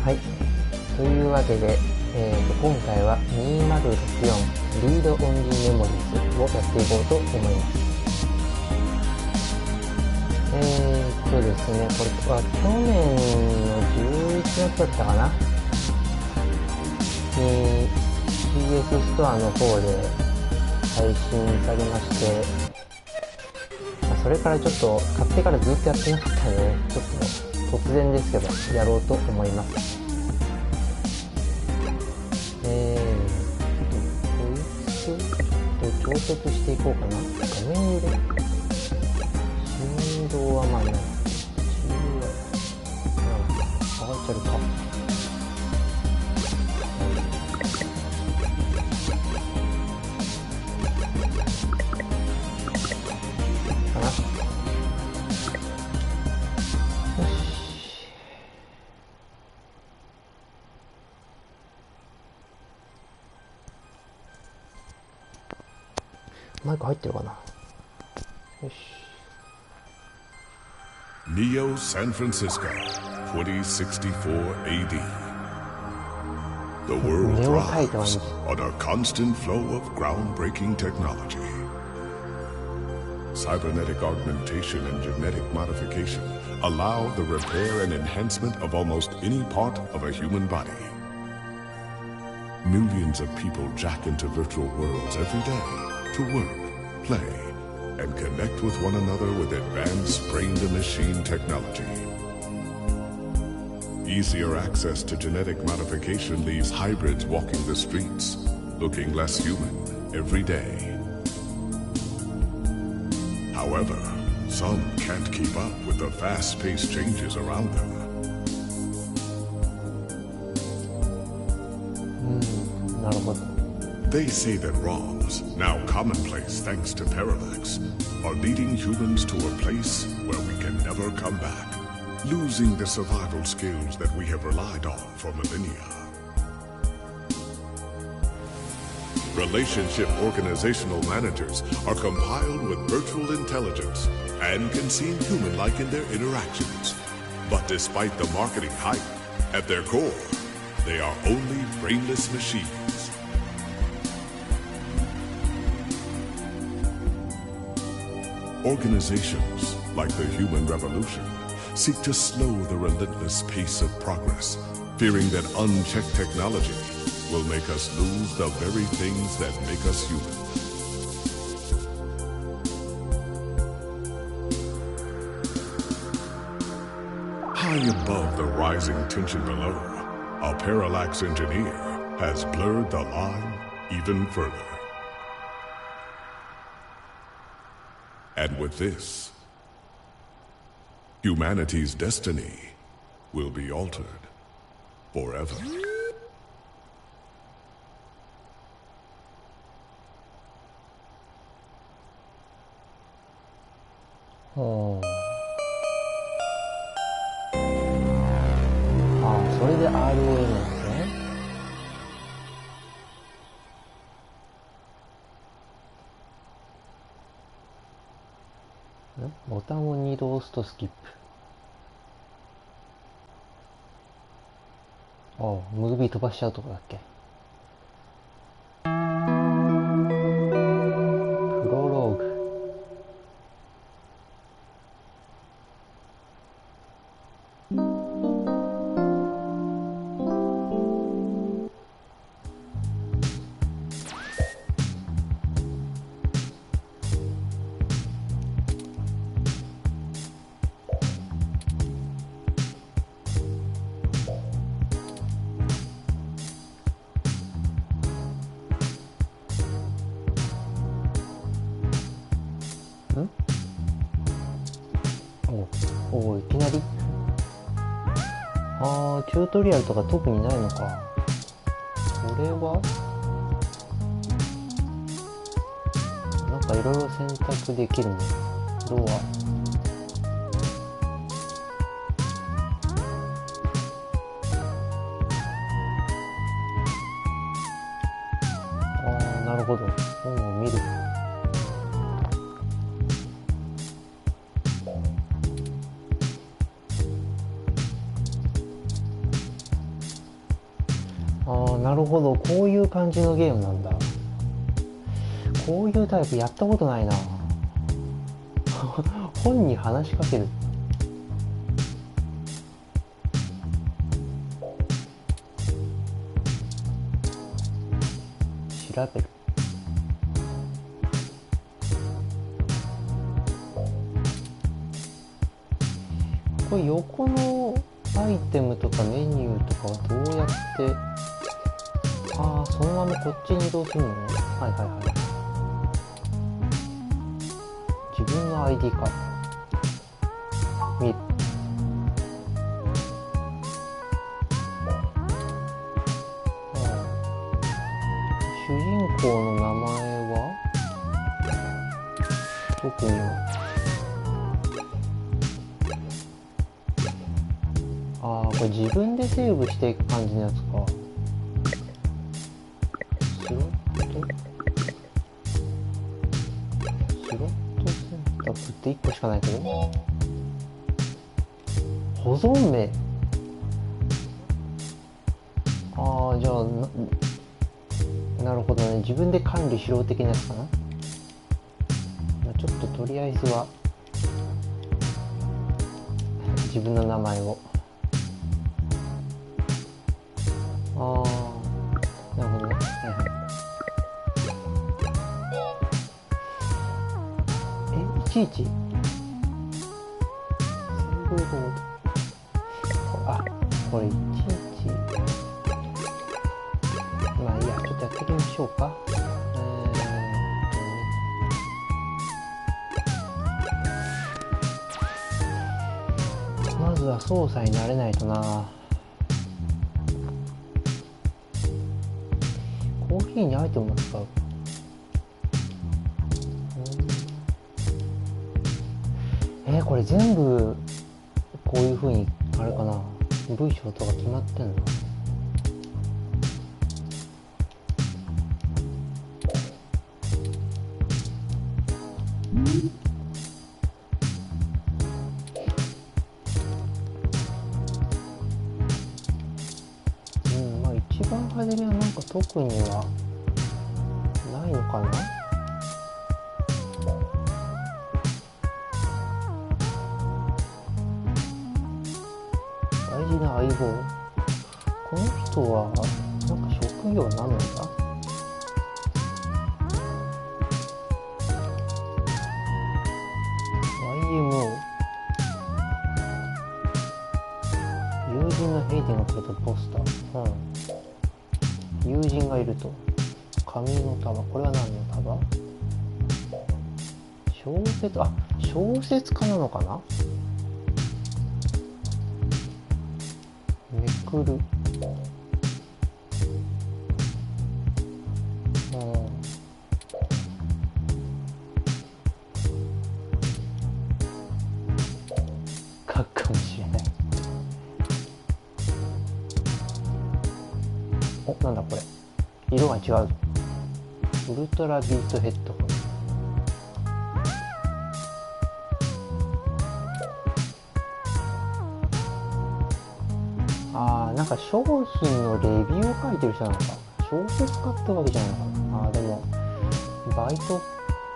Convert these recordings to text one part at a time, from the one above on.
はい、というわけで、今回は2064リードオンリーメモリーズをやっていこうと思います。ですね、これは去年の11月だったかなに CS ストアの方で配信されまして、それからちょっと買ってからずっとやってなかったので、ちょっと突然ですけどやろうと思います。こいつと調節していこうかな。画面入れ振動はまあない、バーチャルか。マイク入ってるかな。よし。Neo San Francisco, 2064 AD. The world thrives on a constant flow of groundbreaking technology. Cybernetic augmentation and genetic modification allow the repair and enhancement of almost any part of a human body. Millions of people jack into virtual worlds every day to work, play, and connect with one another with advanced brain-to-machine technology. Easier access to genetic modification leaves hybrids walking the streets, looking less human every day. However, some can't keep up with the fast-paced changes around them. They say that ROMs, now commonplace thanks to Parallax, are leading humans to a place where we can never come back, losing the survival skills that we have relied on for millennia. Relationship organizational managers are compiled with virtual intelligence and can seem human-like in their interactions. But despite the marketing hype, at their core, they are only brainless machines. Organizations, like the Human Revolution, seek to slow the relentless pace of progress, fearing that unchecked technology will make us lose the very things that make us human. High above the rising tension below, a Parallax engineer has blurred the line even further. And with this, humanity's destiny will be altered forever. Oh. それで RA なんですね。ボタンを2度押すとスキップ。ムービー飛ばしちゃうとこだっけ。プロローグ。いきなりチュートリアルとか特にないのか。これはなんかいろいろ選択できるね。ドアなるほど。本を見る。ああ、なるほど。こういう感じのゲームなんだ。こういうタイプやったことないな。本に話しかける。調べる。これ横のアイテムとかメニューとかはどうやって、ああ、そのままこっちに移動するのね。はいはいはい。自分の ID か。見る。主人公の名前は特には。ああ、これ自分でセーブしていく感じのやつか。スロット選択って1個しかないけど、保存名。ああ、じゃあなるほどね。自分で管理しろ的なやつかな。ちょっととりあえずは自分の名前を。ああ、なるほどね。はいはい。いちいちセーブロード。あ、これいちいち。まあいいや、ちょっとやっていきましょうか。まずは操作に慣れないとな。コーヒーにアイテムを使う。これ全部こういう風にあれかな、文章とか決まってんの。まあ一番初めはなんか特にはないのかな。大事な相棒。この人はなんか職業何なんだ。YMO。 友人のヘイテンがくれたポスター。友人がいると。紙の束。これは何の束。小説。あ、小説家なのかな。めくる。書くかもしれない。お、なんだこれ。色が違う。ウルトラビートヘッドホン。なんか商品のレビューを書いてる人なのか。小説家ってわけじゃないのかな。でもバイト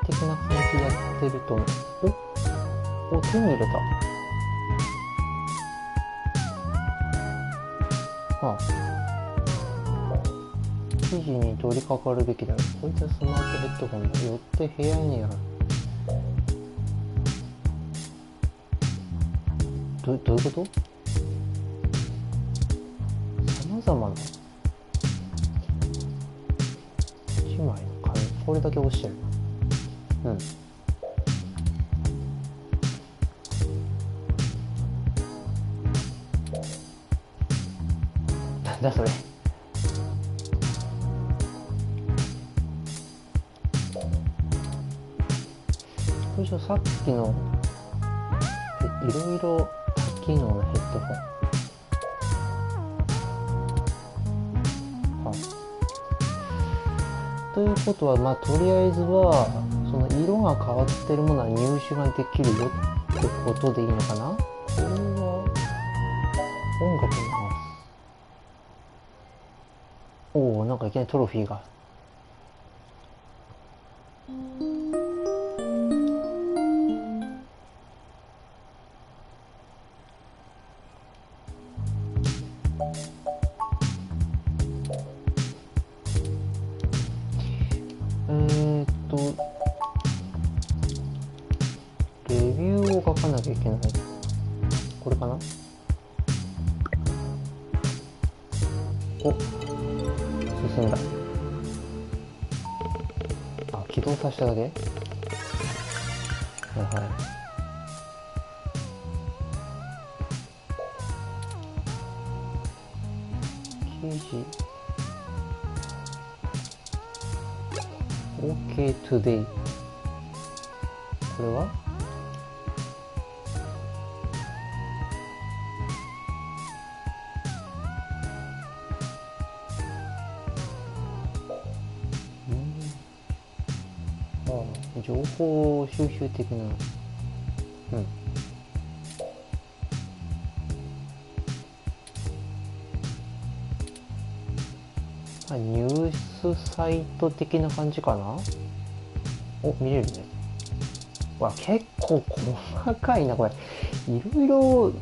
的な感じでやってると。お、手に入れた。記事に取り掛かるべきだよ。こいつはスマートヘッドホンだ。よって部屋にある。どういうこと？様々な1枚の紙。これだけ押してる。なんだそれ。これさっきのいろいろ多機能なヘッドホン。ということは、まあとりあえずはその色が変わってるものは入手ができるよってことでいいのかな。これは音楽に流す。なんかいきなりトロフィーが。レビューを書かなきゃいけない。これかな。お、進んだ。あ、起動させただけ。はいはい。記事 OK today。 これは情報収集的な。うん。ニュースサイト的な感じかな。お、見れるね。わ、結構細かいなこれ。いろいろ、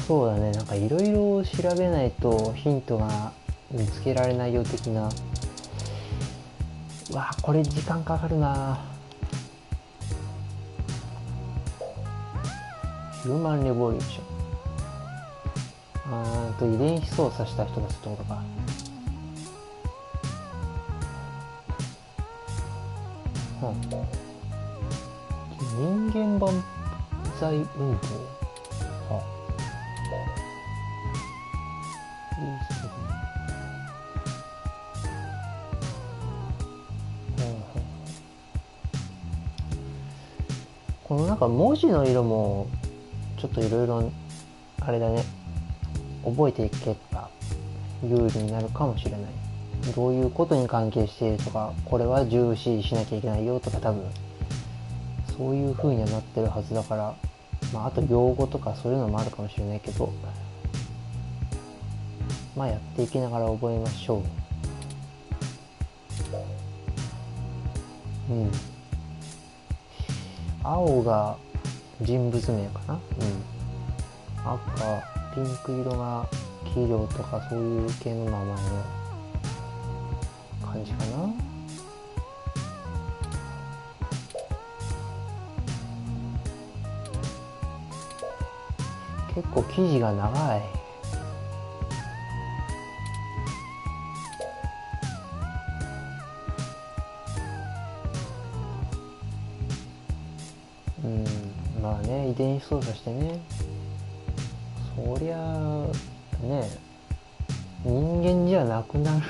そうだね、なんかいろいろ調べないとヒントが見つけられないよ的な。わあ、これ時間かかるな。ヒューマンレボリューション。遺伝子操作した人たちってことか。人間万歳運動。このなんか文字の色もちょっといろいろあれだね、覚えていけば有利になるかもしれない。どういうことに関係しているとか、これは重視しなきゃいけないよとか、多分そういう風にはなってるはずだから、あと用語とかそういうのもあるかもしれないけど、やっていきながら覚えましょう。青が人物名かな。赤、ピンク色が企業とかそういう系の名前の感じかな。結構記事が長い。遺伝子操作してね。そりゃね、人間じゃなくなる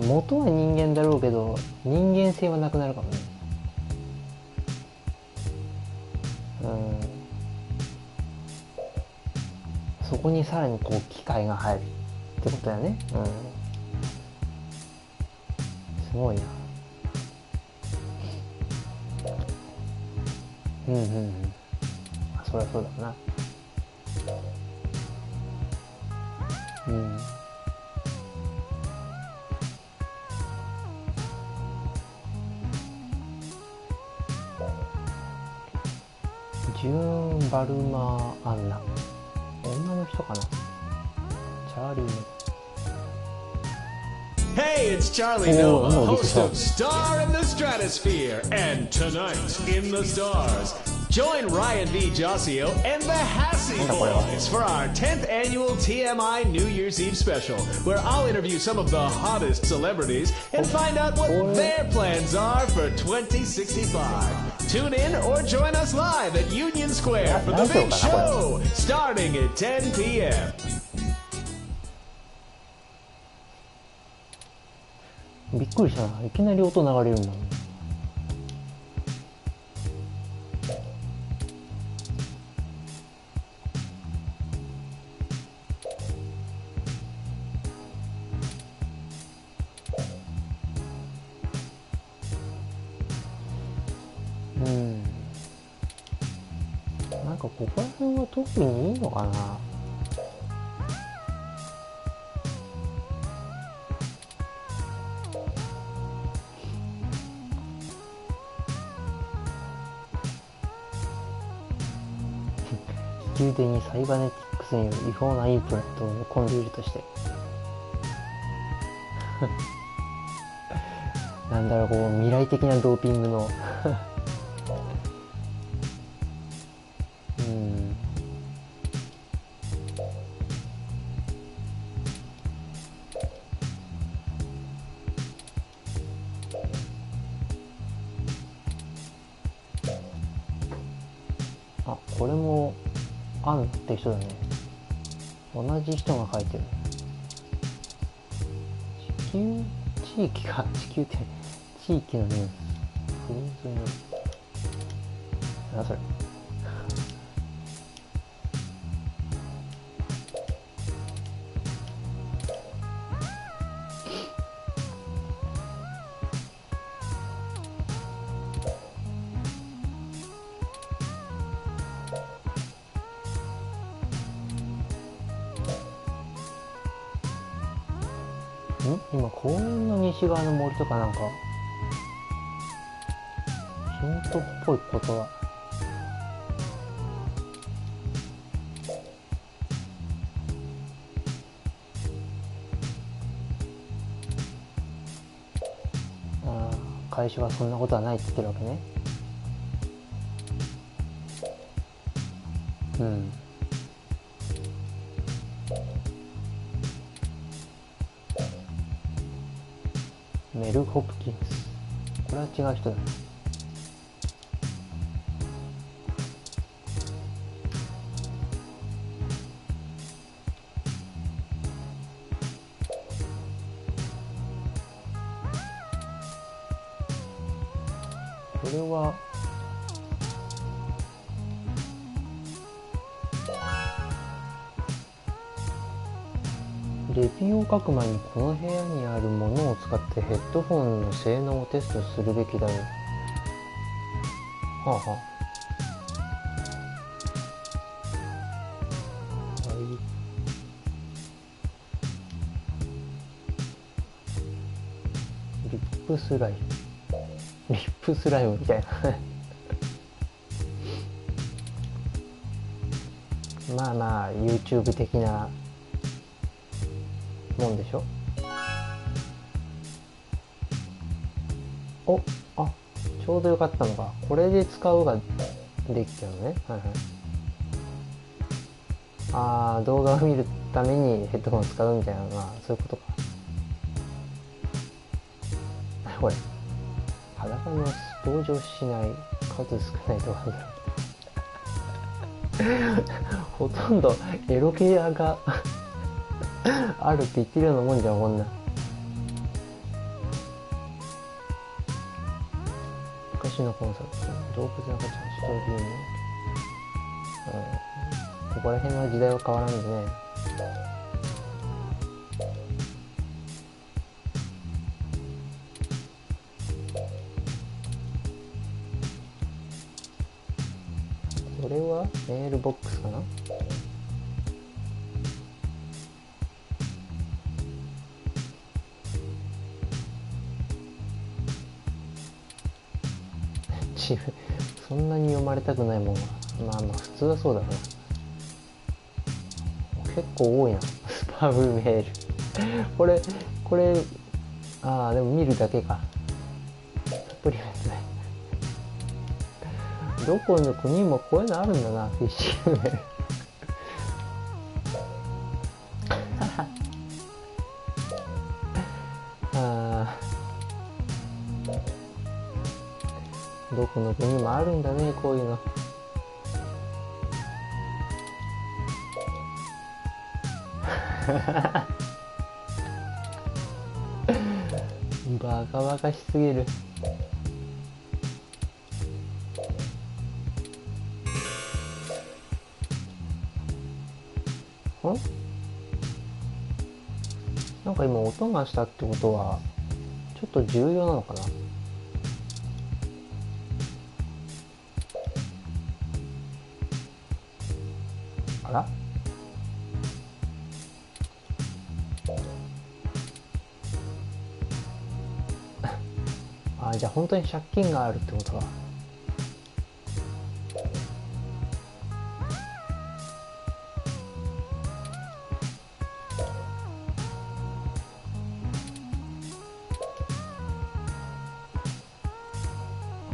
元は人間だろうけど人間性はなくなるかもね。そこにさらにこう機械が入るってことだね。すごいな。そりゃそうだな。ジューン・バルマー・アンナ、女の人かな。チャーリー・Hey, it's Charlie Nova, host of Star in the Stratosphere, and tonight in the stars. Join Ryan V. Josio and the Hassy Boys for our 10th annual TMI New Year's Eve special, where I'll interview some of the hottest celebrities and find out what their plans are for 2065. Tune in or join us live at Union Square for the big show, starting at 10 p.m. びっくりしたな。いきなり音流れるんだもん。なんかここら辺は特にいいのかな。利き腕にサイバネティックスによる違法なインプラントを埋め込んでいるとしてなんだろう、こう未来的なドーピングのあ、これもアンって人だね。同じ人が書いてる。地域か、地球って地域のニュース。フローズンなんだそれ。今公園の西側の森とかなんかヒントっぽいことは会社はそんなことはないって言ってるわけね。メル・ホプキンス、これは違う人だね。これはレビューを書く前にこの部屋にあるものを使ってヘッドホンの性能をテストするべきだよ。はあはあ。はい。リップスライム。リップスライムみたいな。まあまあ YouTube 的なもんでしょ。お、あ、ちょうどよかったのがこれで使うができちゃうのね。はいはい。動画を見るためにヘッドホンを使うみたいなのはそういうことか。これ裸の登場しない数少ない動画だほとんどエロ系があるって言ってるようなもんじゃん、こんな。昔のコンサート、動物の赤ちゃん、ストーリーね。ここら辺は時代は変わらんでね。これはメールボックスかな。そんなに読まれたくないもんはまあまあ普通はそうだな。結構多いなスパムメールこれでも見るだけか。サプリメントね。どこの国にもこういうのあるんだな、フィッシングメールどこの国にもあるんだね、こういうの。バカバカしすぎる。なんか今音がしたってことはちょっと重要なのかな。あらじゃあ本当に借金があるってことか。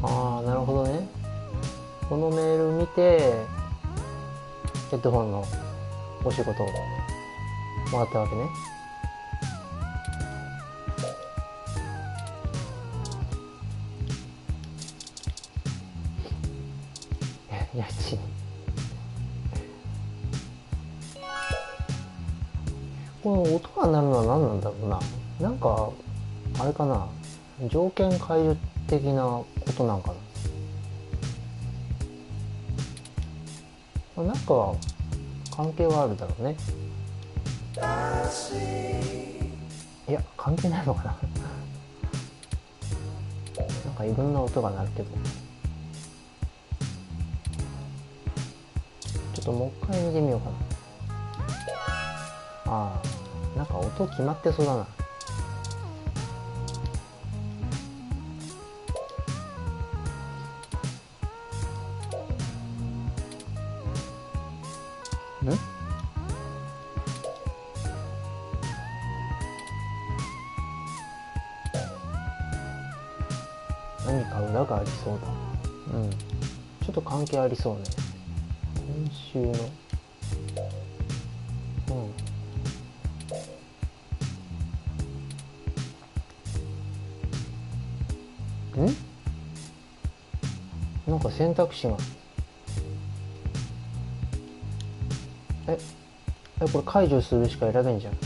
ああ、なるほどね。このメール見てヘッドホンのお仕事をもらったわけね。家賃。この音が鳴るのは何なんだろうな。なんかあれかな、条件解除的なことなんかな。なんか関係はあるだろうね。いや関係ないのかな。なんかいろんな音が鳴るけど、ちょっともう一回見てみようかな。ああ、なんか音決まってそうだな。何か裏がありそうだ。うん。ちょっと関係ありそうね。今週の。なんか選択肢が。これ解除するしか選べんじゃん。こ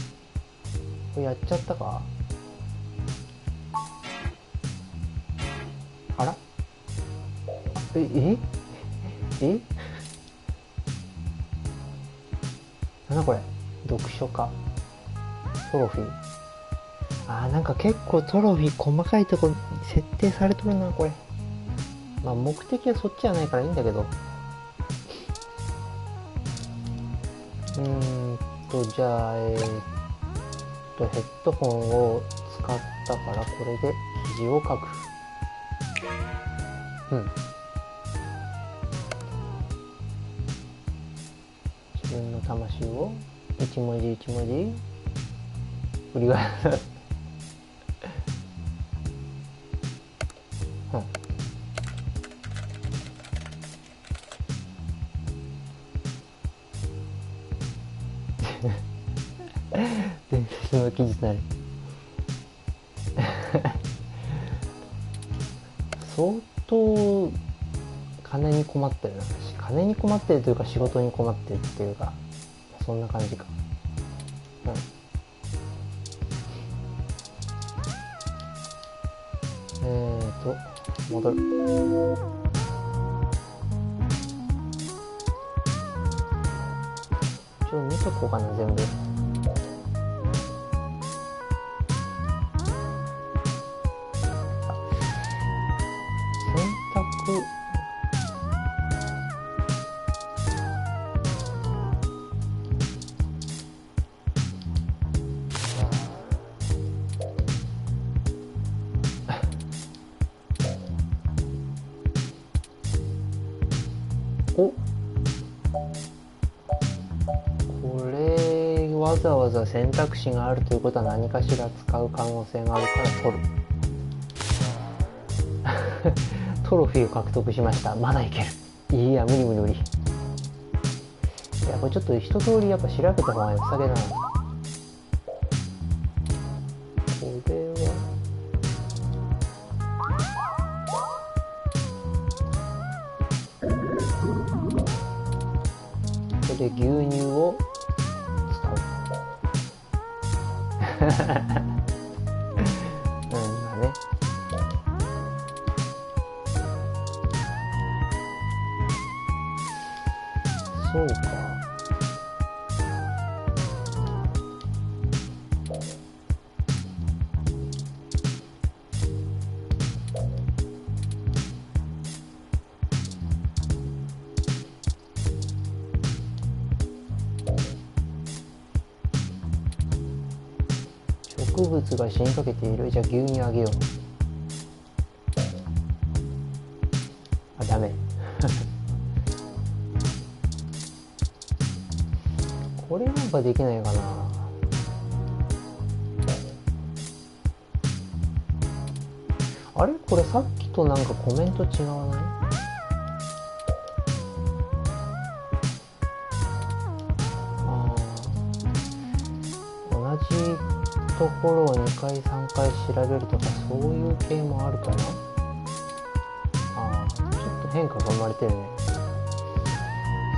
れやっちゃったか。あらえなんだこれ。読書家トロフィー。なんか結構トロフィー細かいところ設定されとるなこれ。まあ目的はそっちじゃないからいいんだけど。じゃあヘッドホンを使ったからこれで記事を書く。自分の魂を一文字一文字振り返る。伝説の記事なり。相当金に困ってるな。金に困ってるというか仕事に困ってるっていうか、そんな感じか。戻る。見とこうかな全部。選択。わざわざ選択肢があるということは何かしら使う可能性があるから取る。トロフィーを獲得しました。まだいける。いや無理。いやこれちょっと一通りやっぱ調べた方が良さげだな。これはこれで牛乳を今ね。そうか。植物が死にかけている。じゃあ牛乳あげよう。ダメ。これなんかできないかな。あれこれさっきとなんかコメント違わない？同じところを2回3回調べるとかそういう系もあるかな。ちょっと変化が生まれてるね。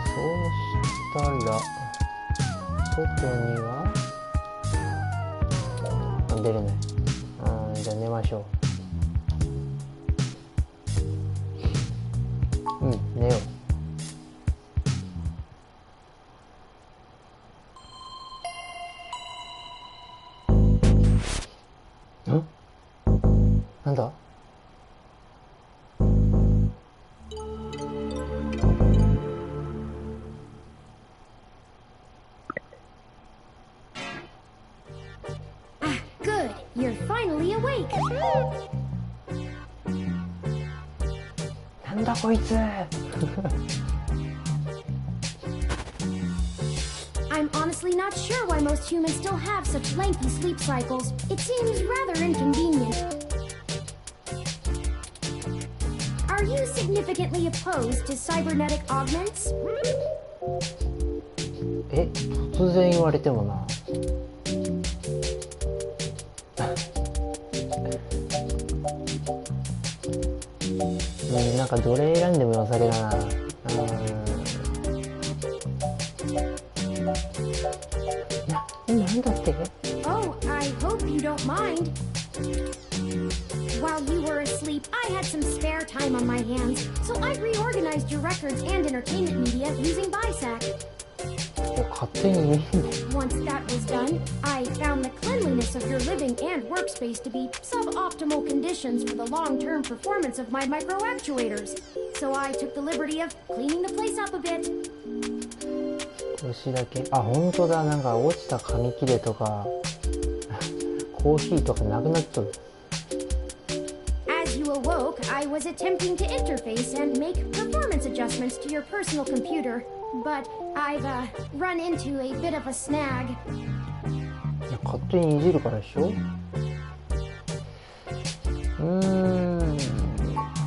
そうしたら外には出れない。じゃあ寝ましょう。寝よう。なんだ？なんだこいつ。I'm honestly not sure why most humans still have such lengthy sleep cycles. It seems rather inconvenient. Are you significantly opposed to cybernetic augments? 突然言われてもな。なんかどれ選んでも良さげだな。なんだって？ Oh, I hope you don't mind. While you were asleep, I had some spare time on my hands, so I reorganized your records and entertainment media using BISAC. 勝手に見えんね。 Once that was done, I found the cleanliness of your living and workspace to be suboptimal conditions for the long-term performance of my micro-actuators. So I took the liberty of cleaning the place up a bit. 少しだけ。本当だ。なんか落ちた紙切れとかコーヒーとかなくなっとる。As you awoke, I was attempting to interface and make performance adjustments to your personal computer, but I've run into a bit of a snag. 勝手にいじるからでしょ。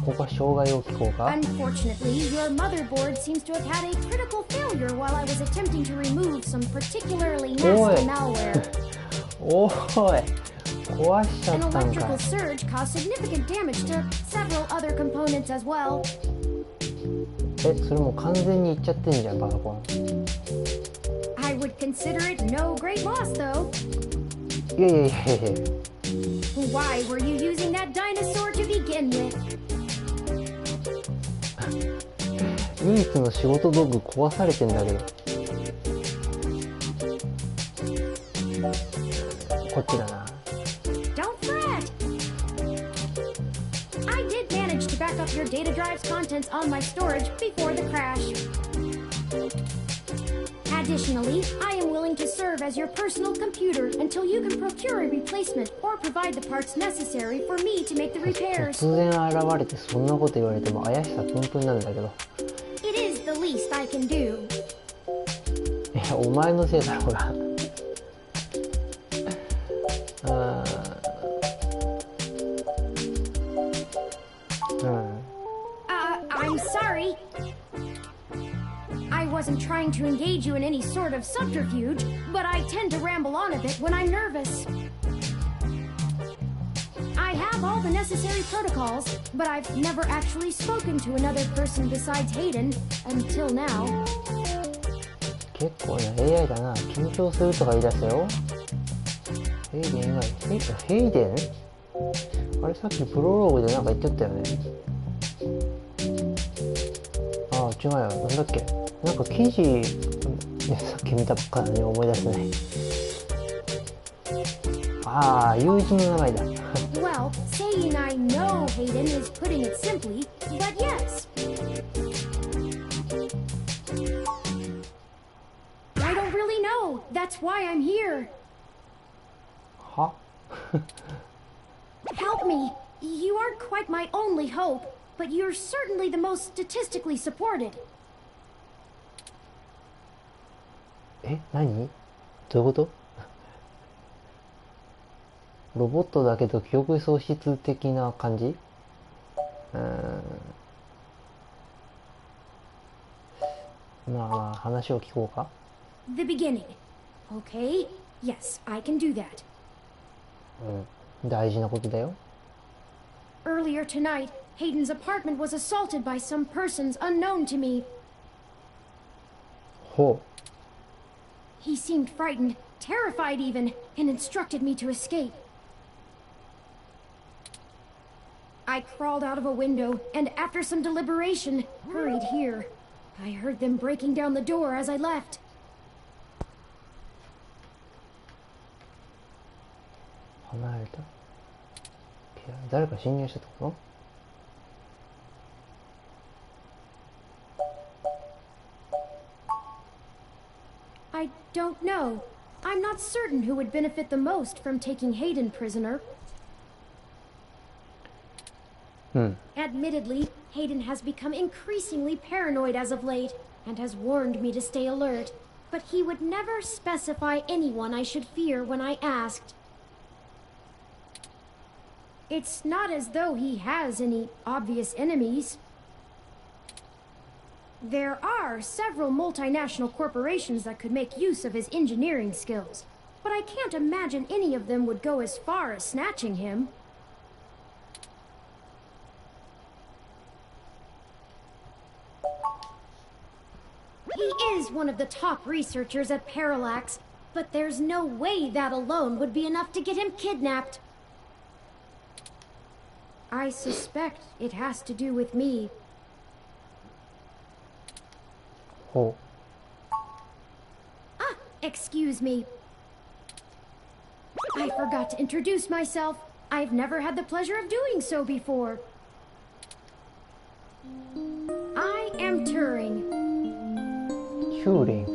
ここは障害を聞こうか。 Unfortunately, your motherboard seems to have had a critical failure while I was attempting to remove some particularly nasty malware. おーい、壊しちゃ An ったんか electrical い。 surge caused significant damage to several other components as well. それもう完全にいっちゃってんじゃん、パソコン。 I would consider it no great loss, though. いやいやいやいや。 Why were you using that dinosaur to begin with? 唯一の仕事道具壊されてんだけど。こっちだな。 Don't fret! I did manage to back up your data drive's contents on my storage before the crash. Additionally, I am willing to serve as your personal computer until you can procure a replacement or provide the parts necessary for me to make the repairs. 突然現れてそんなこと言われても怪しさプンプンなんだけど。 It is the least I can do. いや、お前のせいだろうが。I'm sorry. I wasn't trying to engage you in any sort of subterfuge, but I tend to ramble on a bit when I'm nervous. I have all the necessary protocols, but I've never actually spoken to another person besides Hayden until now. 結構な AI だな。緊張するとか言い出したよ。ヘイデン以外、ヘイデン？あれさっきプロローグでなんか言ってたよね。違うよ。なんだっけ。なんか記事、ね、さっき見たばっかりに思い出せない。友人の名前だ。Well, saying I know Hayden is putting it simply, but yes. I don't really know. That's why I'm here. はHelp me. You aren't quite my only hope, but you're certainly the most statistically supported. 何？どういうこと？ロボットだけど記憶喪失的な感じ？まあまあ話を聞こうか。 The beginning. Okay, yes, I can do that. 大事なことだよ。 Earlier tonight, Hayden's apartment was assaulted by some persons unknown to me. ほ He seemed frightened, terrified even, and instructed me to escape. I crawled out of a window, and after some deliberation, hurried here. I heard them breaking down the door as I left. う離れた。誰か侵入したってこと？ I don't know. I'm not certain who would benefit the most from taking Hayden prisoner. Admittedly, Hayden has become increasingly paranoid as of late, and has warned me to stay alert. But he would never specify anyone I should fear when I asked. It's not as though he has any obvious enemies. There are several multinational corporations that could make use of his engineering skills, but I can't imagine any of them would go as far as snatching him. He is one of the top researchers at Parallax, but there's no way that alone would be enough to get him kidnapped. I suspect it has to do with me. ほ Ah, excuse me. I forgot to introduce myself. I've never had the pleasure of doing so before. I am Turing. う。キューリング。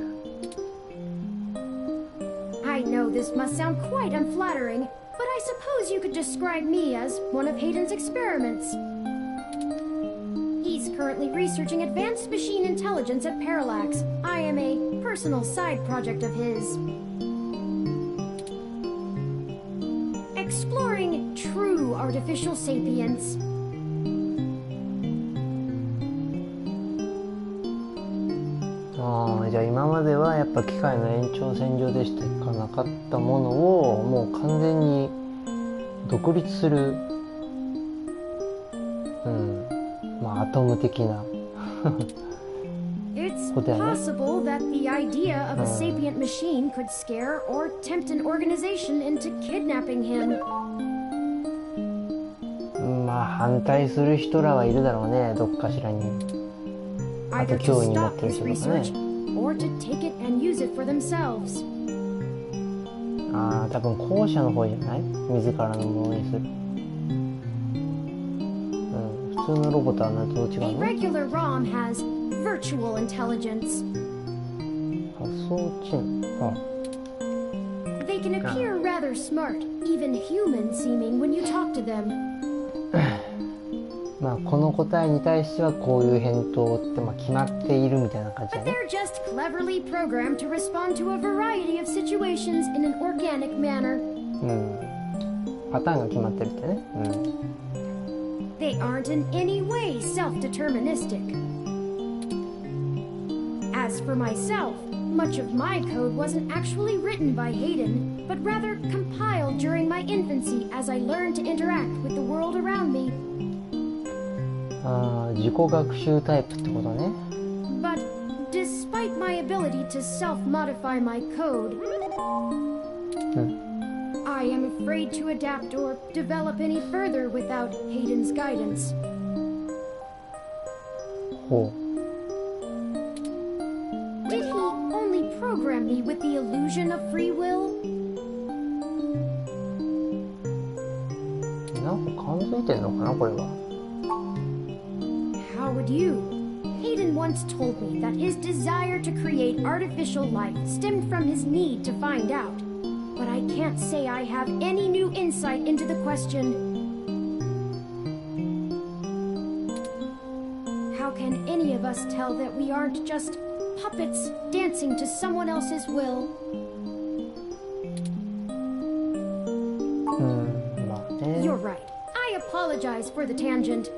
I know this must sound quite unflattering, but I suppose you could describe me as one of Hayden's experiments. He's currently researching advanced machine intelligence at Parallax. I am a personal side project of his. Exploring true artificial sapience. じゃあ今まではやっぱ機械の延長線上でしかなかったものをもう完全に独立する、まあアトム的なIt's ことやね。 possible that the idea of a sapient machine could scare or tempt an organization into kidnapping him. まあ反対する人らはいるだろうね、どっかしらに。あと Either 脅 to 威に持っ stop てる his 人とか research ね。 or to take it and use it for themselves. ああ、多分後者の方じゃない？自らのものにする。普通のロボットはどう違う A の？ regular ROM has virtual intelligence. 発想知能。 They can appear rather smart, even human-seeming when you talk to them. まあこの答えに対してはこういう返答ってまあ決まっているみたいな感じだ But ね。 they're just cleverly programmed to respond to a variety of situations in an organic manner. パターンが決まってるってね。They aren't in any way self-deterministic. As for myself, much of my code wasn't actually written by Hayden, but rather compiled during my infancy as I learned to interact with the world around me. ああ、自己学習タイプってことね。 But despite my ability to self-modify my code, I am afraid to adapt or develop any further without Hayden's guidance. ほ Did he only program me with the illusion of free will? う。なんか感づいてんのかなこれは。 How would you? Hayden once told me that his desire to create artificial life stemmed from his need to find out. But I can't say I have any new insight into the question. How can any of us tell that we aren't just puppets dancing to someone else's will? まあね。 You're right. I apologize for the tangent.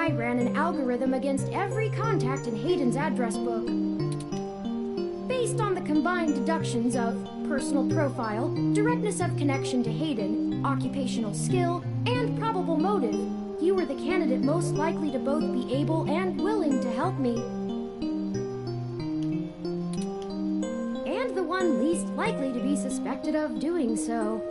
I ran an algorithm against every contact in Hayden's address book. Based on the combined deductions of personal profile, directness of connection to Hayden, occupational skill, and probable motive, you were the candidate most likely to both be able and willing to help me. And the one least likely to be suspected of doing so.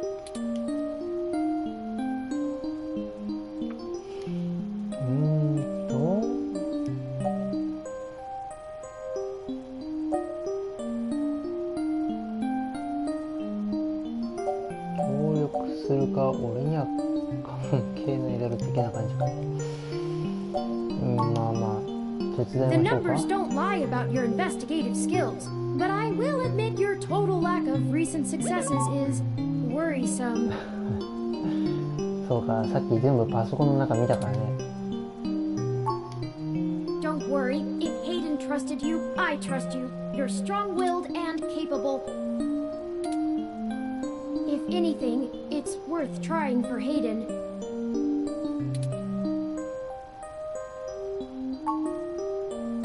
The numbers don't lie about your investigative skills, but I will admit your total lack of recent successes is worrisome. そうか、さっき全部パソコンの中見たからね。Don't worry, if Hayden trusted you, I trust you. You're strong-willed and capable. If anything, it's worth trying for Hayden.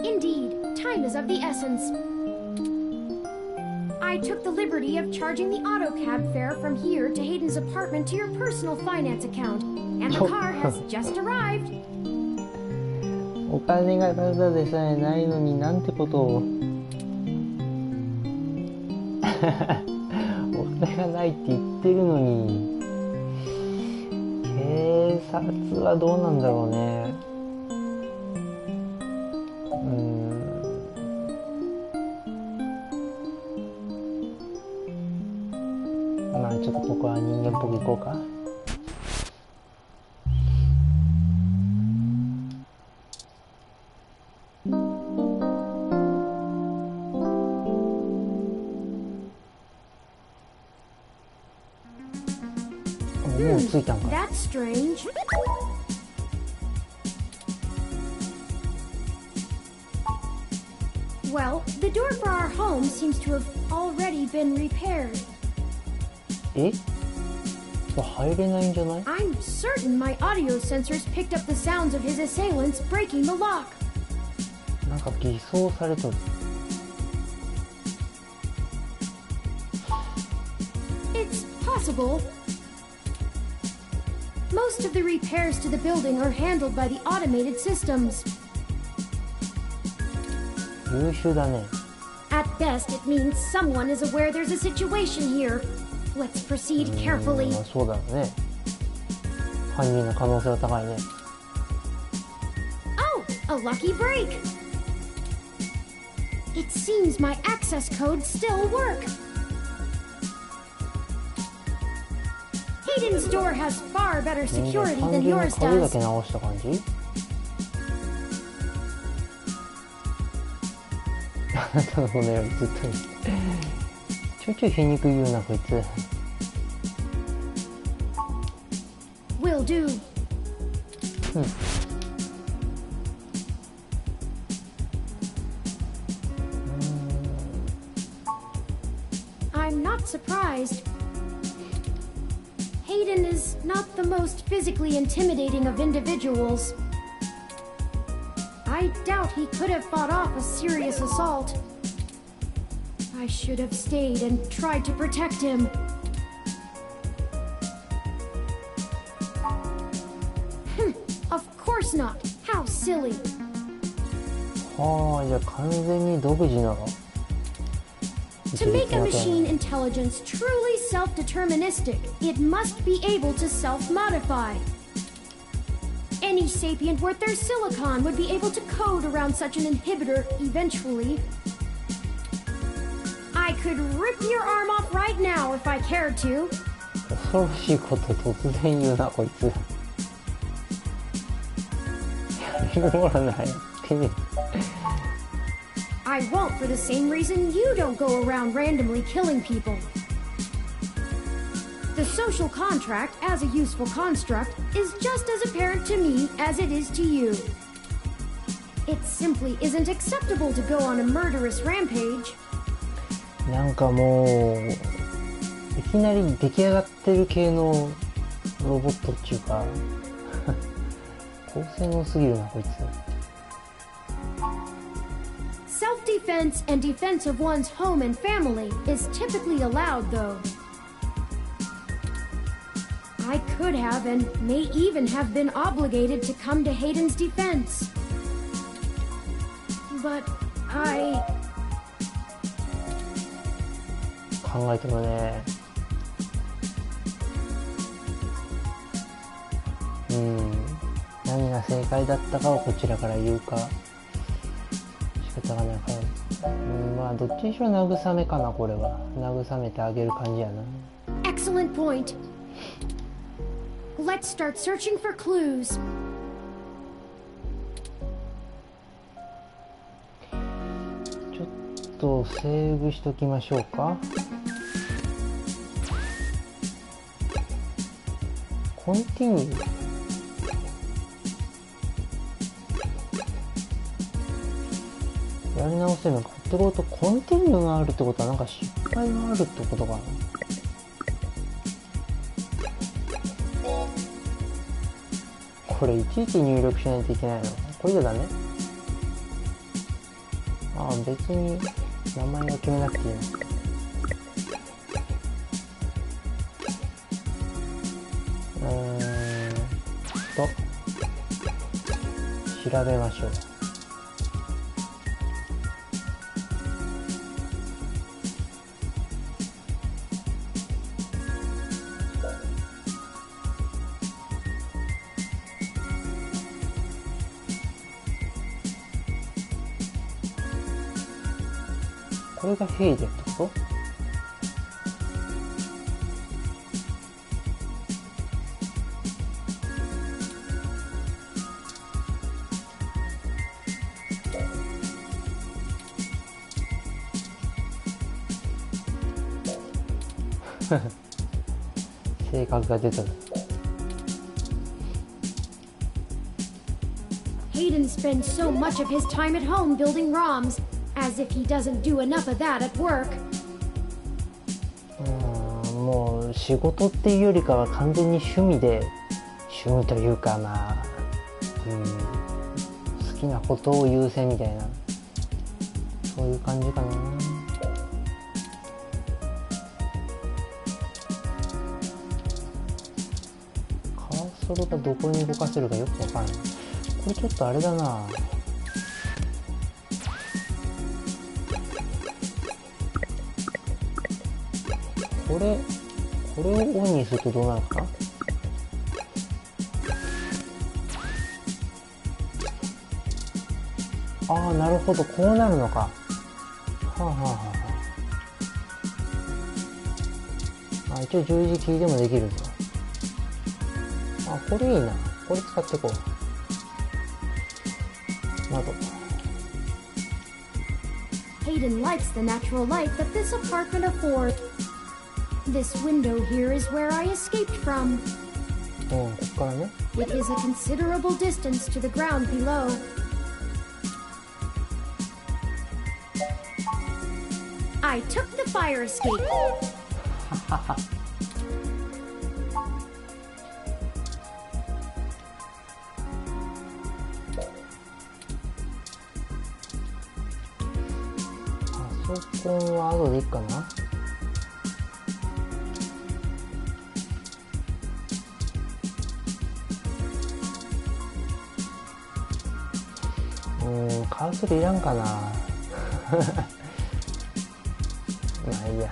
Indeed, time is of the essence. I took the liberty of charging the auto cab fare from here to Hayden's apartment to your personal finance account, and the car has just arrived. お金がただでさえないのになんてことを。お金がないって言ってるのに。警察はどうなんだろうね。まあちょっとここは人間っぽくいこうか。もう着いたんか。That's strange. Well, the door for our home seems to have already been repaired. え？入れないんじゃない？ I'm certain my audio sensors picked up the sounds of his assailants breaking the lock. なんか偽装されとる。It's possible. Most of the repairs to the building are handled by the automated systems. 優秀だね。At best, it means someone is aware there's a situation here. Let's proceed carefully. まあそうだよね。犯人の可能性は高いね。Oh, a lucky break. It seems my access codes still work. Hayden's door has far better security than yours 鍵だ does. け直した感じ？あなたの骨よりずっといい。ちょいちょい皮肉言うなこいつ。Will do. I'm not surprised. Hayden is not the most physically intimidating of individuals. I doubt he could have fought off a serious assault. I should have stayed and tried to protect him. Of course not. How silly. はあ、じゃあ完全に独自なの。To make a machine intelligence truly self-deterministic, it must be able to self-modify. Any sapient worth their silicon would be able to code around such an inhibitor eventually. I could rip your arm off right now if I cared to. 恐ろしいこと突然言うなこいつ。やりもらないってね。I won't for the same reason you don't go around randomly killing people. The social contract, as a useful construct, is just as apparent to me as it is to you. It simply isn't acceptable to go on a murderous rampage. なんかもういきなり出来上がってる系のロボットっていうか高性能すぎるなこいつ。 Self-defense and defense of one's home and family is typically allowed, though. I could have and may even have been obligated to come to Hayden's defense. But I... 考えてもね。何が正解だったかをこちらから言うか仕方がないから。まあどっちにしろ慰めかな。これは慰めてあげる感じやな。 Excellent point. Let's start searching for clues. ちょっとセーブしときましょうか。コンティニュー。やり直せるのかってこと、コンティニューがあるってことはなんか失敗があるってことかな。これいちいち入力しないといけないの。これじゃダメ？ああ、別に名前は決めなくていいのか。調べましょう。これがヘイデンってこと？性格が出た。 Hayden spends so much of his time at home building ROMs, as if he doesn't do enough of that at work. もう仕事っていうよりかは完全に趣味で、趣味というかまあ、好きなことを優先みたいな、そういう感じかな。カーソルがどこに動かせるかよくわかんない。これちょっとあれだな。これをオンにするとどうなるか。ああ、なるほど、こうなるのか。はあはあはあ。あ、一応十字キーでもできるぞ。あ、これいいな。これ使っていこう。窓。Hayden likes the natural light that this apartment affords. This window here is where I escaped from. こっからね。It is a considerable distance to the ground below. I took the fire escape. パソコンは後でいいかな。カーソルいらんかな。まあいいや。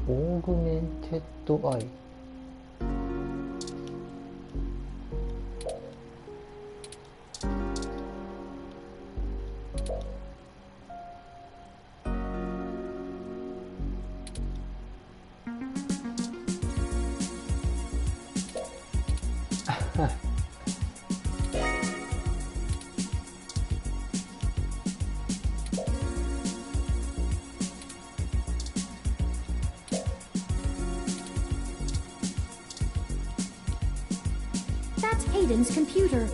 オーグメンテッドアイ。That's Hayden's computer.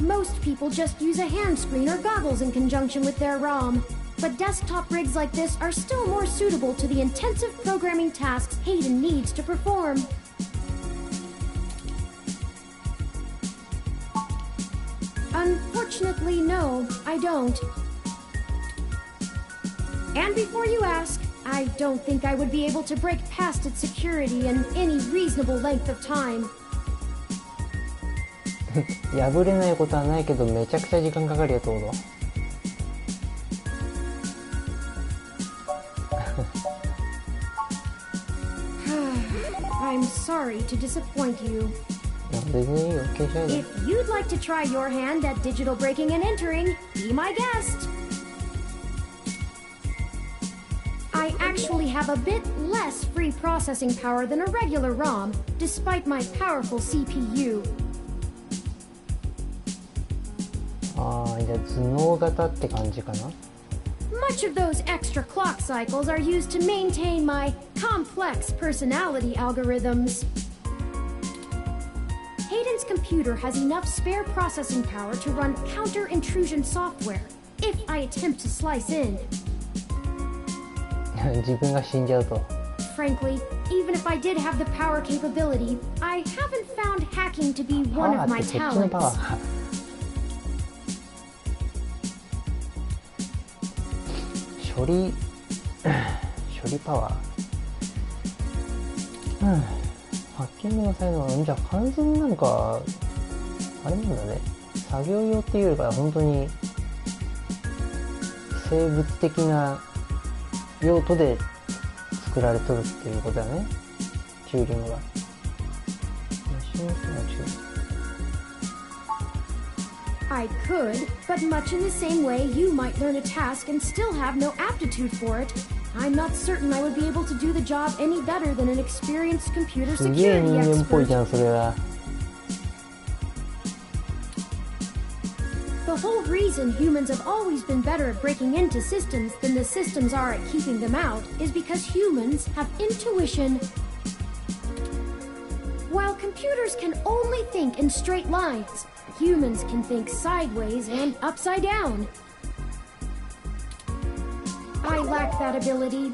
most people just use a hand screen or goggles in conjunction with their ROM. But desktop rigs like this are still more suitable to the intensive programming tasks Hayden needs to perform. Unfortunately, no, I don't. And before you ask, I don't think I would be able to break past its security in any reasonable length of time. 破れないことはないけどめちゃくちゃ時間かかるよってこと。I'm sorry to disappoint you. 別にいいよ、消しないで。 If you'd like to try your hand at digital breaking and entering, be my guest. I actually have a bit less free processing power than a regular ROM, despite my powerful CPU. ああ、じゃあ頭脳型って感じかな。 Much of those extra clock cycles are used to maintain my complex personality algorithms. Hayden's computer has enough spare processing power to run counter-intrusion software if I attempt to slice in. 自分が死んじゃうと。 Frankly, even if I did have the power capability, I haven't found hacking to be パ one ワー of っ my てそっちのパワ talents. ーか。処理パワー。ハッキングの才能はじゃあ完全になんかあれなんだね。作業用っていうよりかは本当に生物的な用途で作られとるっていうことだね。チューリングが。I could, but much in the same way you might learn a task and still have no aptitude for it. I'm not certain I would be able to do the job any better than an experienced computer すげえ security 人間っぽい expert. じゃんそれは。 The whole reason humans have always been better at breaking into systems than the systems are at keeping them out is because humans have intuition. While computers can only think in straight lines, humans can think sideways and upside down. I lack that ability.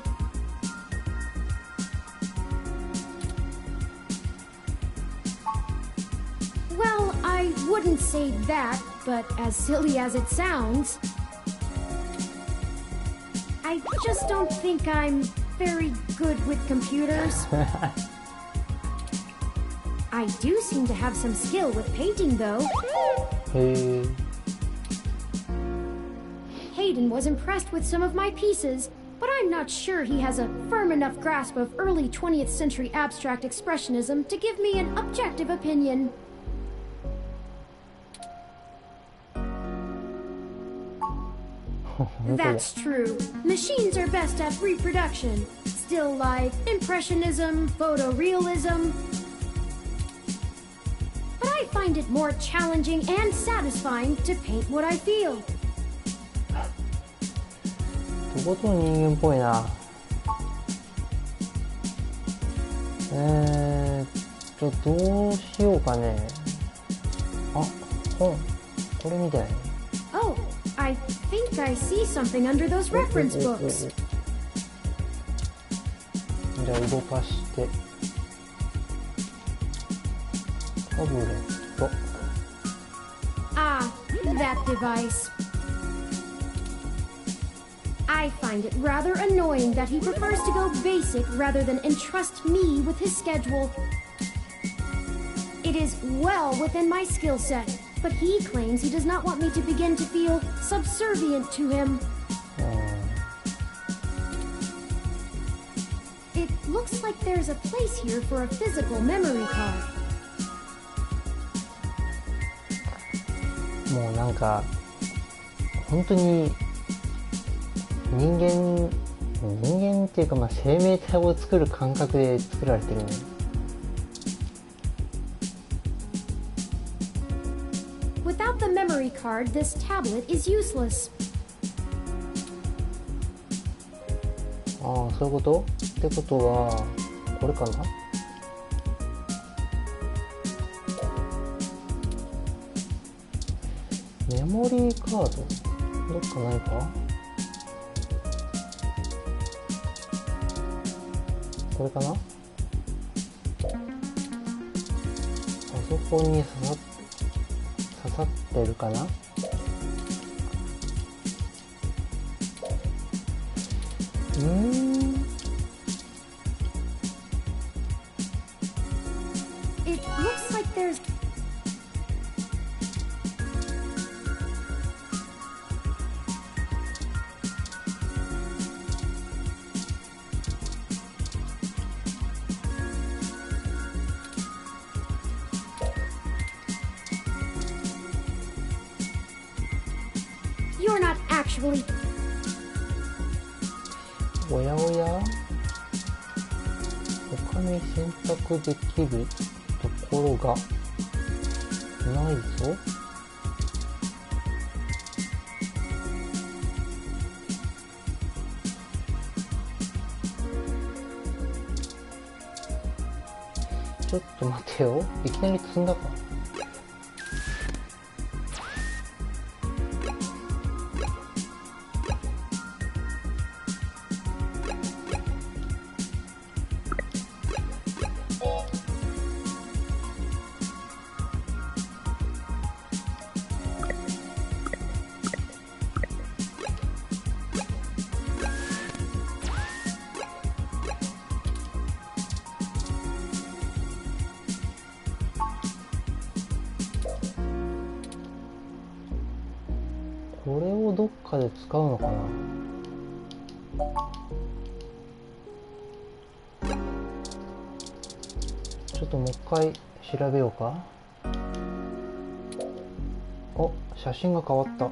Well, I wouldn't say that, but as silly as it sounds, I just don't think I'm very good with computers. I do seem to have some skill with painting, though. へえ。 Hayden was impressed with some of my pieces, but I'm not sure he has a firm enough grasp of early 20th century abstract expressionism to give me an objective opinion. That's true. Machines are best at reproduction. Still life, impressionism, photorealism. But I find it more challenging and satisfying to paint what I feel. とことん人間っぽいな。どうしようかね。あ、本。これみたい。 Oh, I think I see something under those reference books. じゃあ動かして。タブレット。 Ah, that device. I find it rather annoying that he prefers to go basic rather than entrust me with his schedule. It is well within my skill set, but he claims he does not want me to begin to feel subservient to him. It looks like there's a place here for a physical memory card. もうなんか本当に人間っていうか、まあ生命体を作る感覚で作られてるね。Without the memory card, this tablet is useless. ああ、そういうこと？ってことはこれかな？メモリーカードどっかないか。これかな。パソコンに刺さってるかな。It looks like there's... You're not actually... おやおや、他に選択できるところがないぞ。ちょっと待てよ、いきなり積んだか。これをどっかで使うのかな。ちょっともう一回調べようか。お、写真が変わった。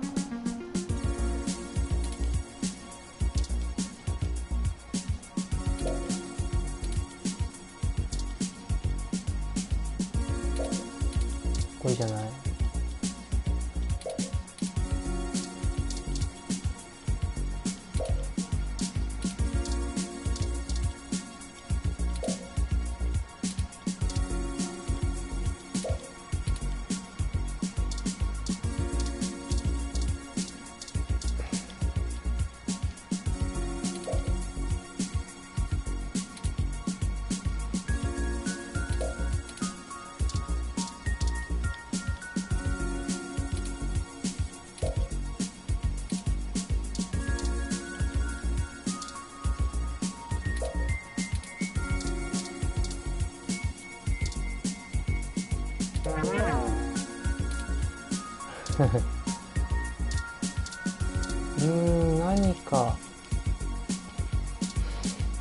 これじゃない。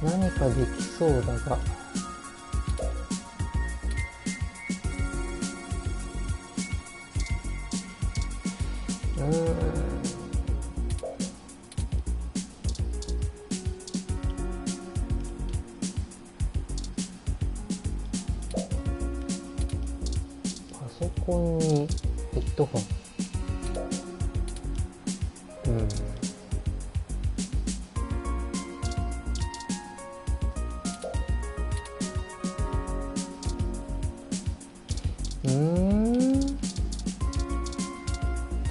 何かできそうだが。パソコンにヘッドホン。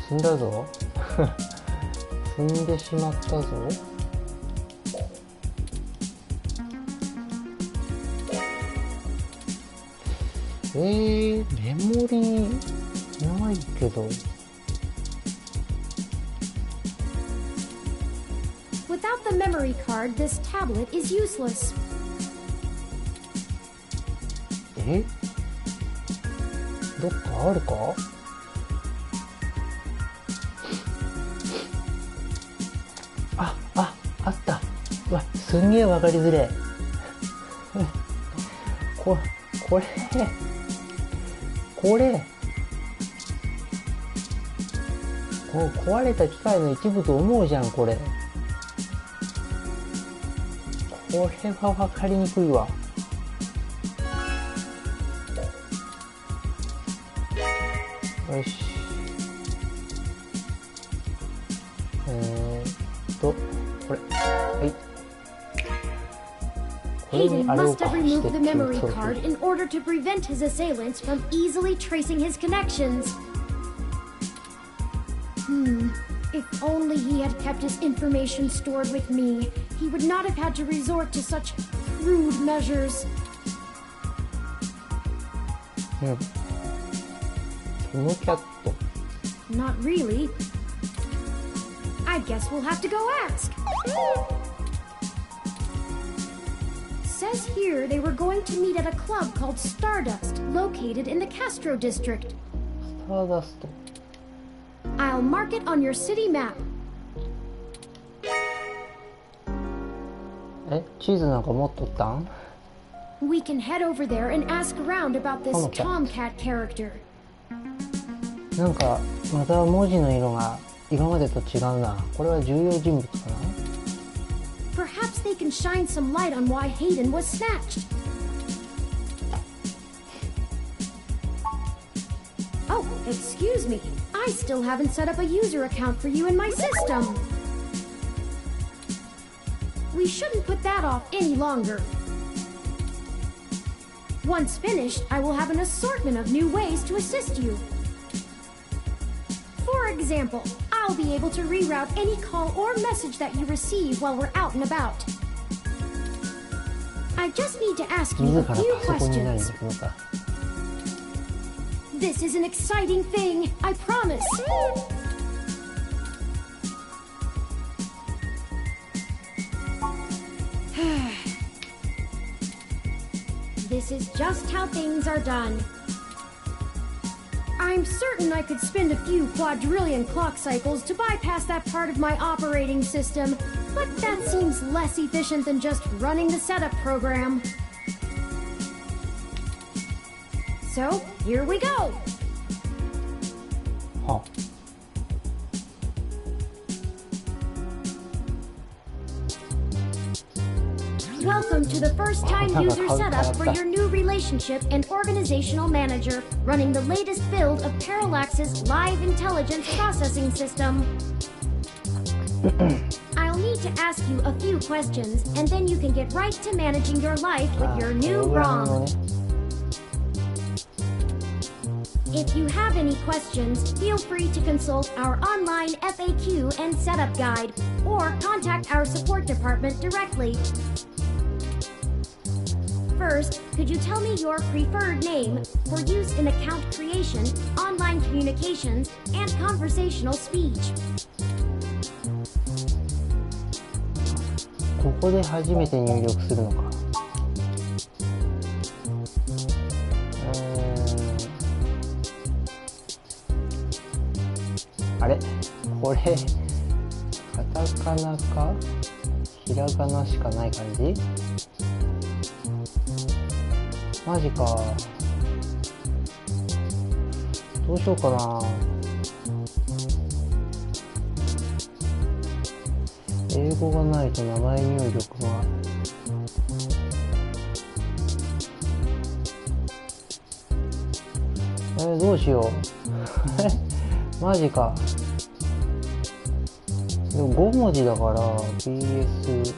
積んだぞ。積んでしまったぞ。メモリーないけど。Without the memory card, this tablet is useless. どっかあるか？あった。うわ、すんげえわかりづれえ。これ壊れた機械の一部と思うじゃん、これ。これはわかりにくいわ。よし。これ。はい。Hayden must have removed the memory card in order to prevent his assailants from easily tracing his connections. If only he had kept his information stored with me, he would not have had to resort to such crude measures. うん。このキャット。Not really. I guess we'll have to go ask. Says here they were going to meet at a club called Stardust, located in the Castro district. スターダスト。I'll mark it on your city map. え、地図なんか持っとったん？ We can head over there and ask around about this Tomcat character. なんかまた文字の色が今までと違うな。これは重要人物かな？ Perhaps they can shine some light on why Hayden was snatched. Oh, excuse me. I still haven't set up a user account for you in my system. We shouldn't put that off any longer. Once finished, I will have an assortment of new ways to assist you. For example, I'll be able to reroute any call or message that you receive while we're out and about. I just need to ask you a few questions. This is an exciting thing, I promise. This is just how things are done. I'm certain I could spend a few quadrillion clock cycles to bypass that part of my operating system, but that seems less efficient than just running the setup program. So, here we go! Huh. Welcome to the first-time user setup for your new relationship and organizational manager, running the latest build of Parallax's live intelligence processing system. I'll need to ask you a few questions, and then you can get right to managing your life with your new ROM. If you have any questions, feel free to consult our online FAQ and setup guide, or contact our support department directly. First, could you tell me your preferred name for use in account creation, online communications, and conversational speech? ここで初めて入力するのか。あれこれカタカナかひらがなしかない感じ？マジか。どうしようかな。英語がないと名前入力が。どうしよう。マジか。でも5文字だから BS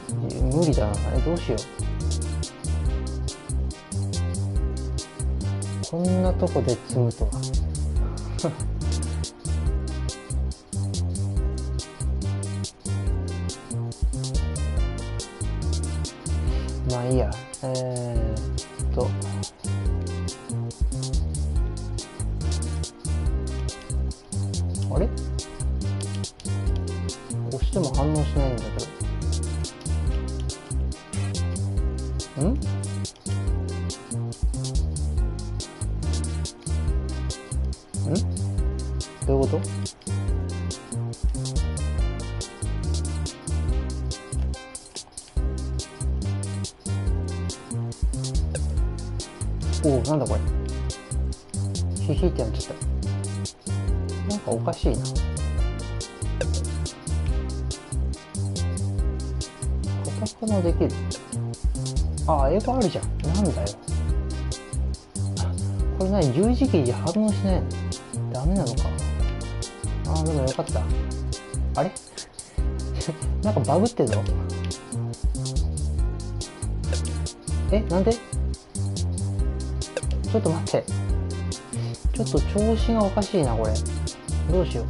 無理だな。どうしよう。こんなとこで積むとは。まあいいや。あれ？押しても反応しないんだけど。ん？どういうこと？おお、なんだこれ。ヒヒってなっちゃった。なんかおかしいな。カタカナできる。あ、英語あるじゃん。なんだよ。これ何？十字キーじゃ反応しないの？ダメなのか。あ、でもよかった。あれなんかバグってんぞ。なんで？ちょっと待って。ちょっと調子がおかしいな、これ。どうしよう。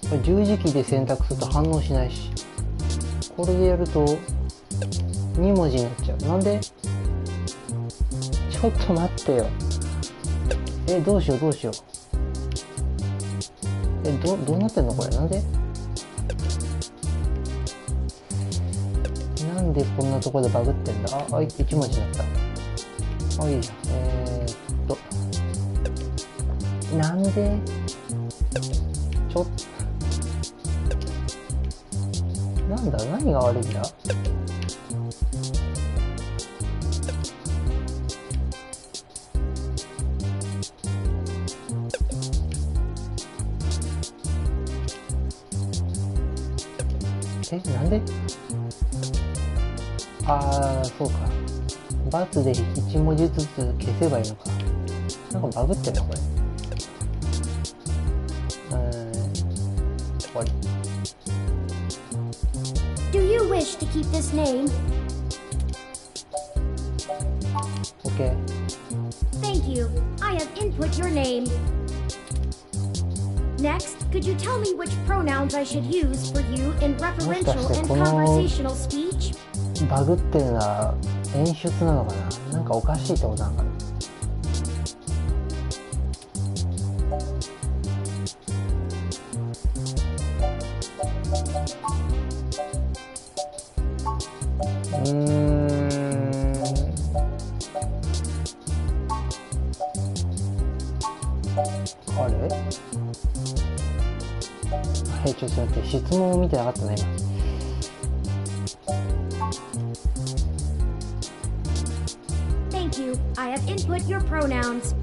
これ十字キーで選択すると反応しないし、これでやると2文字になっちゃう。なんで？ちょっと待ってよ。どうしようどうしよう。どうなってんのこれ。なんでこんなとこでバグってんだ。1文字になった。いいじゃん。なんでちょっとなんだ、何が悪いんだ。なんで？そうか。バツで1文字ずつ消せばいいのか。なんかバグってるな、これ。終わり。Do you wish to keep this name? OK。Thank you. I have input your name. Next, could you tell me which pronouns I should use for you in referential and conversational speech? バグってるのは演出なのかな。なんかおかしいってことなのかな。あれ？ちょっと待って、質問を見てなかったね今。Thank you. I have input your pronouns.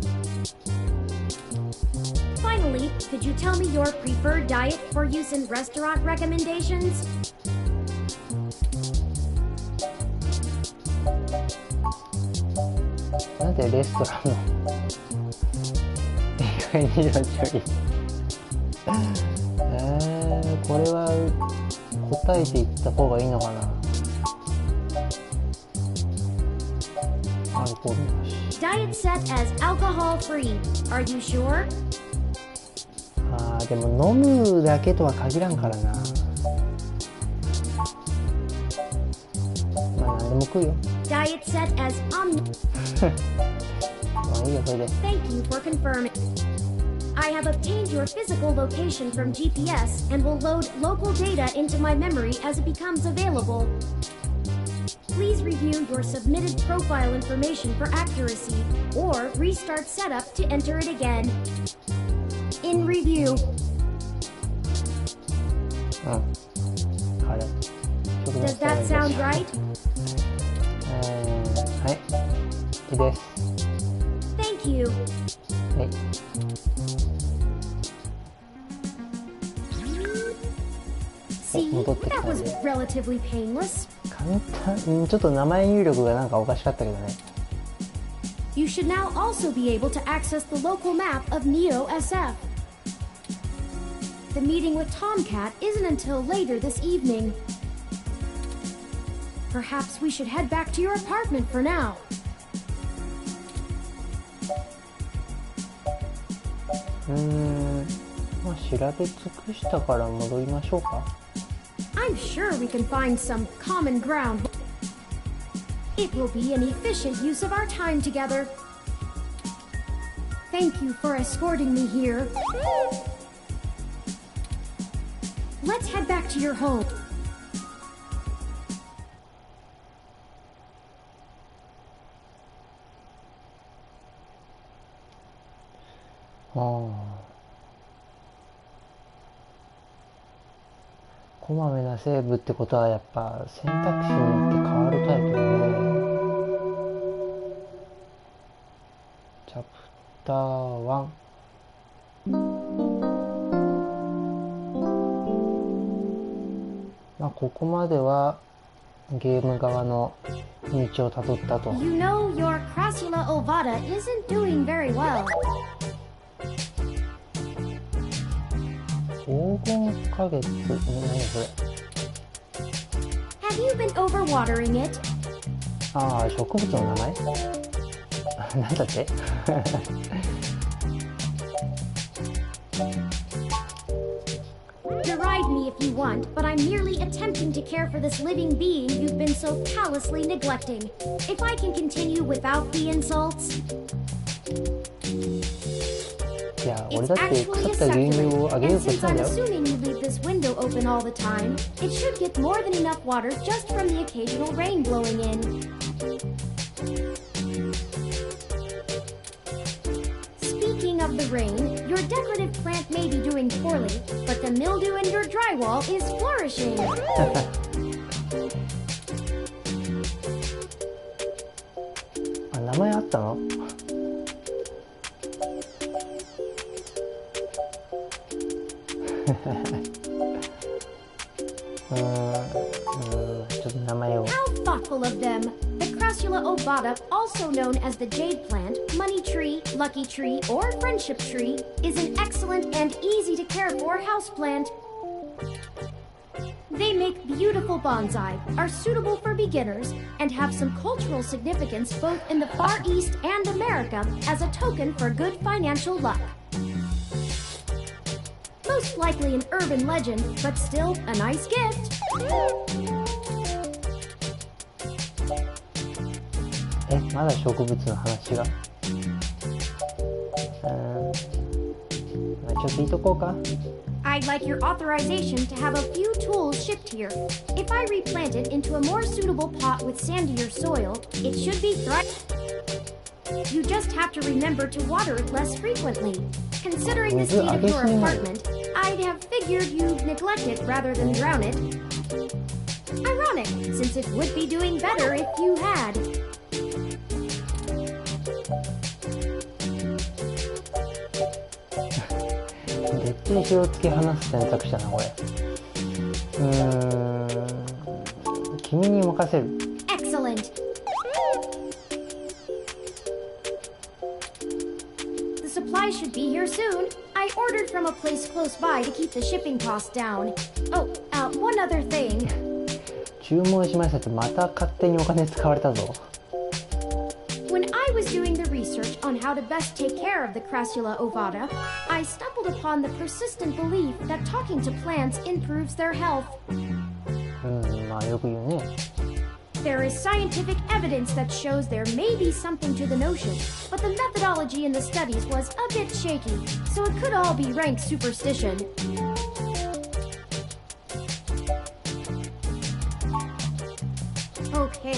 Finally, could you tell me your preferred diet for use in restaurant recommendations? なんでレストランの意外に注意。これは答えていった方がいいのかな。アルコールなし。Diet set as alcohol free. Are you sure? でも飲むだけとは限らんからな。まあ何でも食うよ。Diet set as omni. まあいいよそれで。Thank you for confirming. I have obtained your physical location from GPS and will load local data into my memory as it becomes available. Please review your submitted profile information for accuracy, or restart setup to enter it again. In review. あれ。Does that sound right? はい。いいです。Thank you. はい。See, that was relatively painless. 簡単、ちょっと名前入力がなんかおかしかったけどね。You should now also be able to access the local map of Neo SF. The meeting with Tomcat isn't until later this evening. Perhaps we should head back to your apartment for now. まあ調べ尽くしたから戻りましょうか。I'm sure we can find some common ground. It will be an efficient use of our time together. Thank you for escorting me here. Let's head back to your home. こまめなセーブってことはやっぱ選択肢によって変わるタイプだね。チャプター1。まあここまではゲーム側の道をたどったと。You know your Crassula ovata isn't doing very well. 黄金花月、何それ。Have you been overwatering it? 植物の名前なんだって if you want, but I'm merely attempting to care for this living being you've been so callously neglecting. If I can continue without the insults. いや、俺 It's だって actually 腐 a った牛乳をあ succulent, げよう and とし since たん I'm だよ。 assuming you leave this window open all the time, it should get more than enough water just from the occasional rain blowing in. Speaking of the rain, your decorative plant may be doing poorly, but the mildew in your drywall is flourishing. あ、名前あったの？ちょっと名前を。 How thoughtful of them! The Crassula ovata, also known as the jade plant, money tree, lucky tree, or friendship tree, is an excellent and easy to care for houseplant. They make beautiful bonsai, are suitable for beginners, and have some cultural significance both in the Far East and America as a token for good financial luck. Most likely an urban legend, but still a nice gift. え、まだ植物の話が。まあ、ちょっと言いとこうか。I'd like your authorization to have a few tools shipped here. If I replant it into a more suitable pot with sandier soil, it should be You just have to remember to water it less frequently. Considering the state of your apartment, I'd have figured you'd neglect it rather than drown it. Ironic, since it would be doing better if you had. どっちにしろ突き放す選択肢だな、これ。君に任せる。Excellent. The supplies should be here soon. I ordered from a place close by to keep the shipping costs down. Oh, one other thing. 注文しましたってまた勝手にお金使われたぞ。When I was doing the research on how to best take care of the Crassula ovata, I stumbled upon the persistent belief that talking to plants improves their health. まあよく言うね。There is scientific evidence that shows there may be something to the notion, but the methodology in the studies was a bit shaky, so it could all be rank superstition. Okay.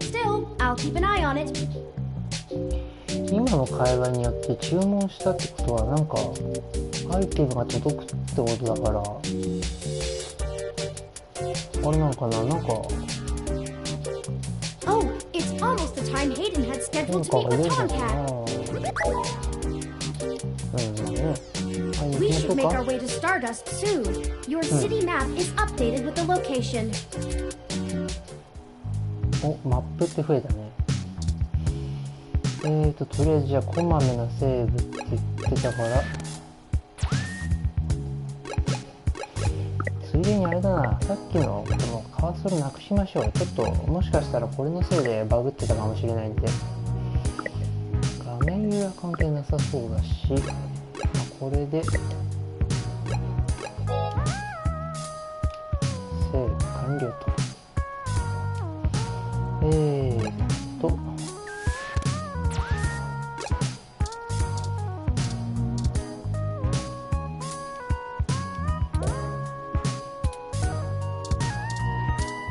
Still, I'll keep an eye on it. 今の会話によって注文したってことはなんかアイテムが届くってことだから、あれなのかな、なんか。Oh, it's almost the time Hayden had なん scheduled か to が meet 出 with るのかな。 Tomcat. まあね。はい、行 We きましょ should う make か。 our way to Stardust soon. Your city map is updated with the location. お、マップって増えたね。とりあえずじゃあこまめなセーブって言ってたから、ついでにあれだな、さっきのこのカーソルなくしましょう。ちょっともしかしたらこれのせいでバグってたかもしれないんで。画面揺れは関係なさそうだし、これでセーブ完了と。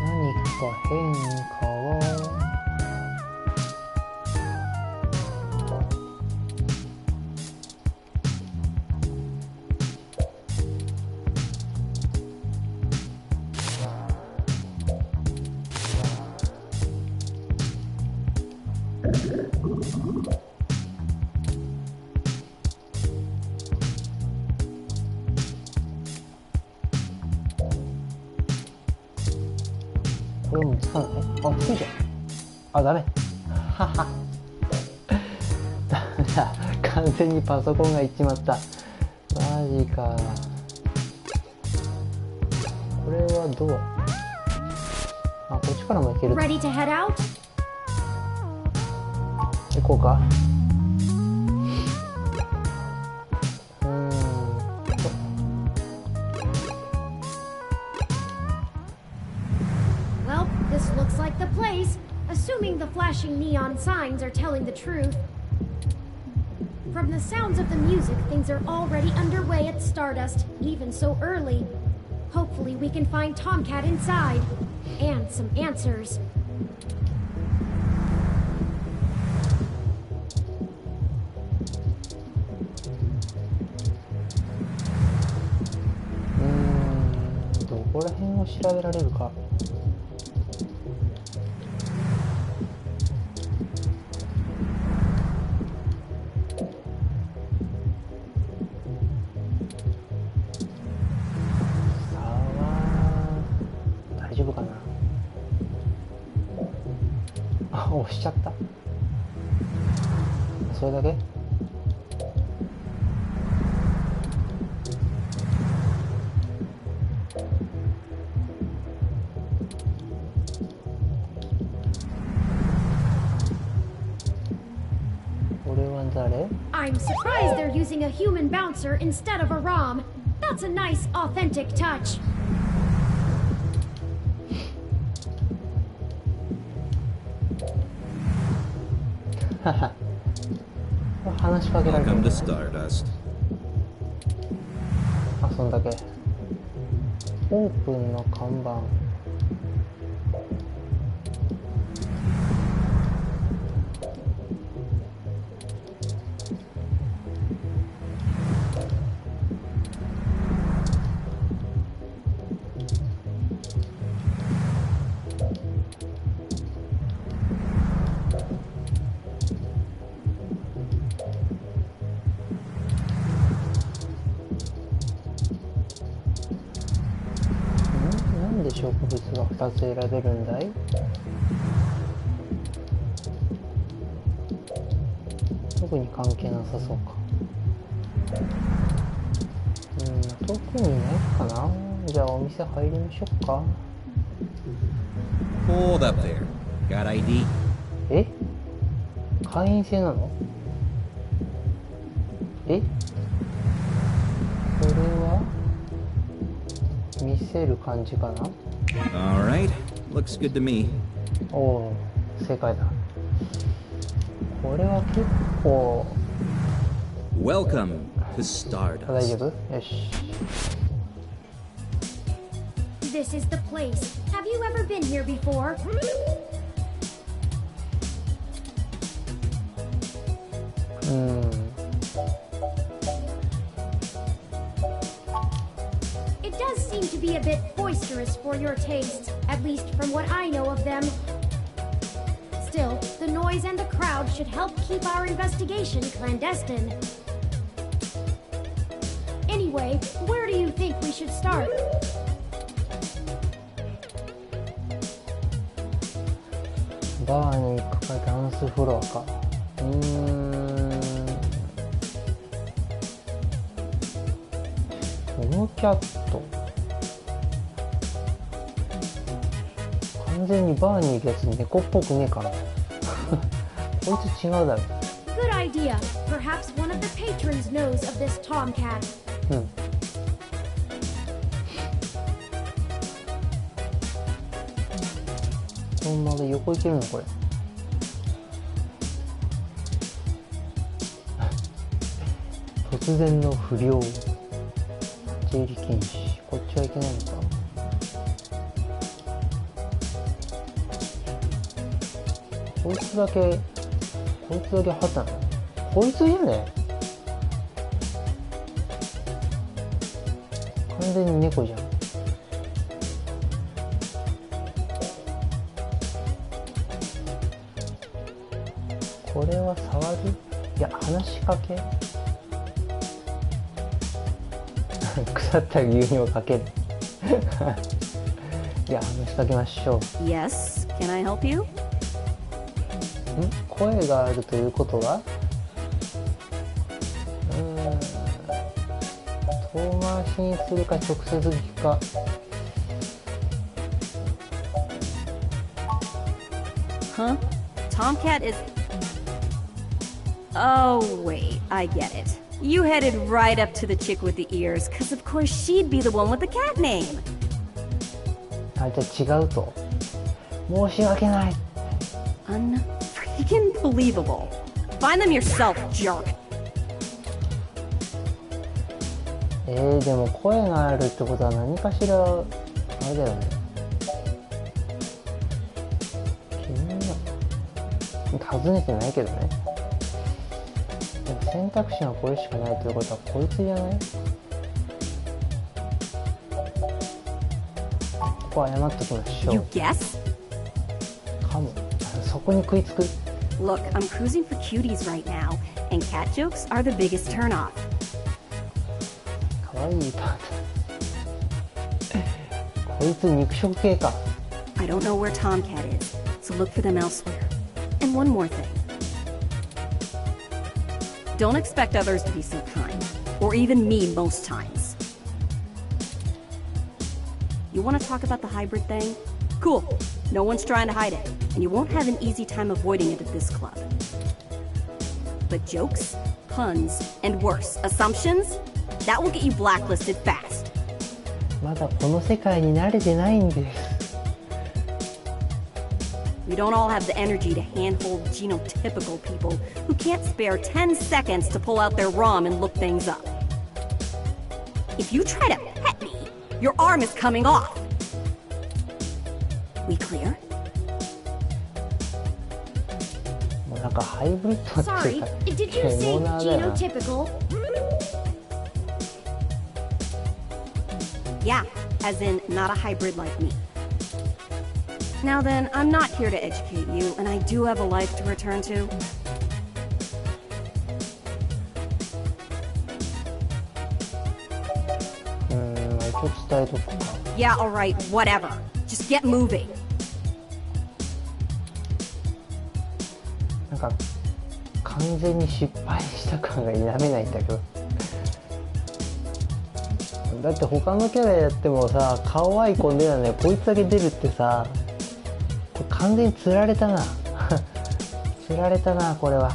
何か変化はこれもつかない？あ、ついちゃう。あ、ダメ。はは。ダメだ。完全にパソコンがいっちまった。マジか。これはどう？あ、こっちからも行ける。Ready to head out? 行こうか。the place, assuming the flashing neon signs are telling the truth. From the sounds of the music, things are already underway at Stardust, even so early. Hopefully we can find Tomcat inside. And some answers. Hmm, どこら辺を調べられるか。大丈夫かな。あ、押しちゃった。それだけ。これは誰？ I'm surprised they're using a human bouncer instead of a ROM. That's a nice, authentic touch. 話しかけられてる。 Welcome to Stardust. あ、そんだけ。オープンの看板。なんで植物が2つ選べるんだい？特に関係なさそうか。特にないかな。じゃあお店入りましょうか。 Hold up there. Got ID? え？会員制なの？え？これは見せる感じかな。 Alright. Looks good to me. おお、正解だ。これは結構 Welcome to 大 Stardust. 丈夫？よし。 This is the place. Have you ever been here before? It does seem to be a bit boisterous for your taste, at least from what I know of them. Still, the noise and the crowd should help keep our investigation clandestine. Anyway, where do you think we should start? バーに行くかダンスフロアか。このキャット完全にバーに行くやつ猫っぽくねえかな。こいつ違うだろ。 Good idea. Perhaps one of the patrons knows of this Tomcat. このまま横行けるのこれ。突然の不良。出入り禁止。こっちはいけないのか。こいつだけハタなの。こいついるね。完全に猫じゃん。これは触る？いや、話しかけ。腐った牛乳をかける。いや、話しかけましょう。 Yes, can I help you? 声があるということは、遠回しにするか直接聞くか。Huh? Tomcat is... Oh, wait, I get it. You headed right up to the chick with the ears, because of course she'd be the one with the cat name. あ、じゃあ違うと。申し訳ない。Unfreaking believable. Find them yourself, jerk. でも声があるってことは何かしらあれだよね。尋ねてないけどね。でも選択肢がこれしかないということはこいつじゃない？ここは謝っときましょう。 You guess? かも。そこに食いつく。 Look, I'm cruising for cuties right now, and cat jokes are the biggest turnoff. かわいいパート。こいつ肉食系か。 I don't know where Tomcat is, so look for them elsewhere. And one more thing. Don't expect others to be so kind, or even me most times. You want to talk about the hybrid thing? Cool. No one's trying to hide it, and you won't have an easy time avoiding it at this club. But jokes, puns, and worse, assumptions? That will get you blacklisted fast. まだこの世界に慣れてないんです。We don't all have the energy to handhold genotypical people who can't spare 10 seconds to pull out their ROM and look things up. If you try to pet me, your arm is coming off. We clear? もうなんかハイブリッドっていう Sorry, か did you say 獣だよな。 genotypical? Yeah, as in not a hybrid like me. Now then, I'm not here to educate you, and I do have a life to return to. 一応伝えとくか。 Yeah, alright, whatever. Just get moving. なんか完全に失敗した感が否めないんだけど。だって他のキャラやってもさ、顔アイコン出ないのにこいつだけ出るってさ、これ完全に釣られたな。釣られたな、これは。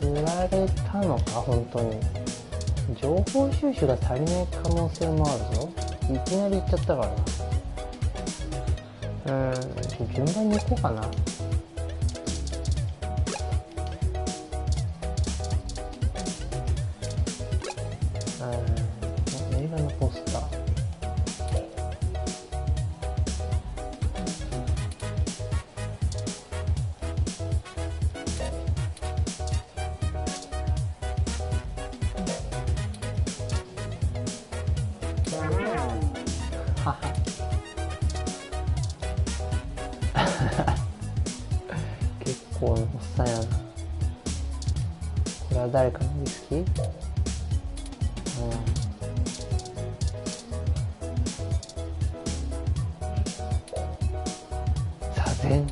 釣られたのか、本当に。情報収集が足りない可能性もあるぞ。いきなり行っちゃったからな。順番に行こうかな。映画のポスター。結構のおっさんやな。これは誰かのウイスキー？座禅。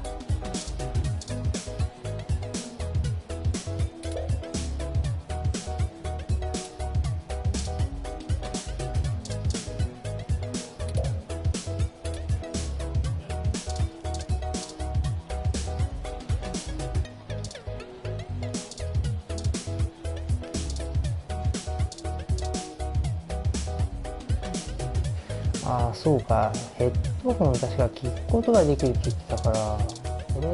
ああ、そうか。ヘッドホン確か聞くことができるって言ってたから、これ、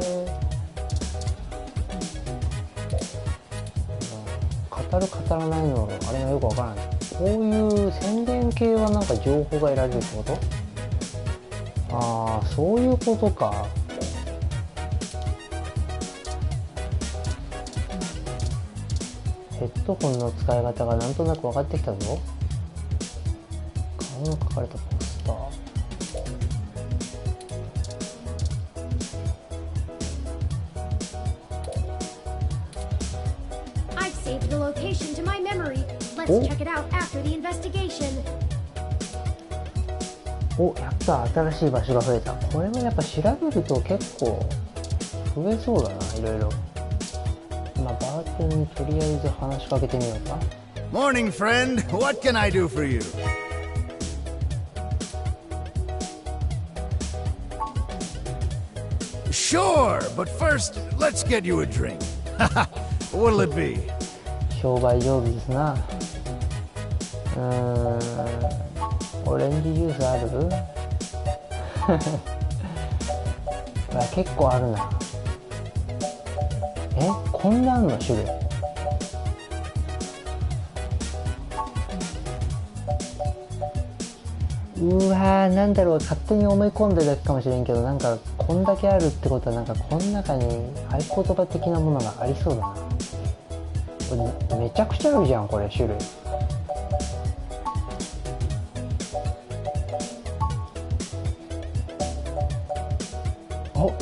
語る語らないのあれがよくわからない。こういう宣伝系はなんか情報が得られるってこと？ああ、そういうことか。ヘッドホンの使い方がなんとなく分かってきたぞ。顔の描かれたポスター。I've saved the location to my memory. Let's check it out after the investigation. お、やった新しい場所が増えた。これはやっぱ調べると結構増えそうだな、いろいろ。まあ、バーテンにとりあえず話しかけてみようか。Morning, friend. What can I do for you? Sure, but first, let's get you a drink. What'll it be? 商売上手ですな。オレンジジュースある？結構あるな。こんなあんの種類。うわー、なんだろう、勝手に思い込んでるだけかもしれんけど、なんかこんだけあるってことは、なんかこの中に合言葉的なものがありそうだな。これめちゃくちゃあるじゃん、これ種類。お、グ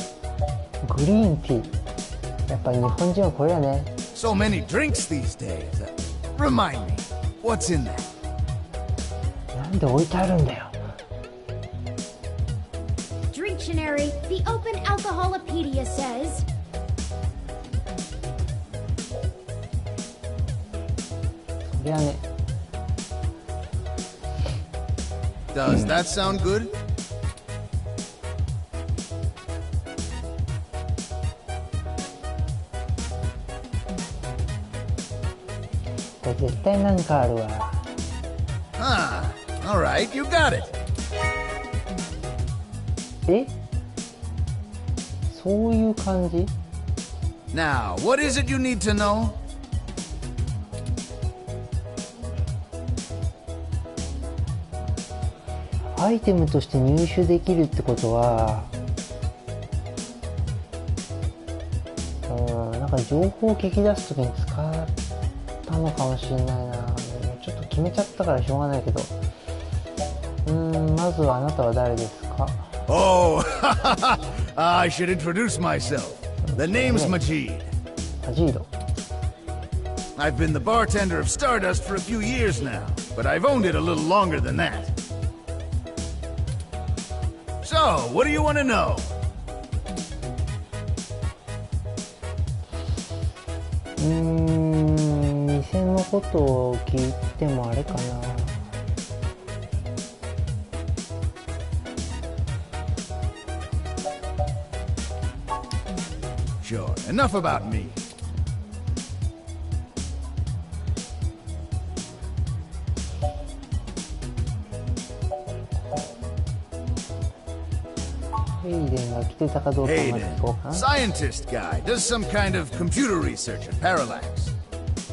リーンティー。やっぱ日本人はこれやね。So many drinks these days. Remind me, what's in that? なんで置いてあるんだよ。Dictionary, the Open Alcoholopedia says. そりゃね。Does that sound good? これ絶対なんかあるわ。Ah, all right, you got it. そういう感じ？ Now, what is it you need to know? アイテムとして入手できるってことは、なんか情報を聞き出すときに使ったのかもしれないな。ちょっと決めちゃったからしょうがないけど。まずはあなたは誰ですか？ Oh, I should introduce myself. The name's Majid. マジード。I've been the bartender of Stardust for a few years now, but I've owned it a little longer than that. So, what do you want to know? 店のことを聞いてもあれかな。Sure, enough about me. ヘイデンが来てたかどうかまず Hayden, 聞こうかな。 scientist guy, does some kind of computer research at Parallax.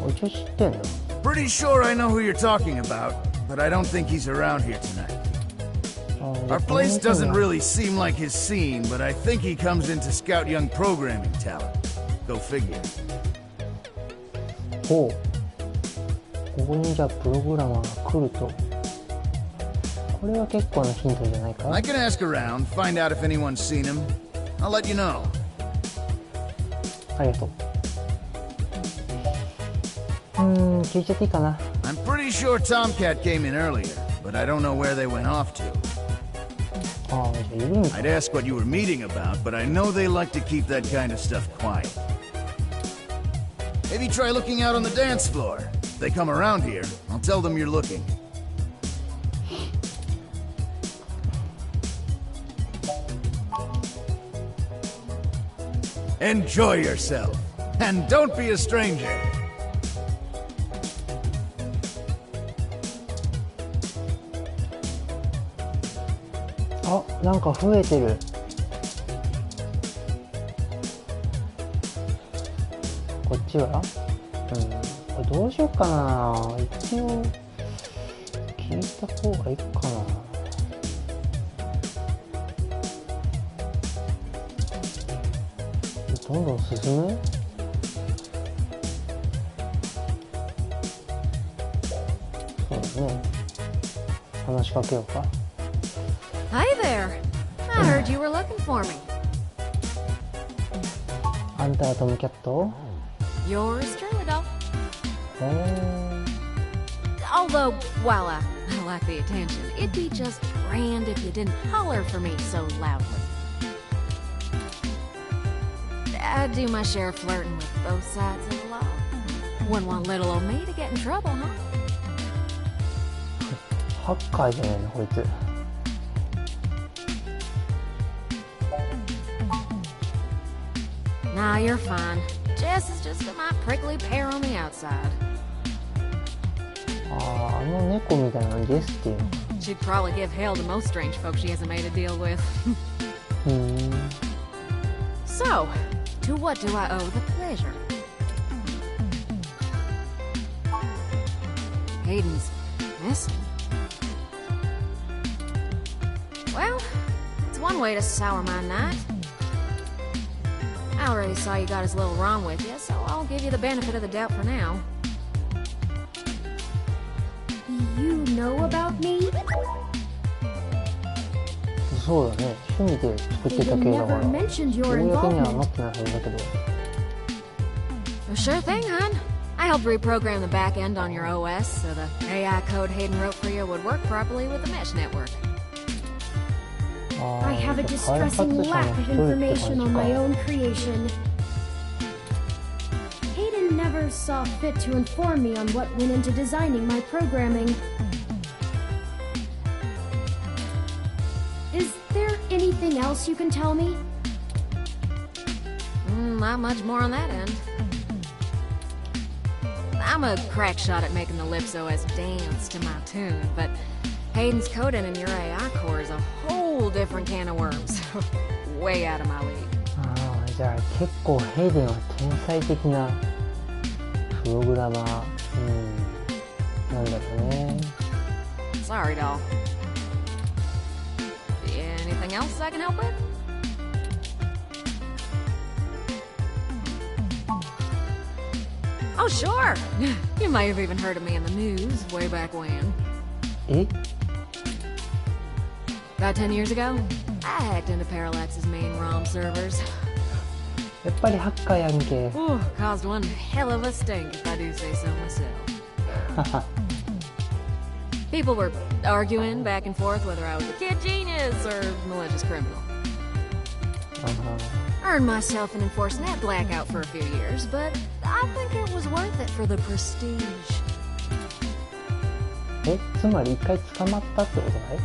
一応知ってんの？ Pretty sure I know who you're talking about, but I don't think he's around here tonight. Our place doesn't really seem like his scene, but I think he comes in to scout young programming talent. Go figure. ほう。ここにじゃあプログラマーが来ると。これは結構なヒントじゃないか？ I can ask around, find out if anyone's seen him. I'll let you know. ありがとう。聞いちゃっていいかな。 I'm pretty sure Tomcat came in earlier, but I don't know where they went off to. ああ、じゃあいるんか。 I'd ask what you were meeting about, but I know they like to keep that kind of stuff quiet. Maybe try looking out on the dance floor. If they come around here, I'll tell them you're looking. Enjoy yourself, and don't be a stranger. あ、なんか増えてる。こっちは？これどうしようかな。一応聞いた方がいいかな。どんどん進む？そうだね。話しかけようか。Hi there. I heard you were looking for me. あんたはトムキャット？ Yours truly, though. へー。 Although, while I like the attention, it'd be just grand if you didn't holler for me so loudly. I do my share of flirting with both sides of the law. Wouldn't want little old me to get in trouble, huh? ハッカーじゃないのこいつ。Nah, you're fine. Jess is just my prickly pear on the outside. あの猫みたいなのですっていうの。 She'd probably give hell to most strange folks she hasn't made a deal with. So, to what do I owe the pleasure? Hayden's missing. Well, it's one way to sour my night. I already saw you got his little ROM with you, so I'll give you the benefit of the doubt for now. You know about me? そうだね。趣味で作ってた系だから。 Hayden never mentioned your 公には involvement. なってないはずだけど。Well, sure thing, hon. I helped reprogram the back end on your OS so the AI code Hayden wrote for you would work properly with the mesh network. I have a distressing lack of information on my own creation. Hayden never saw fit to inform me on what went into designing my programming. Is there anything else you can tell me? Not much more on that end. I'm a crack shot at making the Lips OS dance to my tune, but Hayden's coding in your AI core is a whole different can of worms. Way out of my league. ああ、じゃあ結構ヘイデンは天才的なプログラマー、なんだろうね。Sorry, doll. Anything else I can help with? Oh, sure. You may have even heard of me in the news way back when. え About 10 years ago, I hacked into Parallax's main ROM servers. やっぱりハッカーやんけ。Ooh, caused one hell of a stink, if I do say so myself. People were arguing back and forth whether I was a kid genius or malicious criminal. Earned myself an enforced net blackout for a few years, but I think it was worth it for the prestige. え、つまり一回捕まったってことない？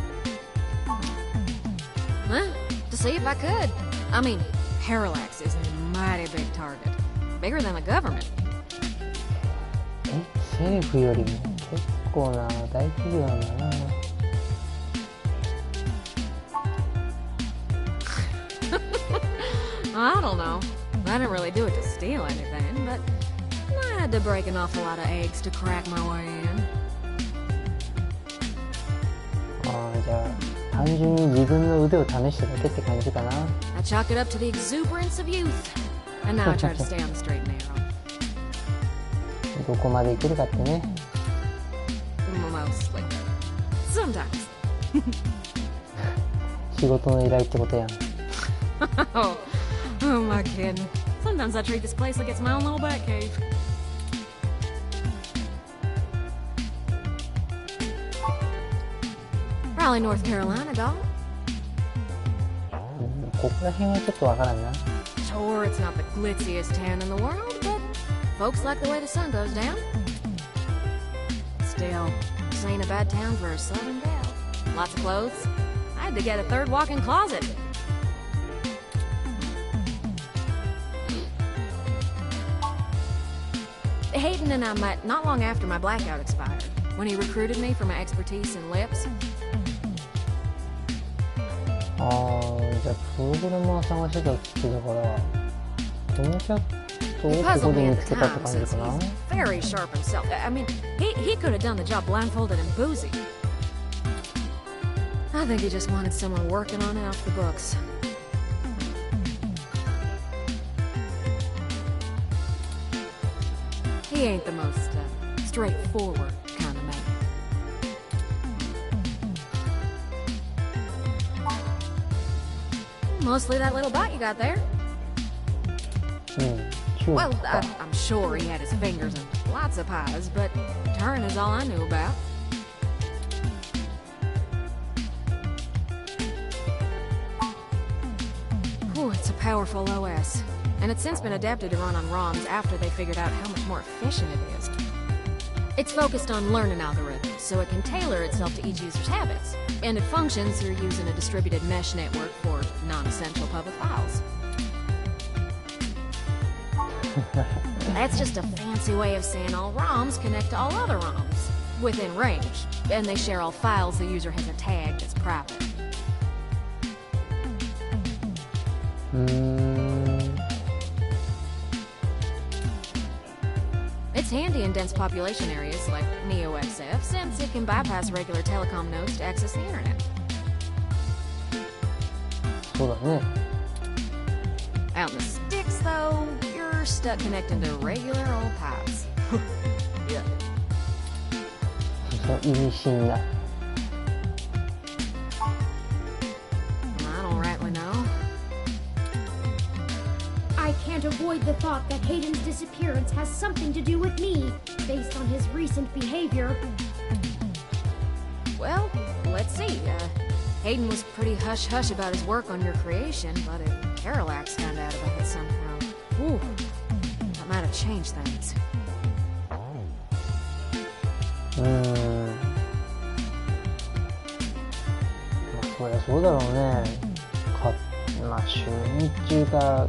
Huh? To see if I could. I mean, Parallax is a mighty big target. Bigger than the government. え、政府よりも結構な大企業なんだな。I don't know. I didn't really do it to steal anything, but I had to break an awful lot of eggs to crack my way in. ああ、じゃあ単純に自分の腕を試しただけって感じかな。I chalk it up to the exuberance of youth. And now I try to stay on the straight and narrow. どこまでいけるかってね。Mostly. Sometimes. 仕事の依頼ってことやん。Oh, who am I kidding? Sometimes I treat this place like it's my own little bat cave. Raleigh, North Carolina, doll. ここら辺はちょっとわからんな。Sure, it's not the glitziest town in the world, but folks like the way the sun goes down. Still, this ain't a bad town for a southern belle. Lots of clothes. I had to get a third walk-in closet. Hayden and I met not long after my blackout expired, when he recruited me for my expertise in lips. ああ、じゃあプログラマー探してたって言ってたから、このキャットを He こ puzzled こ me で見 at つ the けたって time 感じ since かな。 he's very sharp himself. I mean, he could have done the job blindfolded and boozy. I think he just wanted someone working on it off the books. He ain't the most straightforward kind of man. Mostly that little bot you got there. 中 Well, 国か。 I'm sure he had his fingers in lots of pies, but Turin is all I knew about. Ooh, it's a powerful OS, and it's since been adapted to run on ROMs after they figured out how much more efficient it is. It's focused on learning algorithms, so it can tailor itself to each user's habits, and it functions through using a distributed mesh network for non-essential public files. That's just a fancy way of saying all ROMs connect to all other ROMs within range, and they share all files the user has a tag that's private. It's handy in dense population areas like NeoXF since it can bypass regular telecom nodes to access the internet. そうだね。 Out in the sticks, though, you're stuck connecting to regular old pipes. Yeah. そう意味深な。I don't rightly know. I can't avoid the thought that Hayden's disappearance has something to do with me, based on his recent behavior. Well, let's see. Hayden was pretty hush-hush about his work on your creation, but if Parallax found out about it somehow, whew, that might have changed things. まあそりゃそうだろうね。まあ週日中が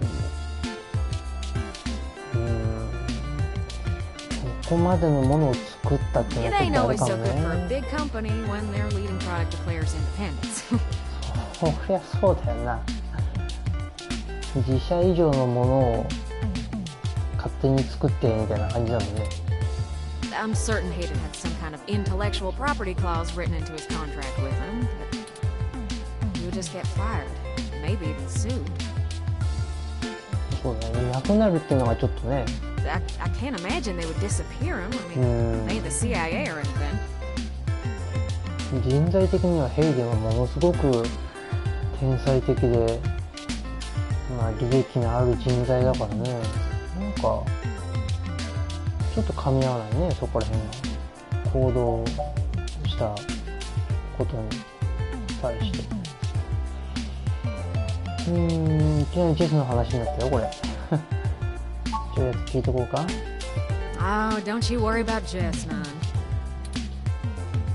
ここまでのものを作ったっていう It のは ain't ちょっ always とあ so る good か for も a ね。 big company when their leading product declares independence. そりゃそうだよな。自社以上のものを勝手に作ってみたいな感じだもんね。I'm certain Hayden had some kind of intellectual property clause written into his contract with him, but he would just get fired, maybe even sued. そうだね。いなくなるっていうのがちょっとね。I can't imagine they would disappear him. I mean, they ain't the CIA or anything. 人材的にはヘイデンはものすごく天才的で、まあ利益のある人材だからね。なんかちょっと噛み合わないね、そこら辺が行動したことに対して。いきなりジェスの話になったよこれ。ちょっと聞いとこうか。 Oh, don't you worry about Jess, none.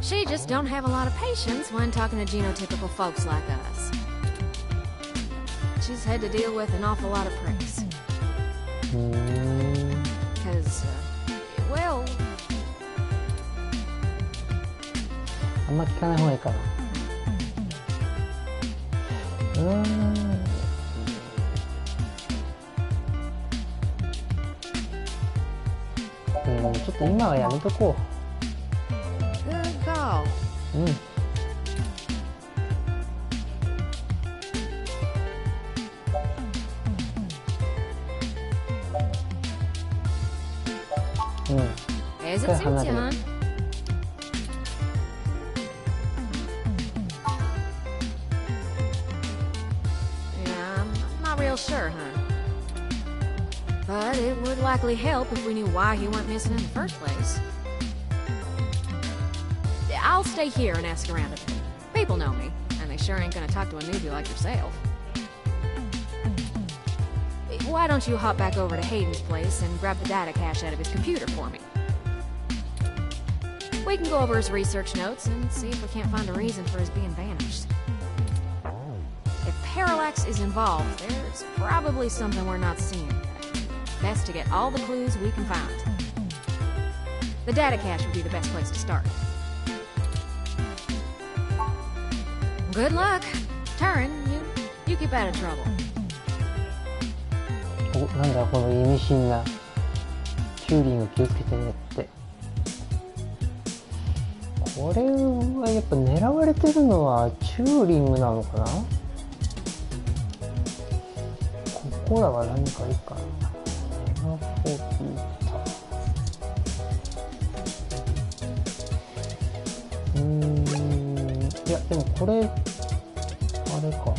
She just don't have a lot of patience when talking to genotypical folks like us. She's had to deal with an awful lot of pricks. Because, well... あんま聞かない方がいいかな。ちょっと今はやめとこう。 Good call. As it suits you, hon. Yeah, I'm not real sure, hon. But it would likely help if we knew why he went missing in the first place. I'll stay here and ask around a bit. People know me, and they sure ain't gonna talk to a newbie like yourself. Why don't you hop back over to Hayden's place and grab the data cache out of his computer for me? We can go over his research notes and see if we can't find a reason for his being vanished. If Parallax is involved, there's probably something we're not seeing. Best to get all the clues we can find. The data cache would be the best place to start. Good luck. Turin, you keep out of trouble. お、なんだこの意味深なチューリング気をつけてねって。これはやっぱ狙われてるのはチューリングなのかな。ここらは何かいいかな。メガコピータ。いやでもこれあれか。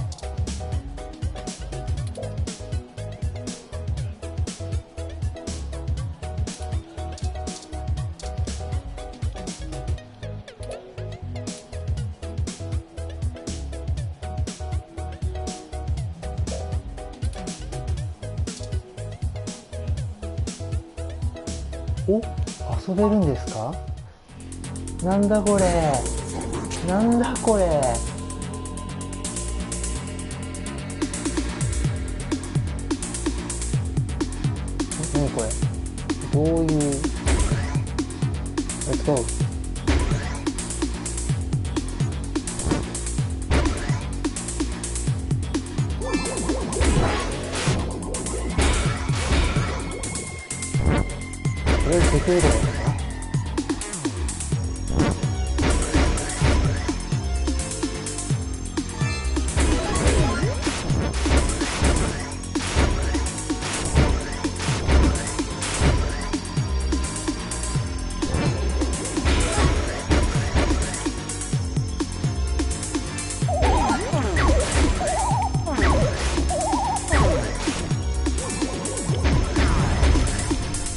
お、遊べるんですか？なんだこれ。なんだこれ。何これ。どういう。Let's go。これ敵くぐらいだったかな。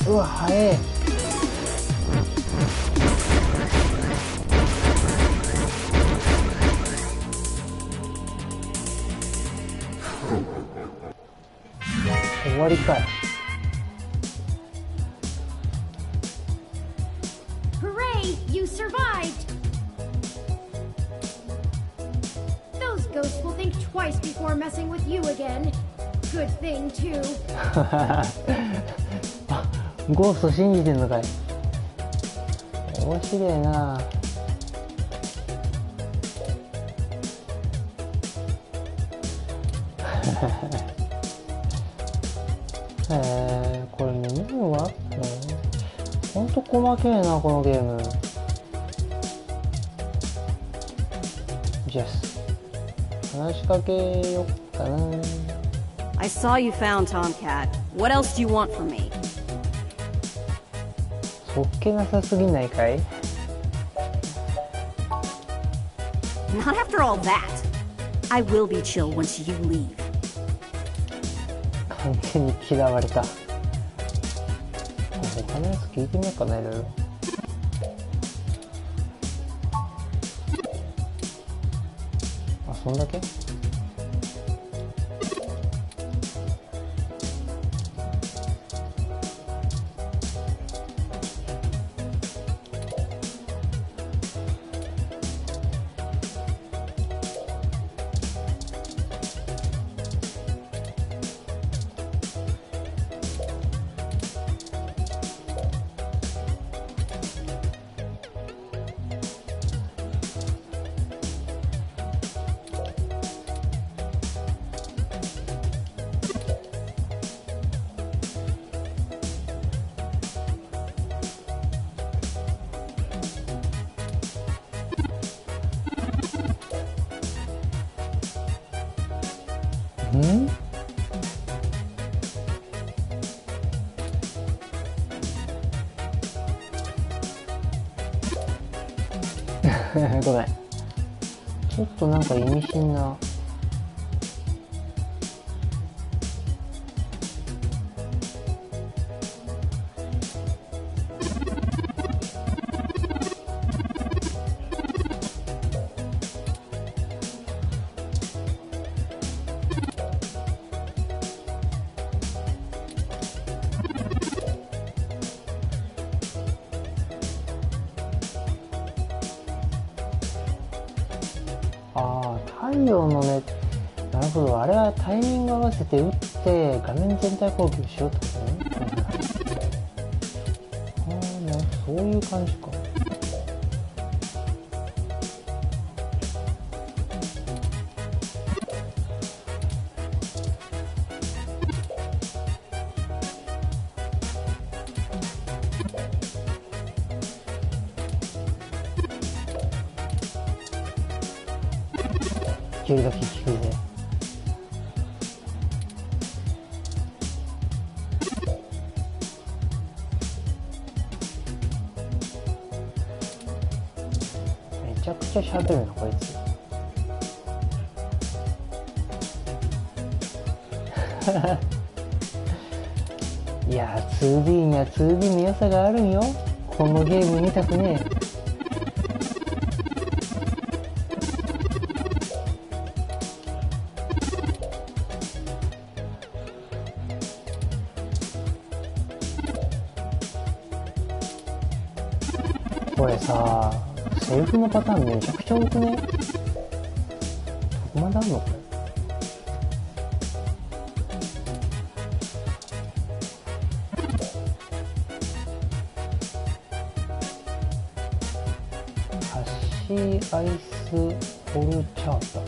うわ、早え。終わりかい。Hooray! You survived! Those ghosts will think twice before messing with you again. Good thing, too. ゴースト信じてんのかい。面白いな。これメニューがあったの？ほんと細けえな、このゲーム。ジェス。話しかけよっかな。I saw you found Tomcat. What else do you want from me? そっけなさすぎないかい？ Not after all that. I will be chill once you leave. 完全に嫌われた。他のやつ聞いてみようかな、いろいろ。あ、そんだけ？んごめん。ちょっとなんか意味深な。ああ、太陽のね、なるほど、あれはタイミング合わせて打って画面全体攻撃しようってことね。ああ、なるほど、そういう感じか。いけるだけ聞くぜ。めちゃくちゃ喋るなこいつ。いやー 2D には 2D の良さがあるんよ。このゲーム見たくねえ。これさ、セリフのパターンめちゃくちゃ多くね？どこまであんのこれ。ハシアイスオルチャート。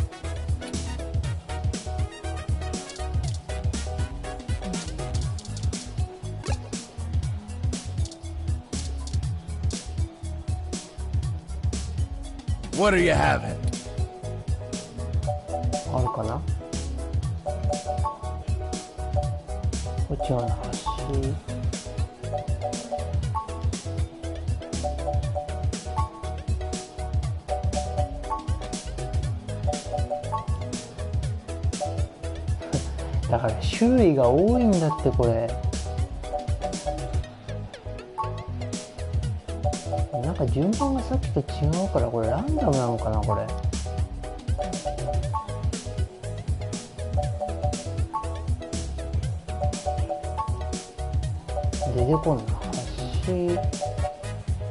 What are you having? あるかな。こっちの橋。だから種類が多いんだってこれ。なんか順番がさっきと違うからこれランダムなのかなこれ。出てこんな橋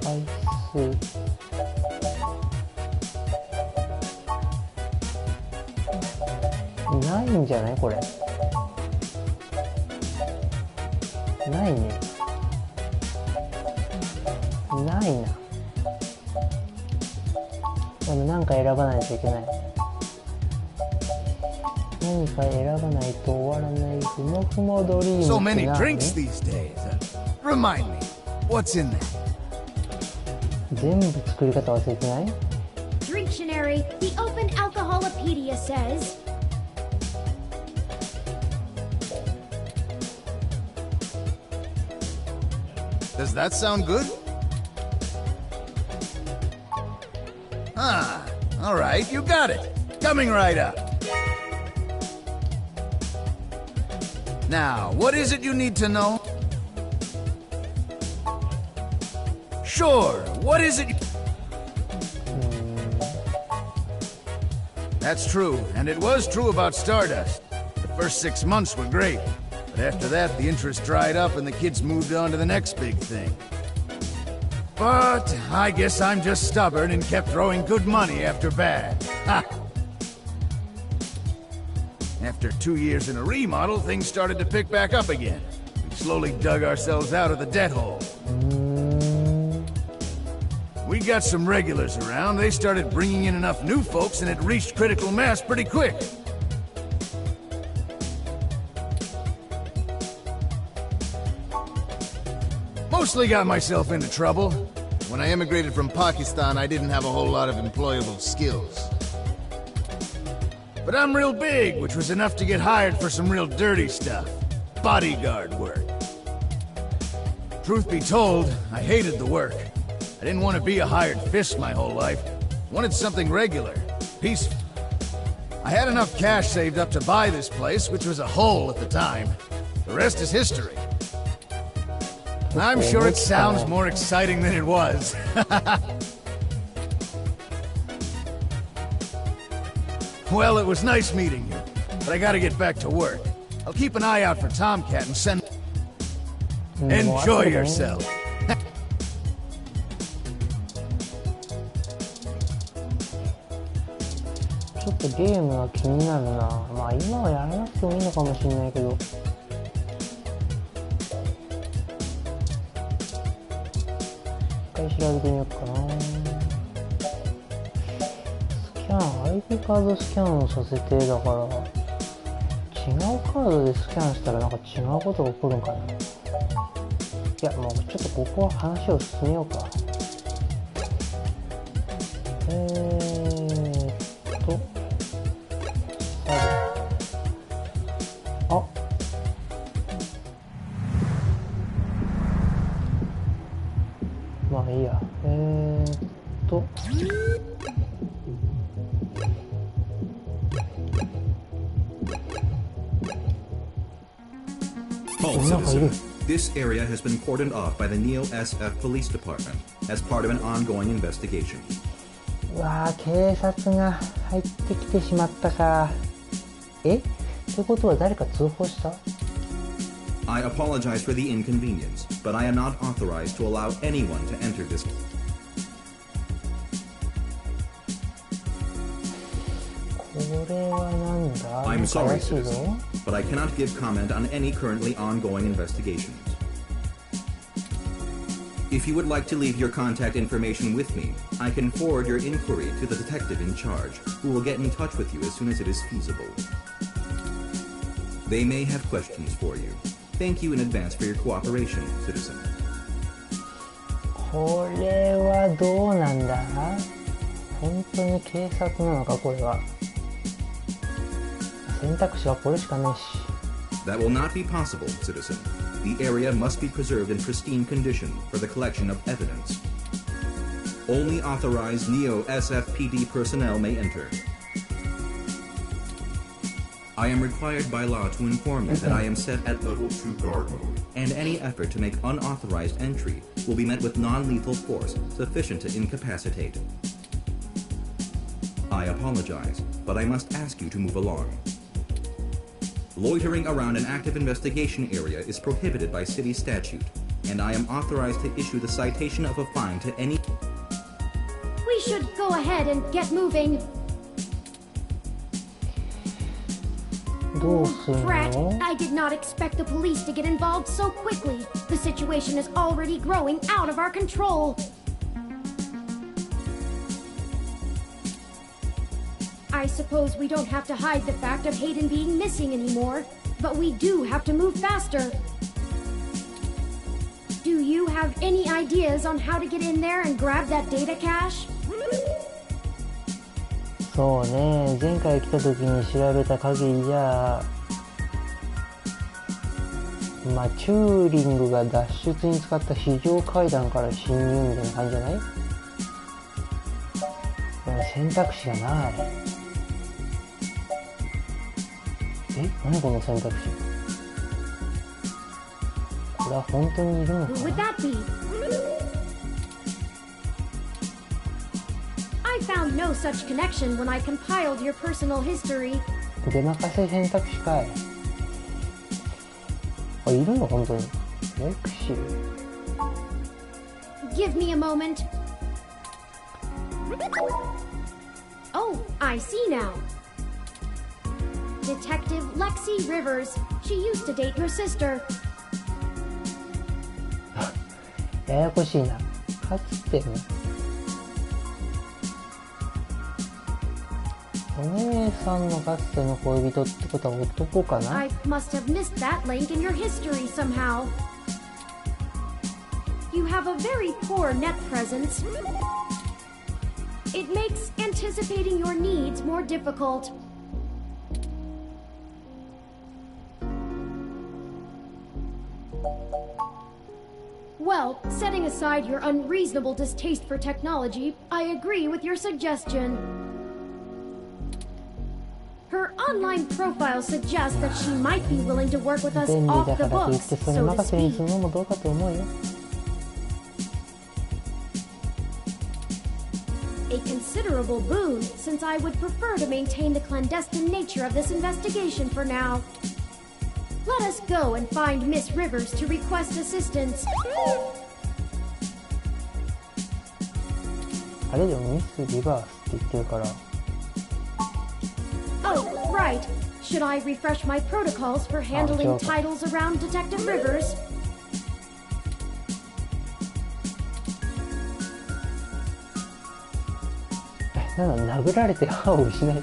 回数。ないんじゃないこれ。ないね。ないな。でもなんか選ばないといけない。何か選ばないと終わらないふもふもドリームって So many 何？ drinks these days. Remind me, what's in there? 全部作り方忘れてない？ Dictionary, the Open Alcoholopedia says. Does that sound good? Ah, all right, you got it. Coming right up. Now, what is it you need to know? Sure, what is it? That's true, and it was true about Stardust. The first 6 months were great, but after that, the interest dried up and the kids moved on to the next big thing. But I guess I'm just stubborn and kept throwing good money after bad. Ha! After 2 years in a remodel, things started to pick back up again. We slowly dug ourselves out of the debt hole. We got some regulars around. They started bringing in enough new folks and it reached critical mass pretty quick. Mostly got myself into trouble. When I emigrated from Pakistan, I didn't have a whole lot of employable skills. But I'm real big, which was enough to get hired for some real dirty stuff. Bodyguard work. Truth be told, I hated the work. I didn't want to be a hired fist my whole life. Wanted something regular, peaceful. I had enough cash saved up to buy this place, which was a hole at the time. The rest is history. I'm sure it sounds more exciting than it was. Well, it was nice meeting you, but I gotta get back to work. I'll keep an eye out for Tomcat and send... Enjoy yourself. ちょっとゲームが気になるな。まあ今はやらなくてもいいのかもしれないけど。一回調べてみようかな。スキャン、ID カードスキャンをさせて、だから違うカードでスキャンしたらなんか違うことが起こるんかな。いや、もうちょっとここは話を進めようか。あ、まあいいや。All citizen. This area has been cordoned off by the Neo SF Police Department as part of an ongoing investigation. うわー、警察が入ってきてしまったか。え？ってことは誰か通報した？ I apologize for the inconvenience, but I am not authorized to allow anyone to enter this. これはなんだ？ I'm sorry, 怪しいぞ。 citizen, but I cannot give comment on any currently ongoing investigations. If you would like to leave your contact information with me, I can forward your inquiry to the detective in charge, who will get in touch with you as soon as it is feasible. They may have questions for you. Thank you in advance for your cooperation, citizen. これはどうなんだ？本当に警察なのかこれは。選択肢はこれしかねえし。 That will not be possible, citizen. The area must be preserved in pristine condition for the collection of evidence. Only authorized Neo SFPD personnel may enter. I am required by law to inform you that I am set at Level 2 guard mode, and any effort to make unauthorized entry will be met with non-lethal force sufficient to incapacitate. I apologize, but I must ask you to move along. Loitering around an active investigation area is prohibited by city statute, and I am authorized to issue the citation of a fine to any... We should go ahead and get moving. どうする Drat, の？ I did not expect the police to get involved so quickly. The situation is already growing out of our control. I suppose we don't have to hide the fact of Hayden being missing anymore, but we do have to move faster. Do you have any ideas on how to get in there and grab that data cache? そうね、前回来た時に調べた限りじゃ、まあチューリングが脱出に使った非常階段から侵入みたいな感じじゃない？だから選択肢がない。何この選択肢？これは本当にいるのか Who would な？ that be? I found no such connection when I compiled your personal history. 出任せ選択肢かい。あ、いるの本当に。レクシー。Give me a moment. Oh, I see now. Detective Lexi Rivers. She used to date your sister. ややこしいな。かつての。お姉さんのかつての恋人ってことは男かな？ I must have missed that link in your history somehow. You have a very poor net presence. It makes anticipating your needs more difficult. Well, setting aside your unreasonable distaste for technology, I agree with your suggestion. Her online profile suggests that she might be willing to work with us 便利 off だ the からといっ books, てそれ so to 任せにす speak. るのもどうかと思うよ。A considerable boon, since I would prefer to maintain the clandestine nature of this investigation for now. Let us go and find Miss Rivers to request assistance. あれでもミスリバースって言ってるから。Oh, right. Should I refresh my protocols for handling sure. titles around Detective Rivers? なんだ、殴られて歯を失い。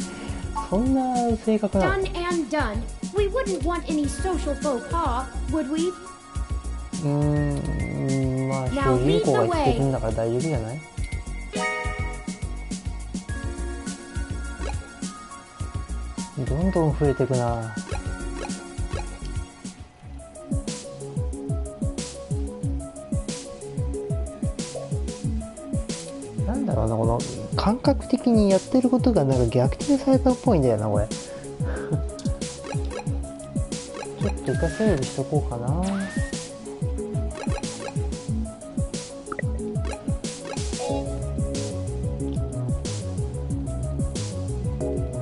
そんな性格なの？ Done and done. We wouldn't want any social faux pas, would we? まあ主人公が言ってるんだから大丈夫じゃない？どんどん増えてくな。なんだろうな、この感覚的にやってることがなんか逆転されたっぽいんだよなこれ。ちょっとイカセーブしとこうかな。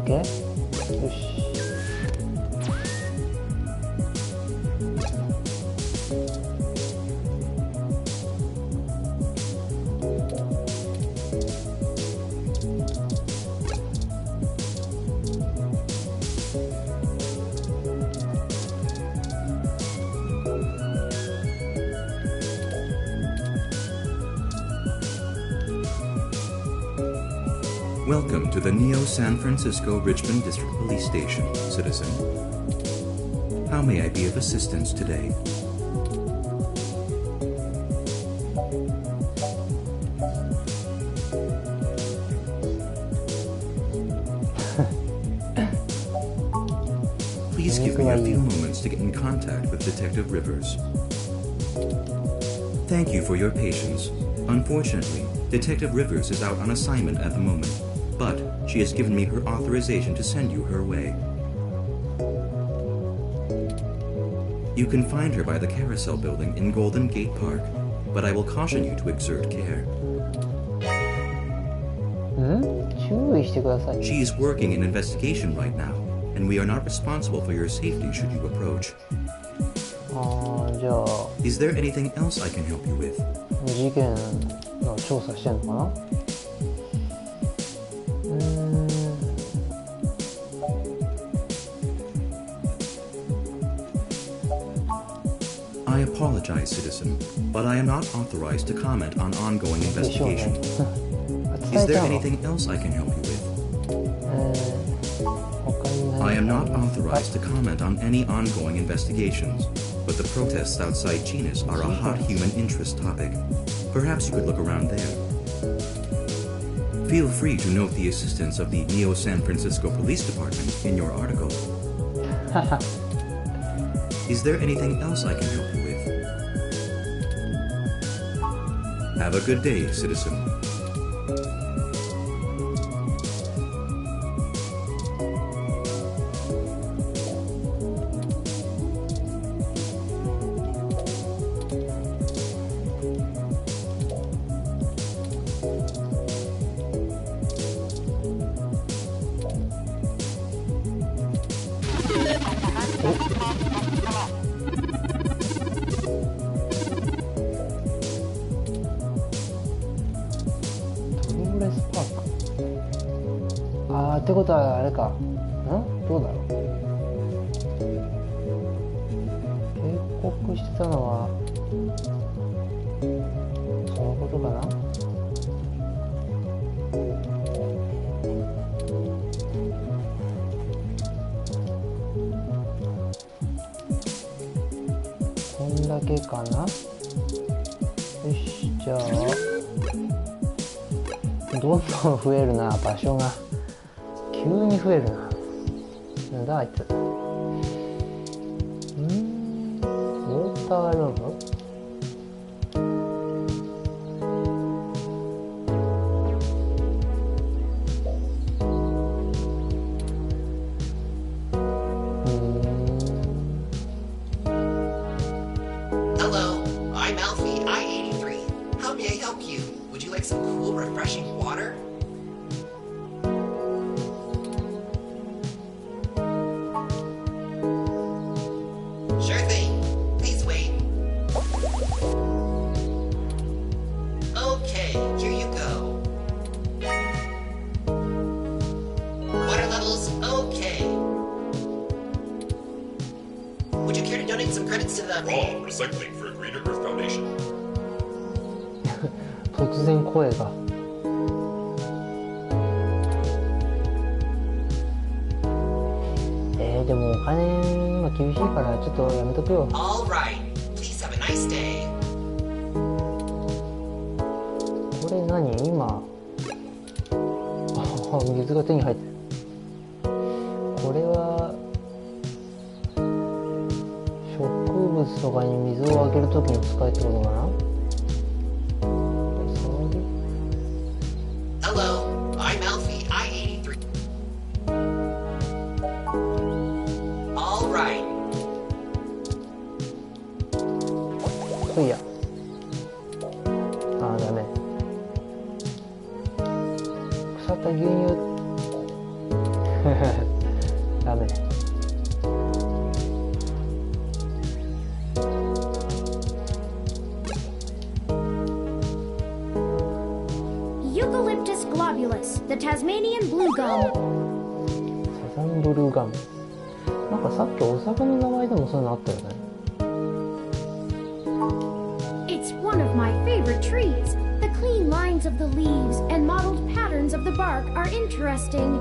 OK？ よし。Welcome to the Neo San Francisco Richmond District Police Station, citizen. How may I be of assistance today? Please give me a few moments to get in contact with Detective Rivers. Thank you for your patience. Unfortunately, Detective Rivers is out on assignment at the moment, but she has given me her authorization to send you her way. You can find her by the Carousel Building in Golden Gate Park, but I will caution you to exert care. 注意してください。 She is working an investigation right now, and we are not responsible for your safety should you approach. じゃあ Is there anything else I can help you with? 事件の調査してんのかな。I apologize, citizen, but I am not authorized to comment on ongoing でしょうね。 investigation. 伝 Is えち there ゃうの。 anything else I can help you with? 他に何 I am not か authorized to comment on any ongoing investigations, but the protests outside Genus are a hot human interest topic. Perhaps you could look around there. Feel free to note the assistance of the Neo San Francisco Police Department in your article. Is there anything else I can help you with? Have a good day, citizen. Progress Park。ってことはあれか。どうだろう。警告してたのはそのことかな。こんだけかな。よし、じゃあどんどん増えるな、場所が急に増えるな。なんだあいつ。ウォータールーム。Hello, I'm Alfie, I-83. How may I help you? Would you like some cool, refreshing water? Sure thing. Please wait. Okay, here you go. Water levels, okay. Would you care to donate some credits to the... Recycling for Greener Earth Foundation. 突然声が。でもお金今厳しいからちょっとやめとくよ。 All right. Please have a nice day. これ何今。水が手に入ってる。これは植物とかに水をあげるときに使えってことかな。Hello, I'm Alfie, I-83. All right. そういや。ダメ。腐った牛乳。ダメ。Eucalyptus globulus, the Tasmanian blue gum. サザンブルーガム。なんかさっきお酒の名前でもそういうのあったよね。It's one of my favorite trees. The clean lines of the leaves and mottled patterns of the bark are interesting.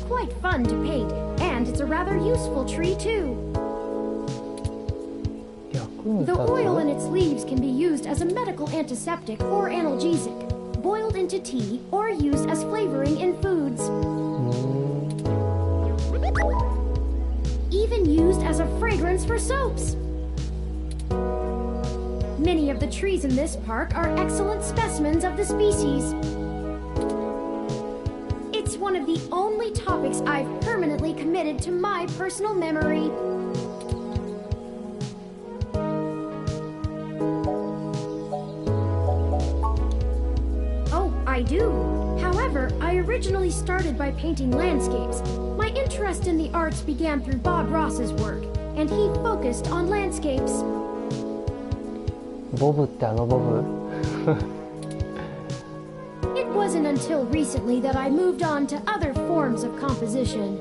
Quite fun to paint, and it's a rather useful tree too. 役に立 The つ。 oil in its leaves can be used as a medical antiseptic or analgesic, boiled into tea, or used as flavoring in foods. fragrance for soaps. Many of the trees in this park are excellent specimens of the species. It's one of the only topics I've permanently committed to my personal memory. Oh, I do. However, I originally started by painting landscapes. My interest in the arts began through Bob Ross's work, and he focused on landscapes. ボブってあのボブIt wasn't until recently that I moved on to other forms of composition.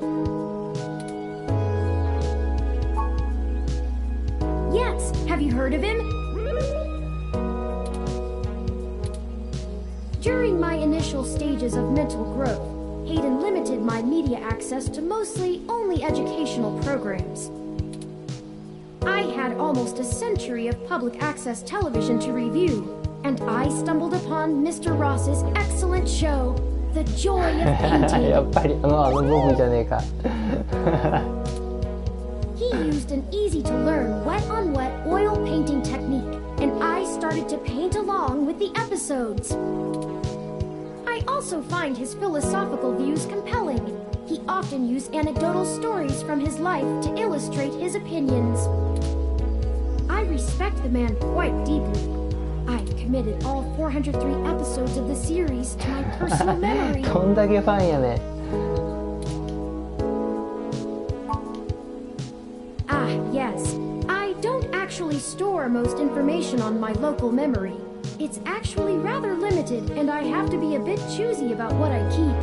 Yes, have you heard of him? During my initial stages of mental growth, Hayden limited my media access to mostly only educational programs. I had almost a century of public access television to review, and I stumbled upon Mr. Ross's excellent show, The Joy of Painting. やっぱりあのボブじゃねえか He used an easy-to-learn wet-on-wet oil painting technique, and I started to paint along with the episodes. I also find his philosophical views compelling. He often used anecdotal stories from his life to illustrate his opinions. I respect the man quite deeply. I've committed all 403 episodes of the series to my personal memory. どんだけファンやね Ah, yes. I don't actually store most information on my local memory. It's actually rather limited, and I have to be a bit choosy about what I keep.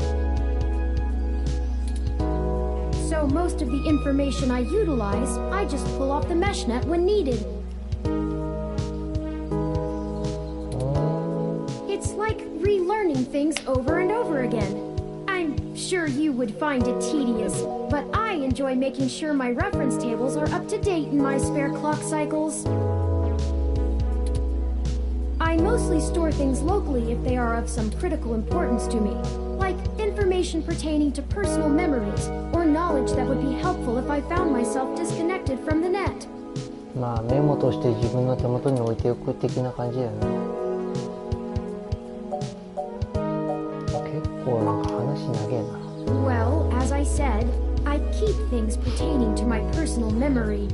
So most of the information I utilize, I just pull off the mesh net when needed. It's like relearning things over and over again. I'm sure you would find it tedious, but I enjoy making sure my reference tables are up to date in my spare clock cycles. I mostly store things locally if they are of some critical importance to me, like information pertaining to personal memories or knowledge that would be helpful if I found myself disconnected from the net. まあメモとして自分の手元に置いておく的な感じだよね結構なんか話長えな Well, as I said, I keep things pertaining to my personal memory.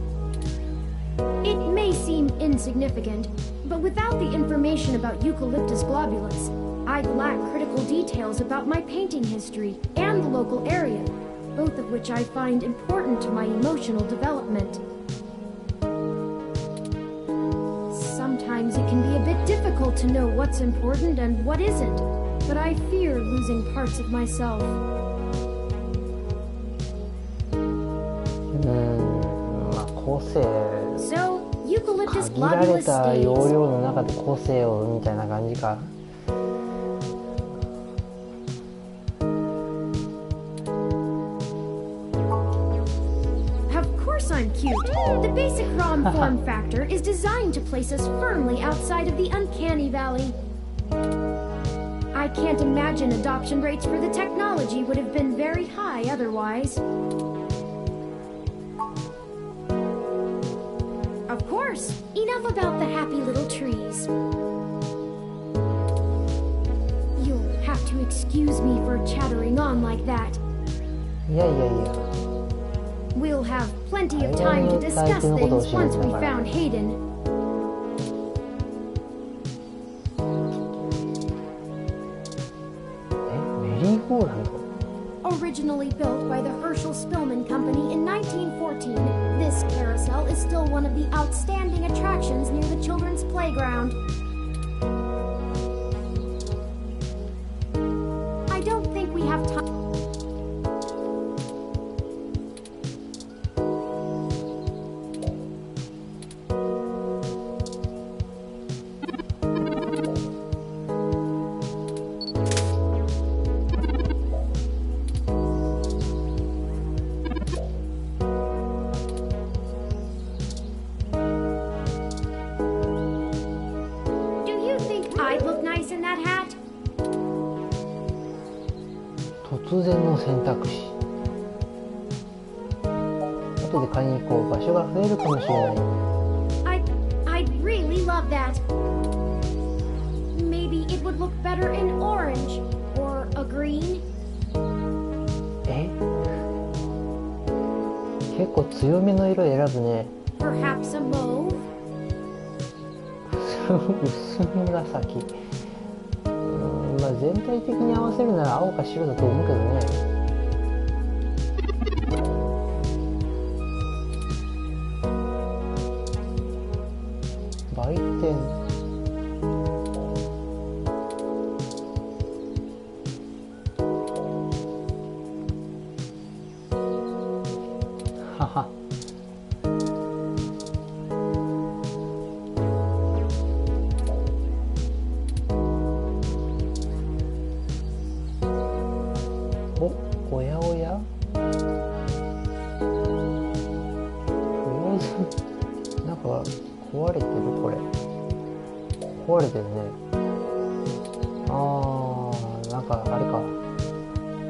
It may seem insignificant, but without the information about Eucalyptus globulus, I'd lack critical details about my painting history and the local area, both of which I find important to my emotional development. Sometimes it can be a bit difficult to know what's important and what isn't, but I fear losing parts of myself. まあ個性 So, Eucalyptus 限られ globulus た容 states, 量の中で個性をみたいな感じか Of course I'm cute. The basic ROM form factor is designed to place us firmly outside of the uncanny valley. I can't imagine adoption rates for the technology would have been very high otherwise. Of course, enough about the happy little trees. You'll have to excuse me for chattering on like that. いやいやいや We'll have plenty of time to discuss things once we found Hayden. メリーゴーランド Originally built by the Herschel Spillman Company in 1914, this carousel is still one of the outstanding attractions near the children's playground. I don't think we have time. Do you think I'd look nice in that hat? 突然の選択肢あと後で買いに行こう。場所が増えるかもしれない。I'd really love that. Maybe it would look better in orange or a green. 結構強めの色選ぶね。Perhaps a mauve. 薄紫。まあ全体的に合わせるなら青か白だと思うけどね。売店。はは。おやおや。なんか壊れてるこれ。壊れてるね。なんかあれか。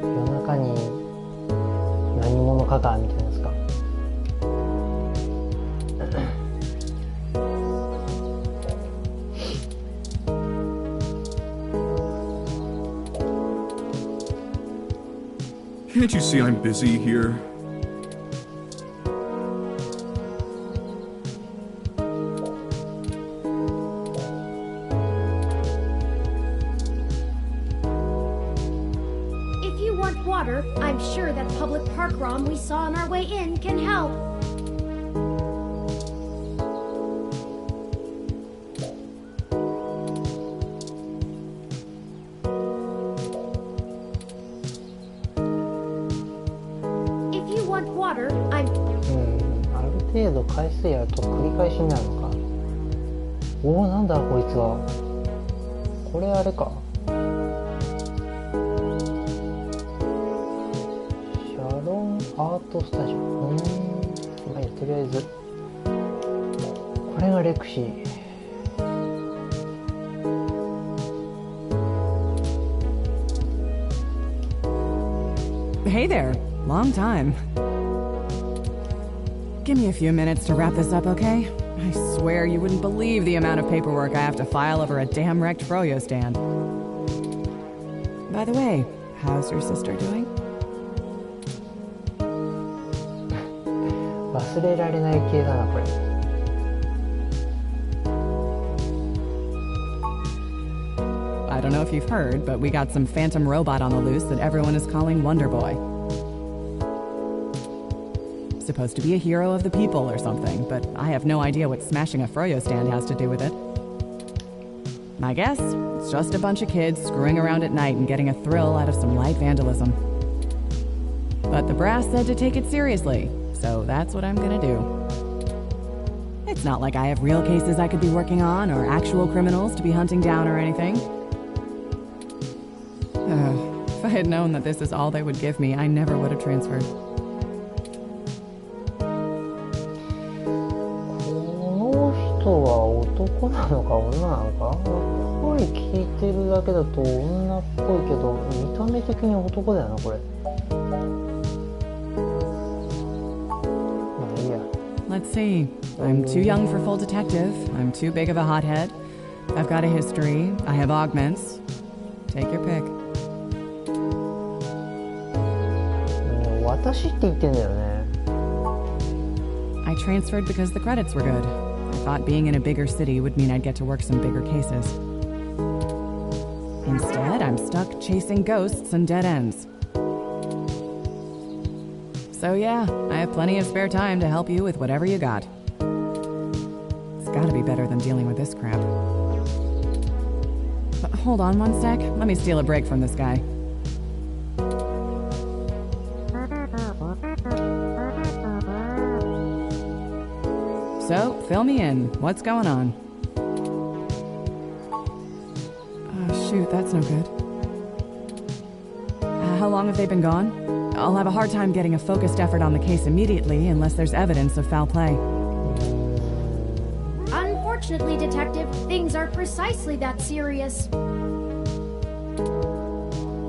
夜中に何者かがみたいなやつか。Can't you see I'm busy here? If you want water, I'm sure that public park ROM we saw on our way in can help. Water, I'm... ある程度回数やると繰り返しになるのか。おお、なんだこいつは。これあれか。シャロンアートスタジオ。まあいいや、とりあえずこれがレクシー。Hey there. Long time. Give me a few minutes to wrap this up, okay? I swear you wouldn't believe the amount of paperwork I have to file over a damn wrecked froyo stand. By the way, how's your sister doing? 忘れられない系だな、これ。I don't know if you've heard, but we got some phantom robot on the loose that everyone is calling Wonder Boy. Supposed to be a hero of the people or something, but I have no idea what smashing a froyo stand has to do with it. My guess? It's just a bunch of kids screwing around at night and getting a thrill out of some light vandalism. But the brass said to take it seriously, so that's what I'm gonna do. It's not like I have real cases I could be working on or actual criminals to be hunting down or anything. If I had known that this is all they would give me, I never would have transferred. は男なのか女なのか。声聞いてるだけだと女っぽいけど見た目的に男だよなこれ。まあいいや。Let's see. I'm too young for full detective. I'm too big of a hothead. I've got a history. I have augments. Take your pick. 私って言ってんだよね。I transferred because the credits were good. I thought being in a bigger city would mean I'd get to work some bigger cases. Instead, I'm stuck chasing ghosts and dead ends. So yeah, I have plenty of spare time to help you with whatever you got. It's gotta be better than dealing with this crap. But hold on one sec, let me steal a break from this guy. So, fill me in. What's going on? Oh, shoot, that's no good. How long have they been gone? I'll have a hard time getting a focused effort on the case immediately unless there's evidence of foul play. Unfortunately, Detective, things are precisely that serious.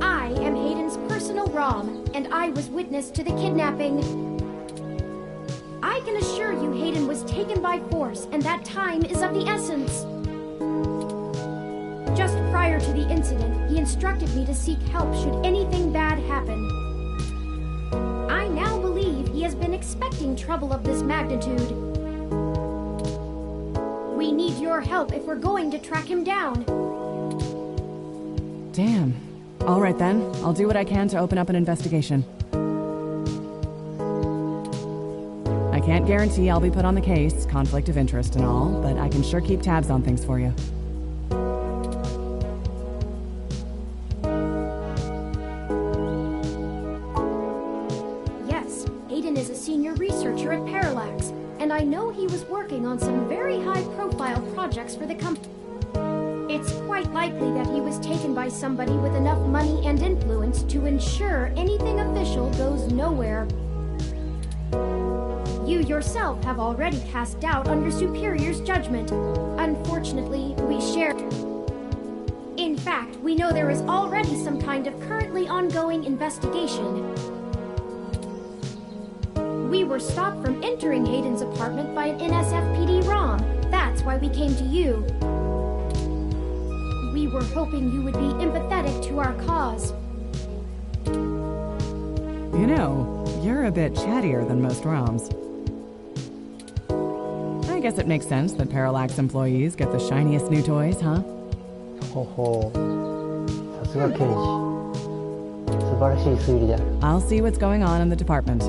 I am Hayden's personal ROM, and I was witness to the kidnapping. I can assure you Hayden was taken by force, and that time is of the essence. Just prior to the incident, he instructed me to seek help should anything bad happen. I now believe he has been expecting trouble of this magnitude. We need your help if we're going to track him down. Damn. All right then, I'll do what I can to open up an investigation. I can't guarantee I'll be put on the case, conflict of interest and all, but I can sure keep tabs on things for you. Yes, Hayden is a senior researcher at Parallax, and I know he was working on some very high-profile projects for the company. It's quite likely that he was taken by somebody with enough money and influence to ensure anything official goes nowhere. You yourself have already cast doubt on your superior's judgment. Unfortunately, we share. In fact, we know there is already some kind of currently ongoing investigation. We were stopped from entering Hayden's apartment by an NSFPD ROM. That's why we came to you. We were hoping you would be empathetic to our cause. You know, you're a bit chattier than most ROMs. I guess it makes sense that Parallax employees get the shiniest new toys, huh? ほほう。さすが刑事。素晴らしい推理である。I'll see what's going on in the department.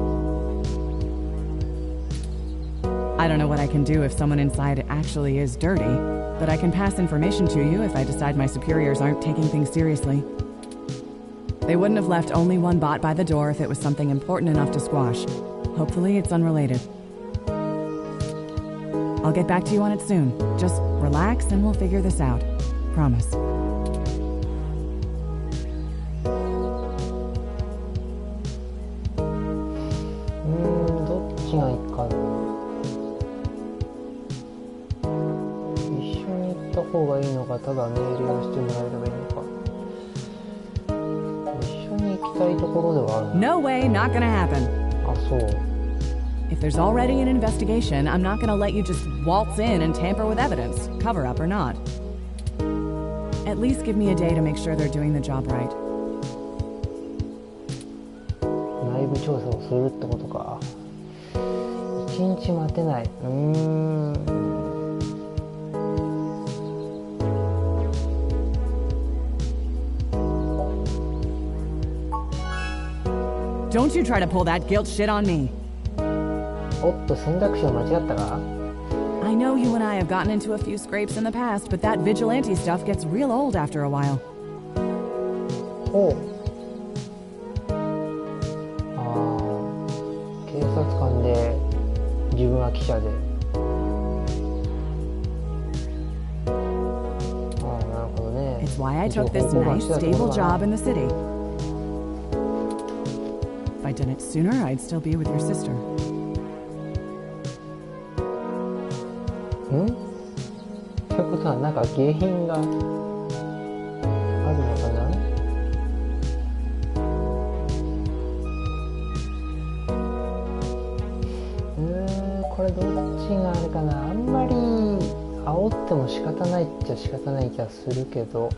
I don't know what I can do if someone inside actually is dirty, but I can pass information to you if I decide my superiors aren't taking things seriously. They wouldn't have left only one bot by the door if it was something important enough to squash. Hopefully it's unrelated. I'll get back to you on it soon. Just relax and we'll figure this out. Promise. No way, not gonna happen. If there's already an investigation, I'm not gonna let you just waltz in and tamper with evidence, cover up or not. At least give me a day to make sure they're doing the job right. 内部調査をするってことか。1日待てない。Don't you try to pull that guilt shit on me. おっと、選択肢を間違ったか? I know you and I have gotten into a few scrapes in the past, but that vigilante stuff gets real old after a while. ほう。警察官で自分は記者で。なるほどね。It's why I took this nice, stable job in the city. If I did it sooner, I'd still be with your sister. ってことはなんか原因があるのかな？これどっちがあるかな？あんまり煽っても仕方ないっちゃ仕方ない気がするけど、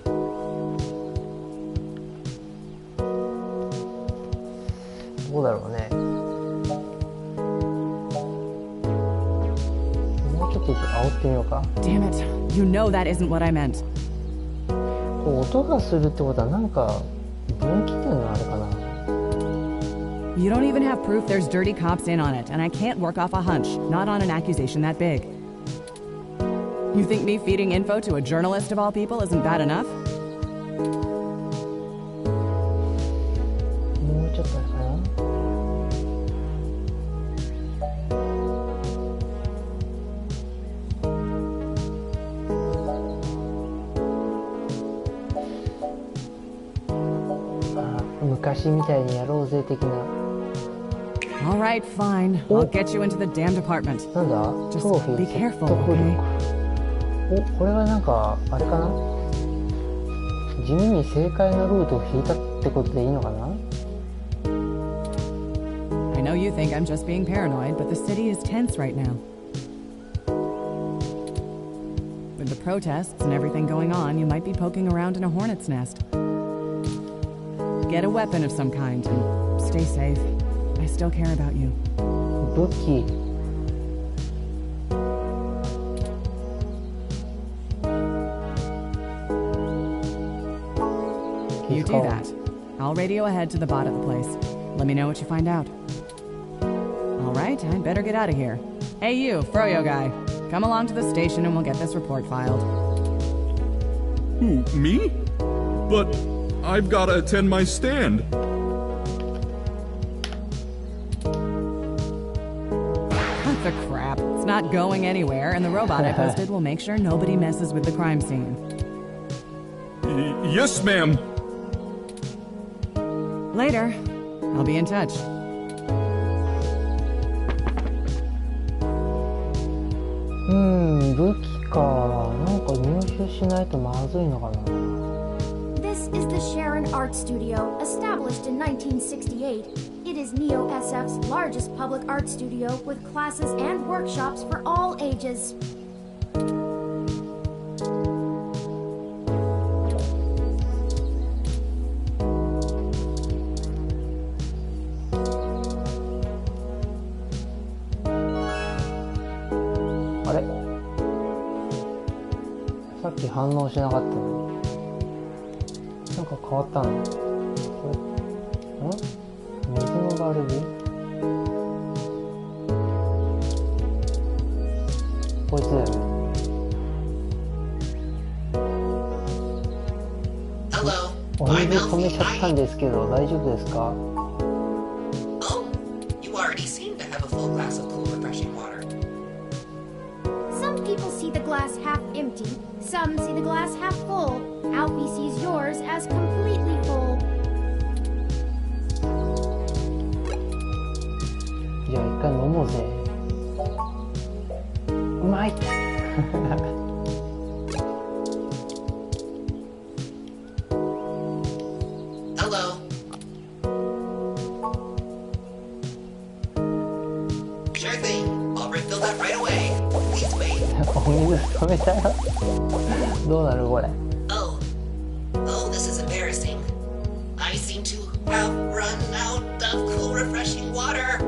どうだろうね。煽ってみようか。Damn it. You know that isn't what I meant. 音がするってことはなんか分岐点があるかな。You don't even have proof there's dirty cops in on it, and I can't work off a hunch, not on an accusation that big. You think me feeding info to a journalist of all people isn't bad enough? もうちょっとあるかな。昔みたいにやろうぜ的な。All right, fine. I'll get you into the damn department. なんだ？ Just be careful, okay? これはなんかあれかな？地味に正解のルートを引いたってことでいいのかな？ I know know you think I'm just being paranoid, but the city is tense right now. With the protests and everything going on, you might be poking around in a hornet's nest. Get a weapon of some kind and stay safe. I still care about you. 武器。You do that. I'll radio ahead to the bot at the place. Let me know what you find out. All right, I'd better get out of here. Hey you, Froyo guy. Come along to the station and we'll get this report filed. Who, me? But I've gotta attend my stand. What the crap? It's not going anywhere, and the robot I posted will make sure nobody messes with the crime scene. Yes, ma'am. Later. I'll be in touch. 武器か。なんか入手しないとまずいのかな。This is the Sharon Art Studio, established in 1968. It is Neo SF's largest public art studio with classes and workshops for all ages.あれ？さっき反応しなかったのに。なんか変わったの？これ、水のバルブ？こいつだよね。お水止めちゃったんですけど、大丈夫ですか？ Oh, you already seem to have a full glass of cool, refreshing water. Some people see the glass half empty, some see the glass half full. Alfie sees yours as completely full. じゃあ一回飲もうぜ。うまい。Hello. Sure thing. I'll refill that right away. Please wait. お水止めたよ。どうなるこれ。Oh, this is embarrassing. I seem to have run out of cool, refreshing water.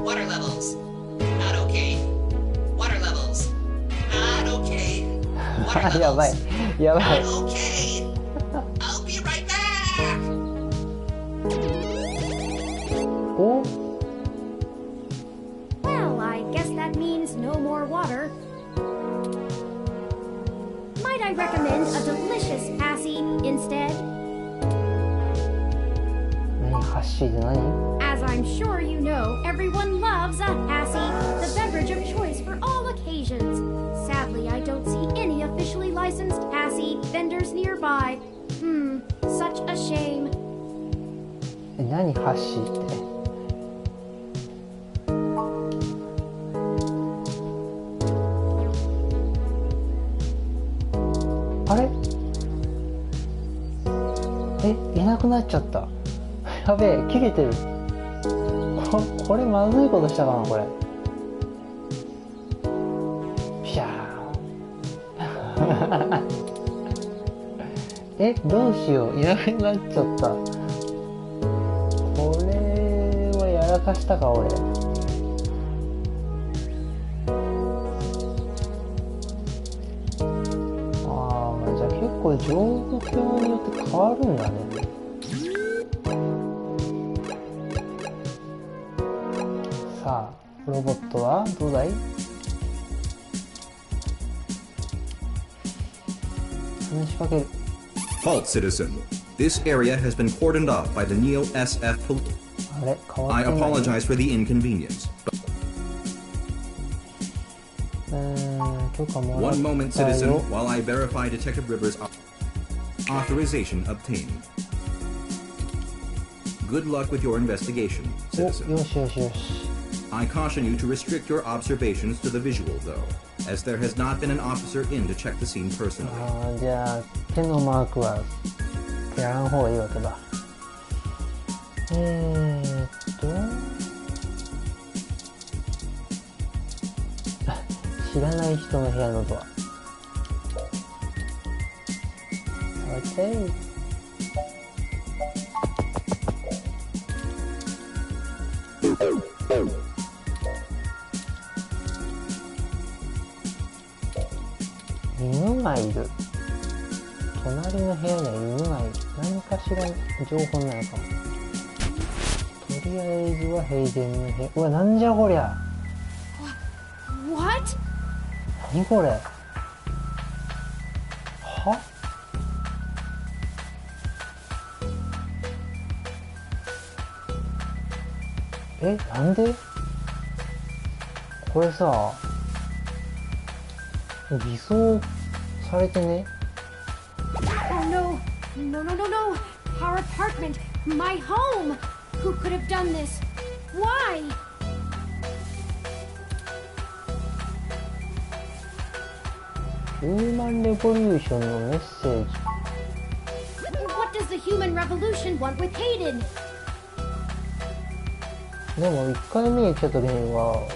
Water levels. Not okay. Water levels. Not okay. Water levels. やばい。やばい。 Not okay. I'll be right back. お？ Well, I guess that means no more water. Might I recommend a delicious Assy instead? 何ハッシーって何？ As I'm sure you know, everyone loves a Assy, the beverage of choice for all occasions. Sadly, I don't see any officially licensed Assy vendors nearby. Such a shame. 何ハッシーって。あれ？いなくなっちゃった。やべえ、切れてる。これまずいことしたかな、これ。ピシャー。どうしよう、いなくなっちゃった。これはやらかしたか、俺。じゃあ結構状況によって変わるんだね。さあ、ロボットはどうだい？話しかける。Halt, citizen. This area has been cordoned off by the Neo SF police. あれ、変わっ I てない。 apologize for the inconvenience. 許可もら One っ moment, た citizen, よ。 while I verify Detective Rivers' authorization obtained. Good luck with your investigation, お、よ citizen. しよしよし。I caution you to restrict your observations to the visual, though. as there has not been an officer in to check the scene personally. じゃあ手のマークはやらん方がいいわけだ。知らない人の部屋のドア。OK。犬がいる。隣の部屋には犬がいる。何かしら情報なのかも。とりあえずはヘイデンの部屋。うわ、なんじゃこりゃ。What? 何これ。は？なんで？これさ、偽装されてね。Oh no! No, no, no, no! Our apartment! My home! Who could have done this? Why? ヒューマンレボリューションのメッセージ。What does the human revolution want with Hayden? でも1回目に来た時には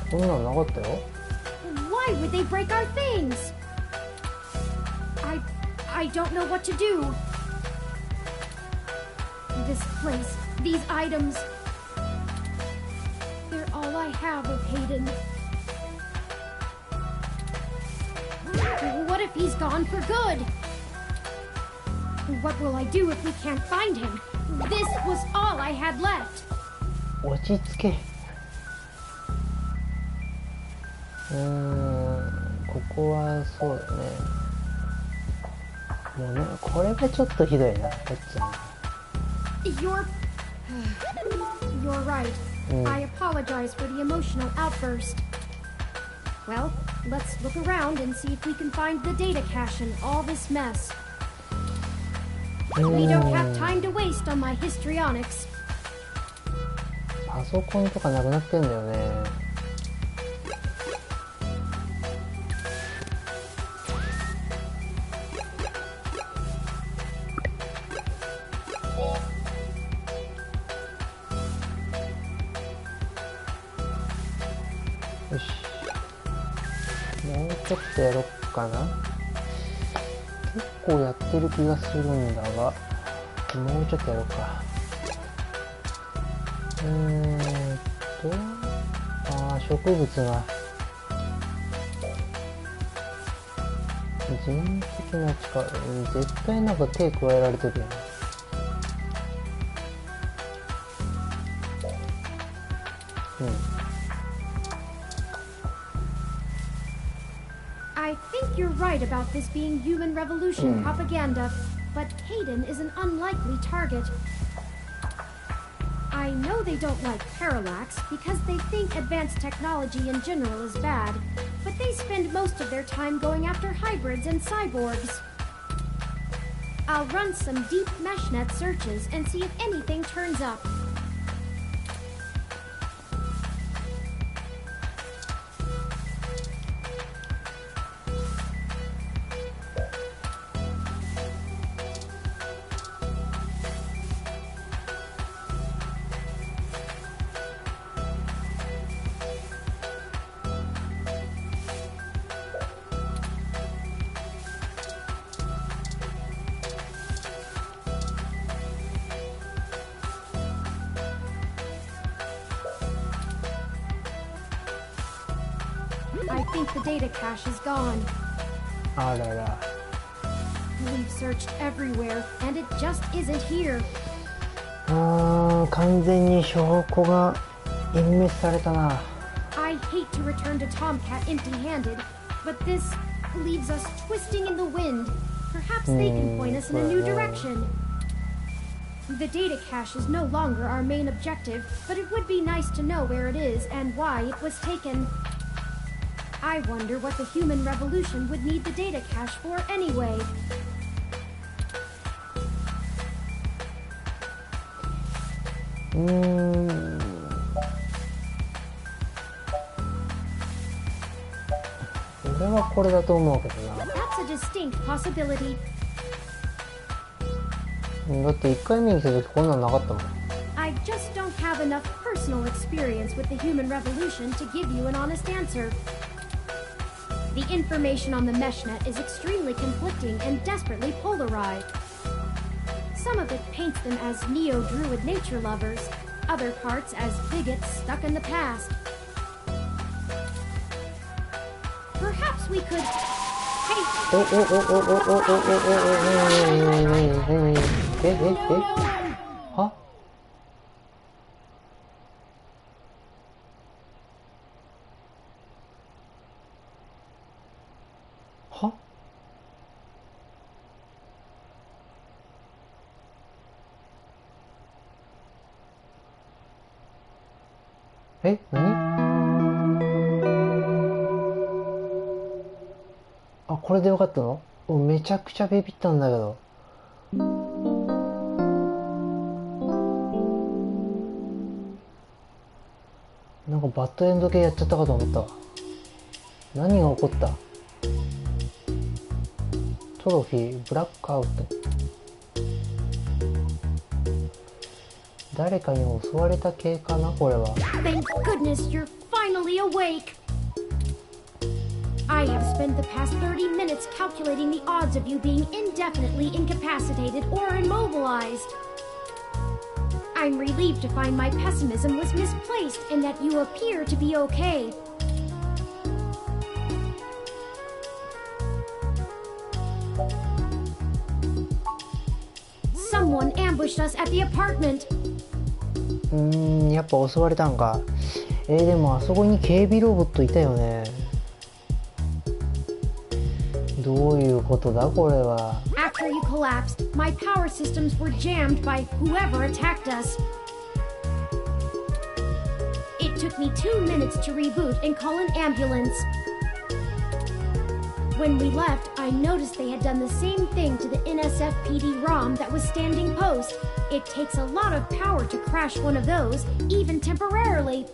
こんなのなかったよ。Why would they break our things? I don't know what to do. This place, these items, they're all I have of Hayden. What if he's gone for good? What will I do if we can't find him? This was all I had left. 落ち着け。ここはそうだね。もうね、これがちょっとひどいな、こっちは。You're right. I apologize for the emotional outburst. Well, let's look around and see if we can find the data cache in all this mess. We don't have time to waste on my histrionics. パソコンとかなくなってんだよね。よし。もうちょっとやろっかな。結構やってる気がするんだが、もうちょっとやろうか。植物が人的な力、絶対なんか手加えられてるよね。I think you're right about this being human revolution propaganda, but Hayden is an unlikely target. I know they don't like parallax because they think advanced technology in general is bad, but they spend most of their time going after hybrids and cyborgs. I'll run some deep meshnet searches and see if anything turns up. I think the data cache is gone. あらら。We've searched everywhere, and it just isn't here. 完全に証拠が隠滅されたな。I hate to return to Tomcat empty-handed, but this leaves us twisting in the wind. Perhaps they can point us in a new direction. The data cache is no longer our main objective, but it would be nice to know where it is and why it was taken. I wonder what the human revolution would need the data cache for anyway. れはこれだと思うけどな。 That's a distinct possibility. だって1回目に来た時こんなんなかったもん。 I just don't have enough personal experience with the human revolution to give you an honest answer. The information on the meshnet is extremely conflicting and desperately polarized. Some of it paints them as neo-druid nature lovers, other parts as bigots stuck in the past. Perhaps we could... Hey! Huh? は？え、何？あ、これでよかったの？めちゃくちゃビビったんだけど。なんかバッドエンド系やっちゃったかと思ったわ。何が起こった？トロフィー、ブラックアウト。誰かに襲われた系かな、これは。Thank goodness you're finally awake! I have spent the past 30 minutes calculating the odds of you being indefinitely incapacitated or immobilized. I'm relieved to find my pessimism was misplaced and that you appear to be okay. Someone ambushed us at the apartment. やっぱ襲われたんか。でもあそこに警備ロボットいたよね。どういうことだこれは。 After you collapsed, my power systems were jammed by whoever attacked us. It took me 2 minutes to reboot and call an ambulance. When we left, I noticed they had done the same thing to the NSFPD ROM that was standing post. It takes a lot of power to crash one of those, even temporarily.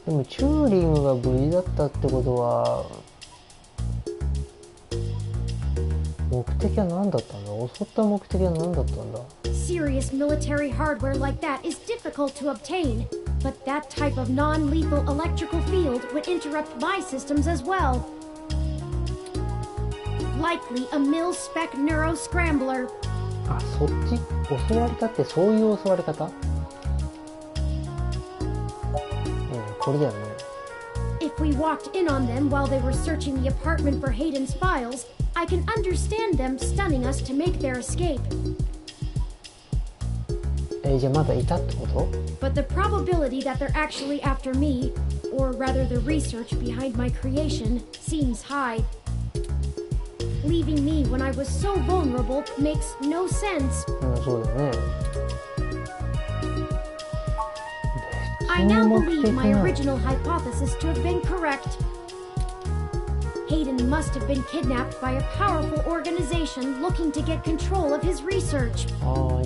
でもチューリングが無事だったってことは目的は何だったんだ？襲った目的は何だったんだ？ Serious military hardware like that is difficult to obtain, but that type of non-lethal electrical field would interrupt my systems as well. Likely a mil-spec neuro-scrambler. あ、そっち？襲われたってそういう襲われ方？これだよね。 If we walked in on them while they were searching the apartment for Hayden's files, I can understand them stunning us to make their escape. じゃあまだいたってこと？ But the probability that they're actually after me, or rather the research behind my creation, seems high. Leaving me when I was so vulnerable makes no sense. そうだよね。 I now believe my original hypothesis to have been correct. Hayden must have been kidnapped by a powerful organization looking to get control of his research.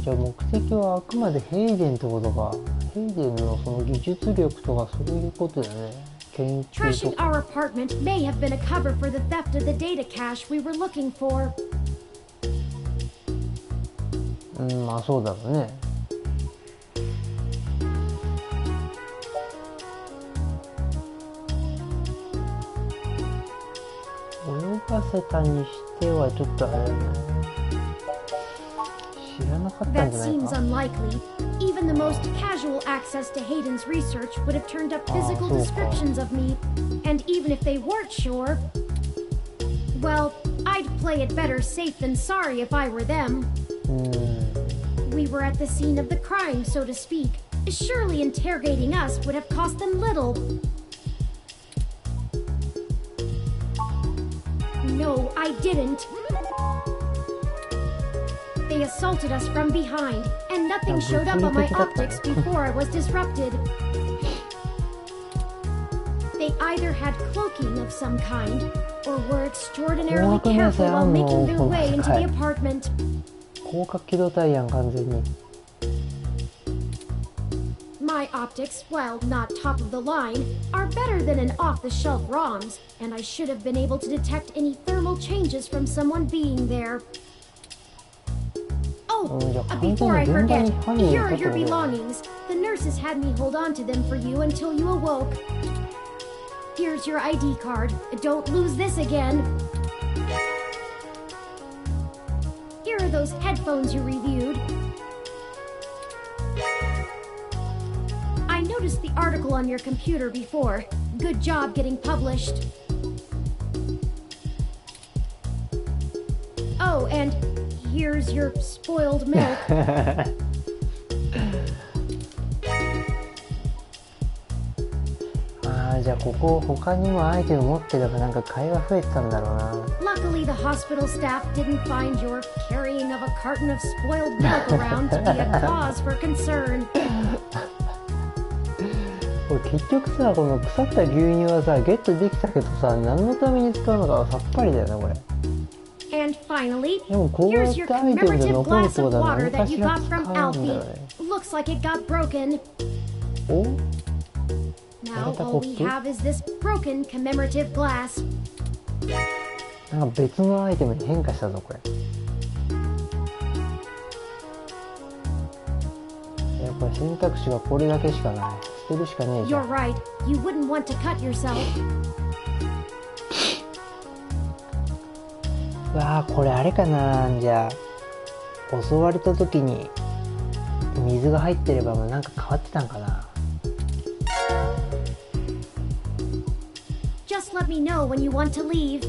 じゃあ目的はあくまでヘイデンってことか。ヘイデンのその技術力とかそういうことだよね。研究 Trashing とか。 our apartment may have been a cover for the theft of the data cache we were looking for. まあそうだろうね。泳がせたにしてはちょっとあれだね。知らなかったん That じゃない seems か。 unlikely. Even the most casual access to Hayden's research would have turned up physical so descriptions of me. And even if they weren't sure, well, I'd play it better safe than sorry if I were them. We were at the scene of the crime, so to speak. Surely interrogating us would have cost them little. No, I didn't. They assaulted us from behind, and nothing showed up on my optics before I was disrupted. They either had cloaking of some kind, or were extraordinarily careful while making their way into the apartment. 広角機動隊やん完全に。My My optics, while not top of the line, are better than an off-the-shelf ROM's, and I should have been able to detect any thermal changes from someone being there. Oh, before I forget, here are your belongings. The nurses had me hold on to them for you until you awoke. Here's your ID card. Don't lose this again. Here are those headphones you reviewed. I noticed the article on your computer before. Good job getting published. Oh, and here's your spoiled milk. じゃあここ他にもアイテム持ってればなんか会話増えてたんだろうな。Luckily, the hospital staff didn't find your carrying of a carton of spoiled milk around to be a cause for concern. これ結局さ、この腐った牛乳はさゲットできたけどさ、何のために使うのかさっぱりだよねこれ。And finally, でもこうやっ here's て your アイテムで commemorative 残るっ glass てこ of とは water 何か that し you ら got 使 from うんだよ Alfie. ね。Looks like it got broken. お Now all we have is this broken commemorative glass. なんか別のアイテムに変化したぞこれ。いやこれ選択肢がこれだけしかない。捨てるしかねえじゃ You're ん。right. You wouldn't want to cut yourself. うわーこれあれかな。じゃあ襲われた時に水が入ってればなんか変わってたんかな。Just let me know when you want to leave.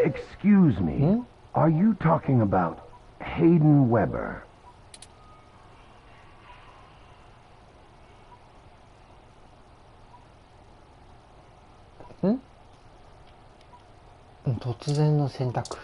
Excuse me. Are you talking about Hayden Weber? 突然の選択。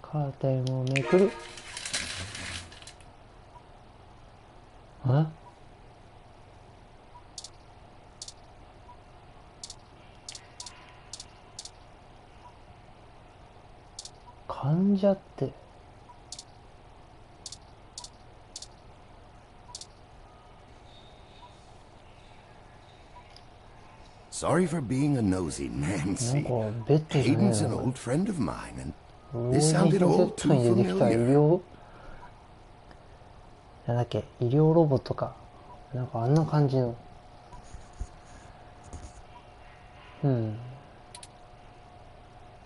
カーテンをめくる。患者って。Sorry for being a nosy, Nancy. Hayden's an old friend of mine, and this sounded all too familiar. なんだっけ、医療ロボットか。なんかあんな感じの。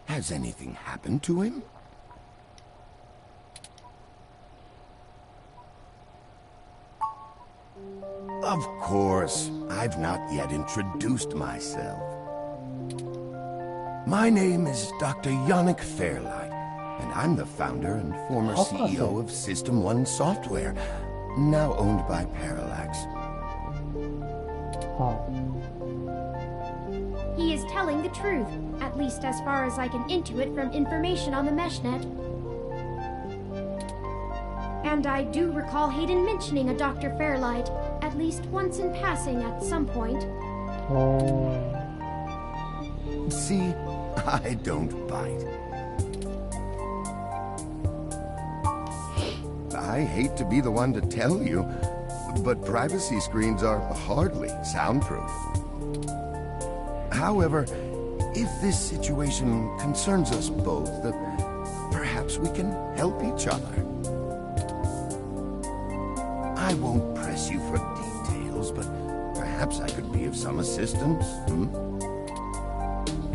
Has anything happened to him? Of course, I've not yet introduced myself. My name is Dr. Yannick Fairlight, and I'm the founder and former CEO of System 1 Software, now owned by Parallax. He is telling the truth, at least as far as I can intuit from information on the meshnet. And I do recall Hayden mentioning a Dr. Fairlight, at least once in passing at some point. See, I don't bite. I hate to be the one to tell you, but privacy screens are hardly soundproof. However, if this situation concerns us both, perhaps we can help each other. I won't press you for details, but perhaps I could be of some assistance.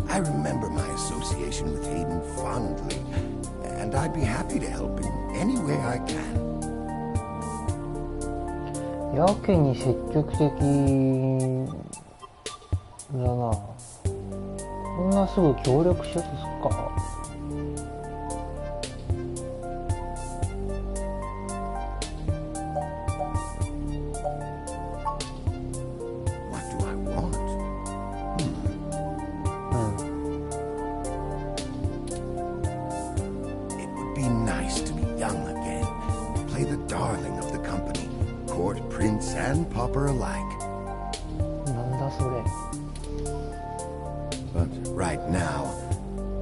I remember my association with Hayden fondly, and I'd be happy to help in any way I can. やけに積極的だな。こんなすぐ協力しようとすっか。Be nice to be young again. Play the darling of the company. pauper alike. なんだそれ。 But right now,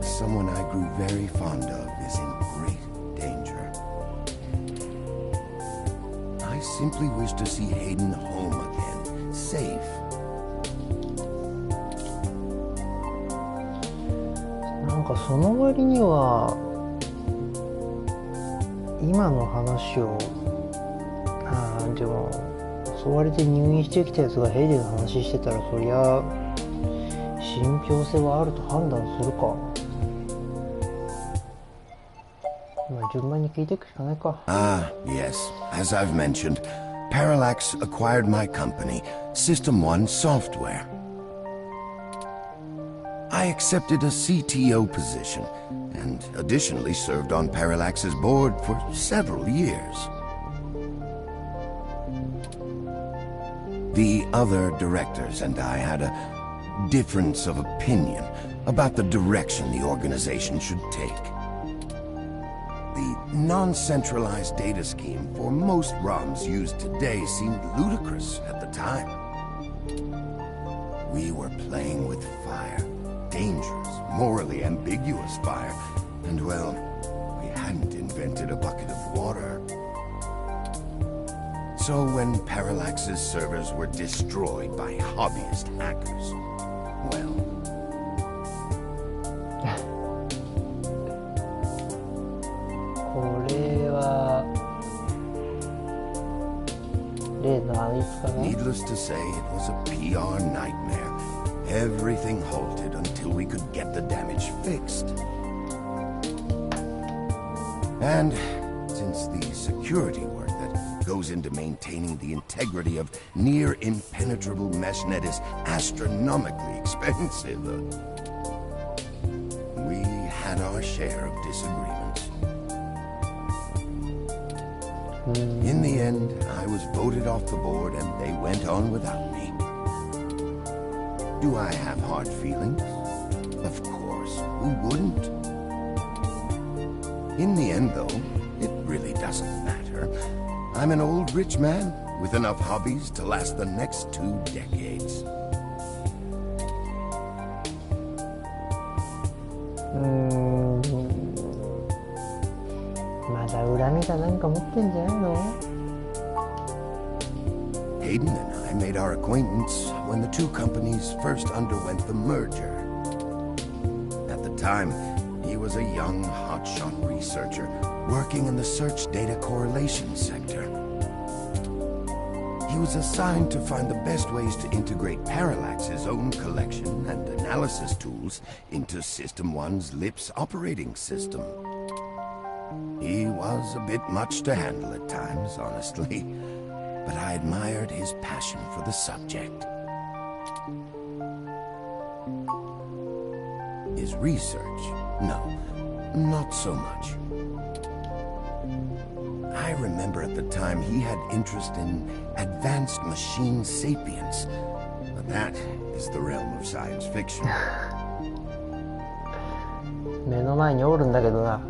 someone I grew very fond of is in great danger. I simply wish to see Hayden home again, safe. なんかその割には今の話をでも襲われて入院してきたやつがヘイデンの話してたらそりゃ信憑性はあると判断するか。まあ順番に聞いていくしかないか。Ah, yes. As I've mentioned, Parallax acquired my company, System 1 Software. I accepted a CTO position, and additionally served on Parallax's board for several years. The other directors and I had a difference of opinion about the direction the organization should take. The non-centralized data scheme for most ROMs used today seemed ludicrous at the time. We were playing with fire, dangerous, morally ambiguous fire, and well, we hadn't invented a bucket of water. So when Parallax's servers were destroyed by hobbyist hackers, well... これは例のあいつかな。 Needless to say, it was a PR nightmare. Everything halted until we could get the damage fixed. And since the security work that goes into maintaining the integrity of near impenetrable meshnet is astronomically expensive, we had our share of disagreements. In the end, I was voted off the board and they went on without me. Do I have hard feelings? Of course, who wouldn't? In the end, though, it really doesn't matter. I'm an old rich man with enough hobbies to last the next 2 decades. まだ恨みかなんか持ってんじゃないの？ Hayden and I made our acquaintance when the two companies first underwent the merger. At the time, he was a young, hotshot researcher working in the search data correlation sector. He was assigned to find the best ways to integrate Parallax's own collection and analysis tools into System 1's LIPS operating system. He was a bit much to handle at times, honestly, but I admired his passion for the subject. His research? No, not so much. I remember at the time he had interest in advanced machine sapience, but that is the realm of science fiction. 目の前におるんだけどな。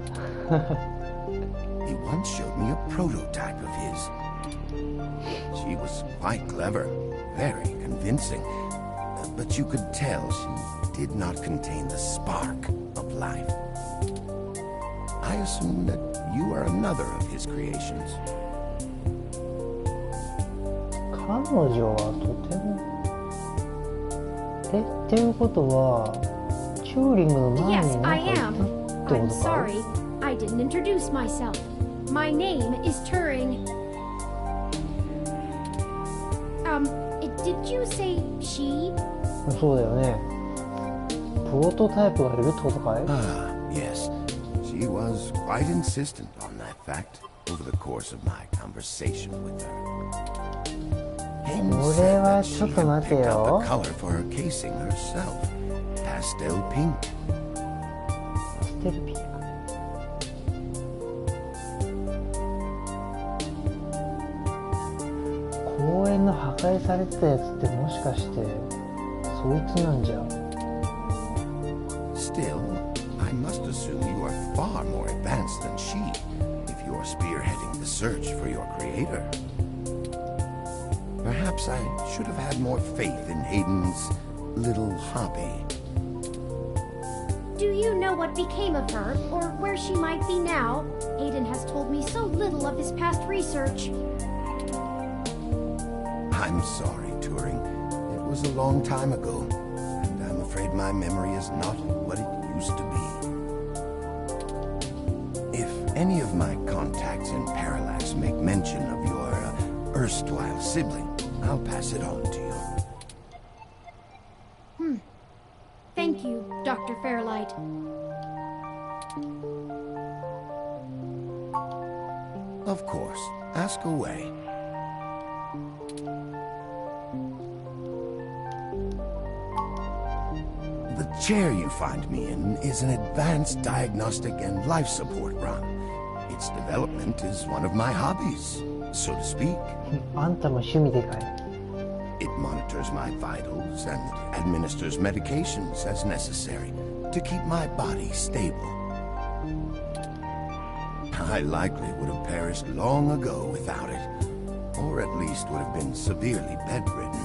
He once showed me a prototype of his. She was quite clever, very convincing, but you could tell she did not contain the spark of life. I assume that you are another of his creations. 彼女はとてもっていうことはチューリングの前 Yes, に I なんか am. 言ったって I'm ことか？ sorry. I didn't introduce myself. My name is Turing. Did you say she? そうだよね。プロトタイプがいるってことかい？ Ah, yes. She was quite insistent on that fact over the course of my conversation with her. Hayden これ said は that ち she ょっと had 待て picked out よ the。color for her casing herself. Pastel pink. パステルピンク。公園の破壊されてたやつってもしかしてそいつなんじゃ？ Still, I must assume you are far more advanced than she, if you are spearheading the search for your creator. Perhaps I should have had more faith in Hayden's little hobby. Do you know what became of her, or where she might be now? Hayden has told me so little of his past research. I'm sorry, Turing. It was a long time ago, and I'm afraid my memory is not what it used to be. If any of my contacts in Parallax make mention of your erstwhile sibling, I'll pass it on to you. Thank you, Dr. Fairlight. Of course. Ask away. The chair you find me in is an advanced diagnostic and life support run. Its development is one of my hobbies, so to speak. あんたも趣味でかい。It monitors my vitals and administers medications as necessary to keep my body stable. I likely would have perished long ago without it, or at least would have been severely bedridden.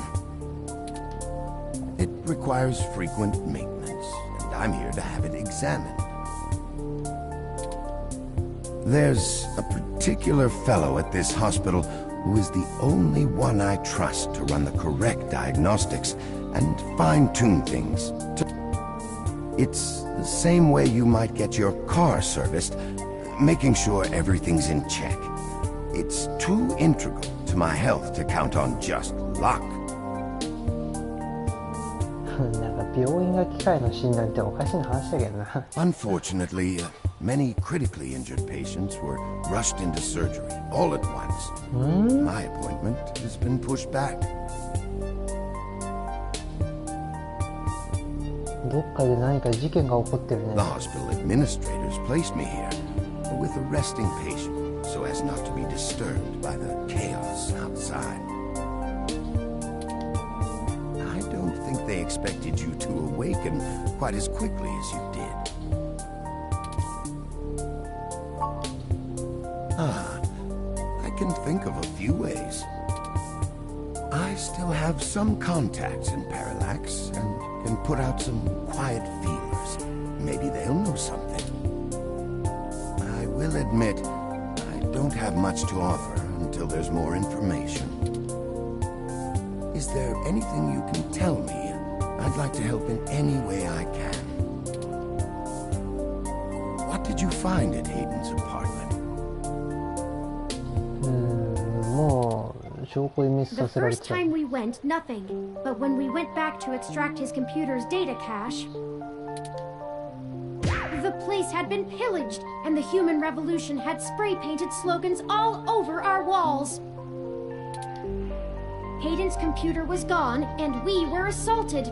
It requires frequent maintenance, and I'm here to have it examined. There's a particular fellow at this hospital who is the only one I trust to run the correct diagnostics and fine-tune things. It's the same way you might get your car serviced, making sure everything's in check. It's too integral to my health to count on just luck. なんか病院が機械の診断っておかしな話だけどな。Unfortunately, many critically injured patients were rushed into surgery all at once. My appointment has been pushed back. どっかで何か事件が起こってるね。 The hospital administrators placed me here with a resting patient so as not to be disturbed by the chaos outside. I don't think they expected you to awaken quite as quickly as you did. I can think of a few ways. I still have some contacts in Parallax and can put out some quiet feelers. Maybe they'll know something. I will admit, I don't have much to offer until there's more information. Is there anything you can tell me? I'd like to help in any way I can. What did you find at Hayden's apartment? The first time we went, nothing. But when we went back to extract his computer's data cache, the place had been pillaged, and the human revolution had spray-painted slogans all over our walls. Hayden's computer was gone, and we were assaulted.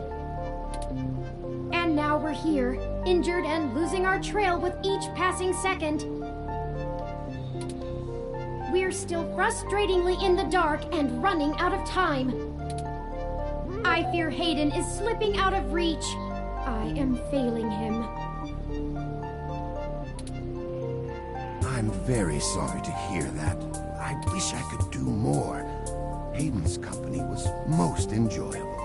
And now we're here, injured and losing our trail with each passing second. We're still frustratingly in the dark and running out of time. I fear Hayden is slipping out of reach. I am failing him. I'm very sorry to hear that. I wish I could do more. Hayden's company was most enjoyable.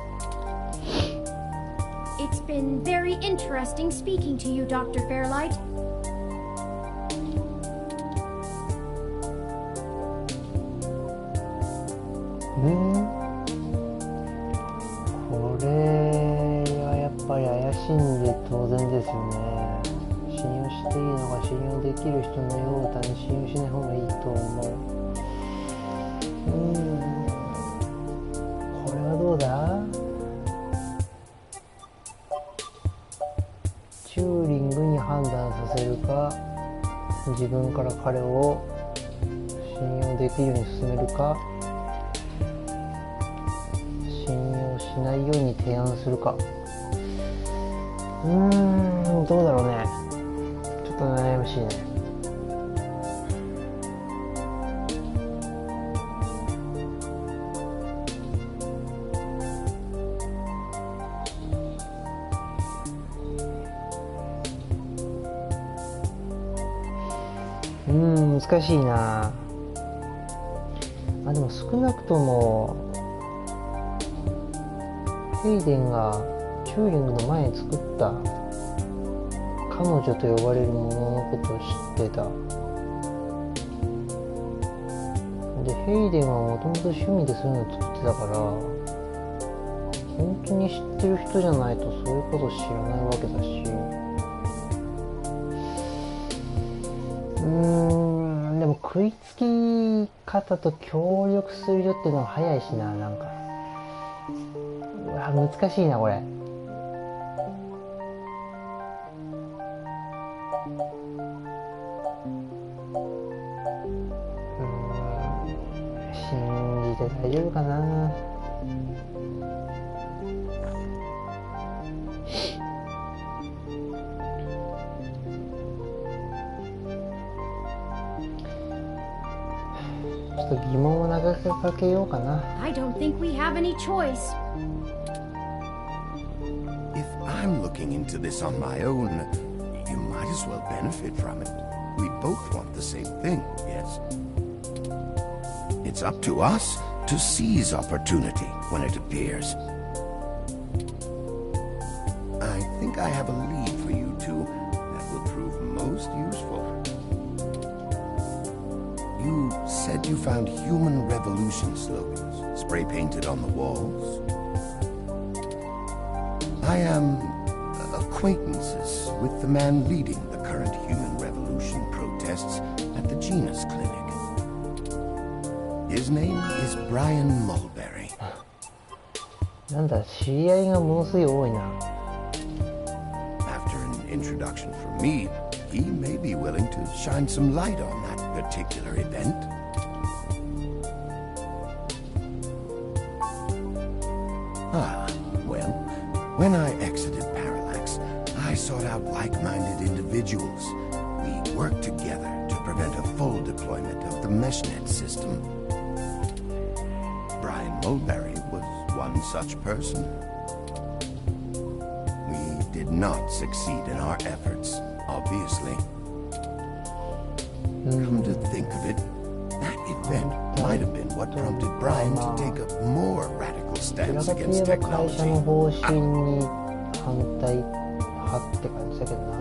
It's been very interesting speaking to you, Dr. Fairlight. Hmm? これはやっぱり怪しいんで当然ですよね。信用していいのか信用できる人のようだに信用しない方がいいと思う。これはどうだ？チューリングに判断させるか、自分から彼を信用できるように進めるか、しないように提案するか。どうだろうね。ちょっと悩ましいね。難しいな。でも少なくともヘイデンがチューリングの前に作った彼女と呼ばれるもののことを知ってた。でヘイデンはもともと趣味でそういうの作ってたから、本当に知ってる人じゃないとそういうこと知らないわけだし、でも食いつき方と協力するよっていうのが早いしな、なんかうわ難しいなこれ。信じて大丈夫かな。ちょっと疑問を投げかけようかな。I don't think we have any choice. If I'm looking into this on my own, you might as well benefit from it. We both want the same thing, yes? It's up to us to seize opportunity when it appears. I think I have a lead for you two that will prove most useful. You said you found human revolution slogans spray-painted on the walls. I am acquaintances with the man leading the current human revolution protests at the Genus Clinic. His name is Brian Mulberry. なんだ、知り合いがものすごい多いな。After an introduction from me, he may be willing to shine some light on that particular event. Ah, well, when I exited Parallax, I sought out like-minded individuals. We worked together to prevent a full deployment of the MeshNet system. Brian Mulberry was one such person. We did not succeed in our efforts, obviously. Come to think of it, that event might have been what prompted Brian to take a more radical stance against technology. 会社の方針に反対派って感じだけどな。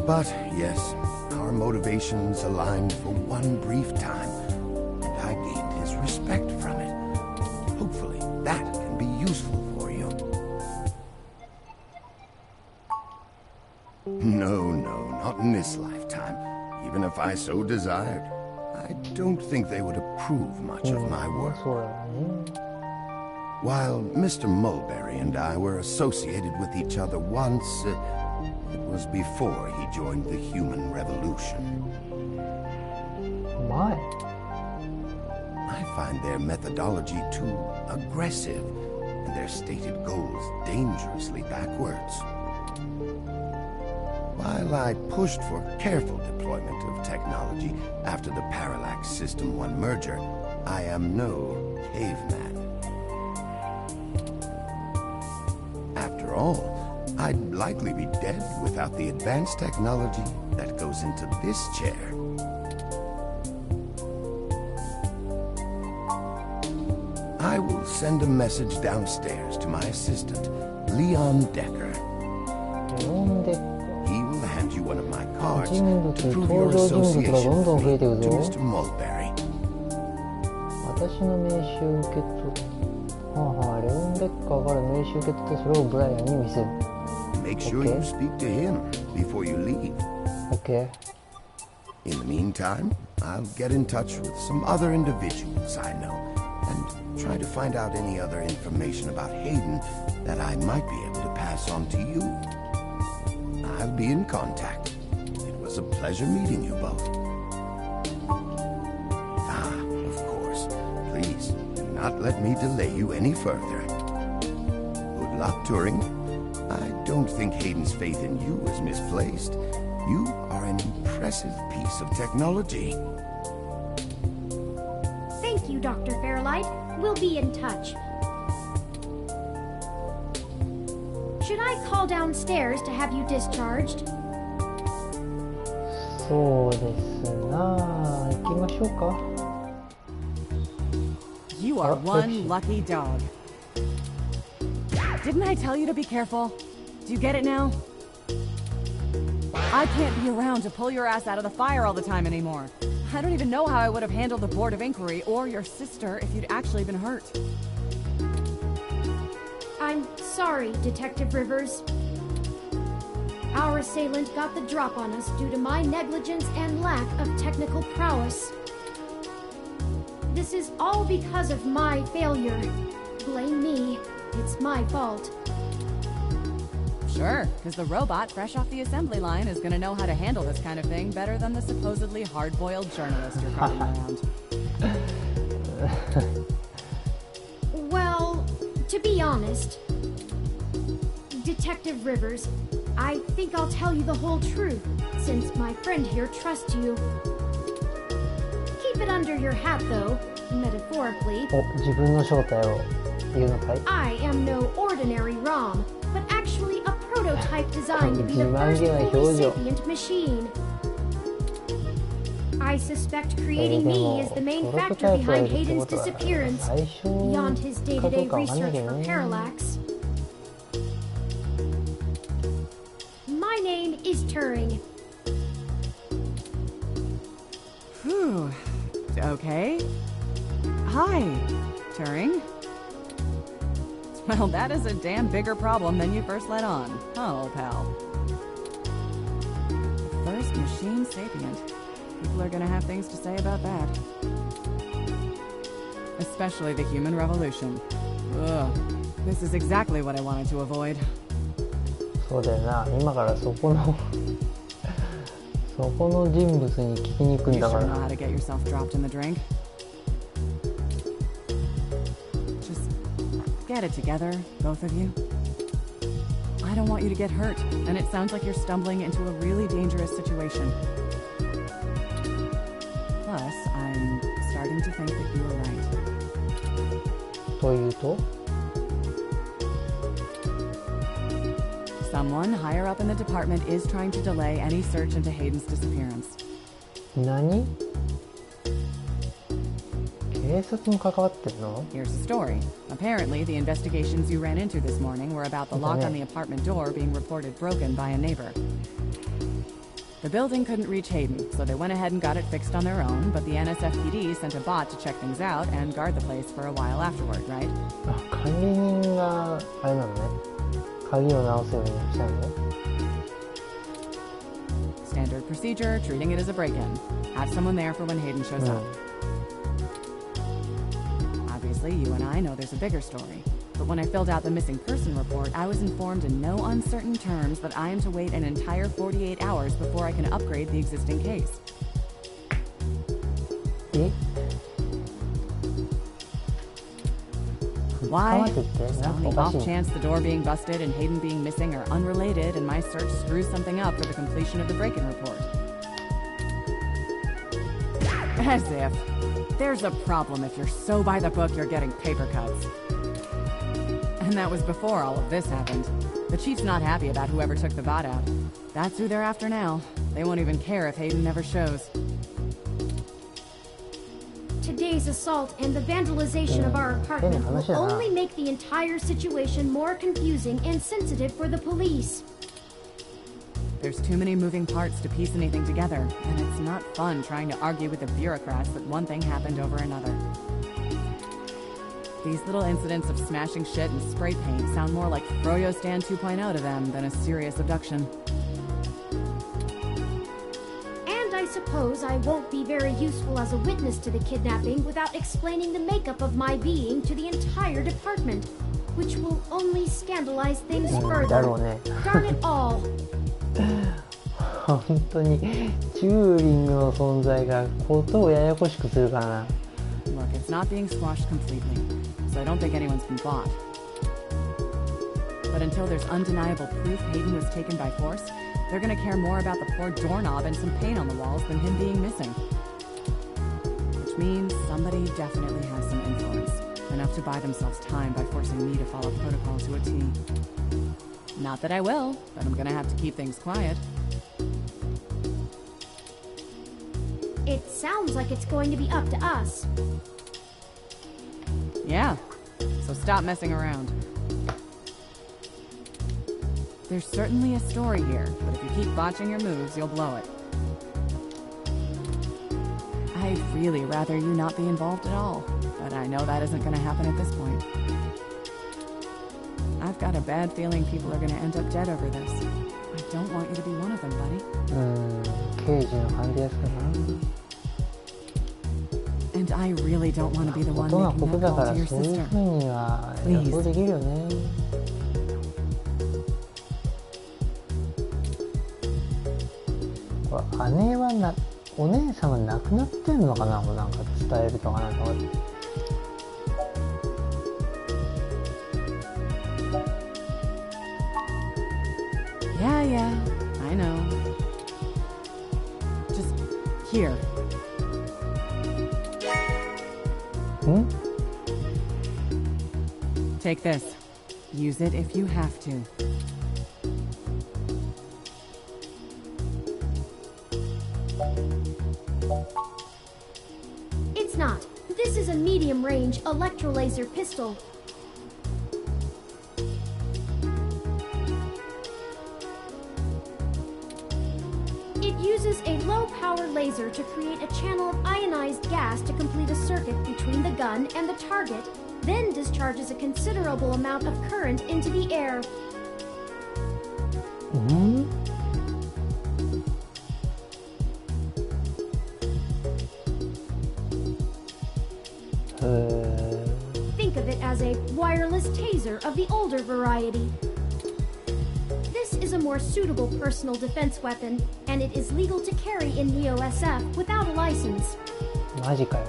But yes, our motivations aligned for one brief time, and I gained his respect from it. Hopefully, that can be useful for you. No, not in this lifetime. Even if I so desired, I don't think they would approve much of my work. While Mr. Mulberry and I were associated with each other once, it was before he joined the human revolution. My. I find their methodology too aggressive, and their stated goals dangerously backwards. While I pushed for careful deployment of technology after the Parallax System 1 merger, I am no caveman. After all, I'd likely be dead without the advanced technology that goes into this chair. I will send a message downstairs to my assistant, Leon Decker. He will hand you one of my cards to prove your association with me to Mr. Mulberry. 私の名刺を受け取る。レオン・ベッカーから名刺を受け取ってそれをブライアンに見せる。Make sure you speak to him before you leave. Okay. In the meantime, I'll get in touch with some other individuals I know and try to find out any other information about Hayden that I might be able to pass on to you. I'll be in contact. It was a pleasure meeting you both. Ah, of course. Please do not let me delay you any further. Good luck, Turing. I don't think Hayden's faith in you is misplaced. You are an impressive piece of technology. Thank you, Dr. Fairlight. We'll be in touch. Should I call downstairs to have you discharged? そうですな。行きましょうか。You are one lucky dog. Didn't I tell you to be careful? Do you get it now? I can't be around to pull your ass out of the fire all the time anymore. I don't even know how I would have handled the Board of Inquiry or your sister if you'd actually been hurt. I'm sorry, Detective Rivers. Our assailant got the drop on us due to my negligence and lack of technical prowess. This is all because of my failure. Blame me. It's my fault. Sure, because the robot fresh off the assembly line is gonna know how to handle this kind of thing better than the supposedly hard-boiled journalist you're carting around. Well, to be honest, Detective Rivers, I think I'll tell you the whole truth, since my friend here trusts you. Keep it under your hat, though, metaphorically. I am no ordinary ROM, but actually a prototype designed to be the first fully sapient machine. I suspect creating me is the main factor behind Hayden's disappearance, beyond his day-to-day research for Parallax. My name is Turing. Whew. Okay. Hi, Turing. Well, that is a damn bigger problem than you first let on, huh, old pal? First machine sapient. People are gonna have things to say about that. Especially the human revolution. Ugh. This is exactly what I wanted to avoid. そうだよな、今からそこの人物に聞きに行くんだから。You sure know how to get yourself dropped in the drink? Just get it together, both of you. I don't want you to get hurt, and it sounds like you're stumbling into a really dangerous situation. Plus, I'm starting to think that you were right. というと? Someone higher up in the department is trying to delay any search into Hayden's disappearance. 何? 警察も関わってるの? Here's the story. Apparently, the investigations you ran into this morning were about the lock on the apartment door being reported broken by a neighbor. The building couldn't reach Hayden, so they went ahead and got it fixed on their own, but the NSFPD sent a bot to check things out and guard the place for a while afterward, right? 管理人があれなのね。鍵を直すようにしたのね。Standard procedure, treating it as a break-in. Have someone there for when Hayden shows up. Obviously, you and I know there's a bigger story. But when I filled out the missing person report, I was informed in no uncertain terms that I am to wait an entire 48 hours before I can upgrade the existing case. Why? On the off chance the door being busted and Hayden being missing are unrelated and my search screws something up for the completion of the break-in report. As if. There's a problem if you're so by the book you're getting paper cuts. And that was before all of this happened. The chief's not happy about whoever took the bot out. That's who they're after now. They won't even care if Hayden never shows. Today's assault and the vandalization of our apartment will only make the entire situation more confusing and sensitive for the police. There's too many moving parts to piece anything together, and it's not fun trying to argue with the bureaucrats that one thing happened over another. These little incidents of smashing shit and spray paint sound more like Froyo Stand 2.0 to them than a serious abduction. And I suppose I won't be very useful as a witness to the kidnapping without explaining the makeup of my being to the entire department, which will only scandalize things further. Darn it all. 本当にチューリングの存在がことをややこしくするからな。Look, it's not being squashed completely, so I don't think anyone's been bought. But until there's undeniable proof Hayden was taken by force, they're gonna care more about the poor doorknob and some paint on the walls than him being missing. Which means somebody definitely has some influence, enough to buy themselves time by forcing me to follow protocol to a T. Not that I will, but I'm gonna have to keep things quiet. It sounds like it's going to be up to us. Yeah, so stop messing around. There's certainly a story here, but if you keep botching your moves, you'll blow it. I'd really rather you not be involved at all, but I know that isn't going to happen at this point. I've got a bad feeling people are going to end up dead over this. I don't want you to be one of them, buddy. 刑事の感じですかな。 And I really don't want to be the one 音が making 僕 that だか call ら to your そういう sister. 風には予想できるよね。姉はな、お姉さんは亡くなってんのかな、もうなんか伝えるとかなんとか。Yeah, I know. Just here. Take this. Use it if you have to. It's not. This is a medium-range electrolaser pistol. It uses a low-power laser to create a channel of ionized gas to complete a circuit between the gun and the target, then discharges a considerable amount of current into the air. Think of it as a wireless taser of the older variety. This is a more suitable personal defense weapon, and it is legal to carry in Neo SF without a license. マジかよ。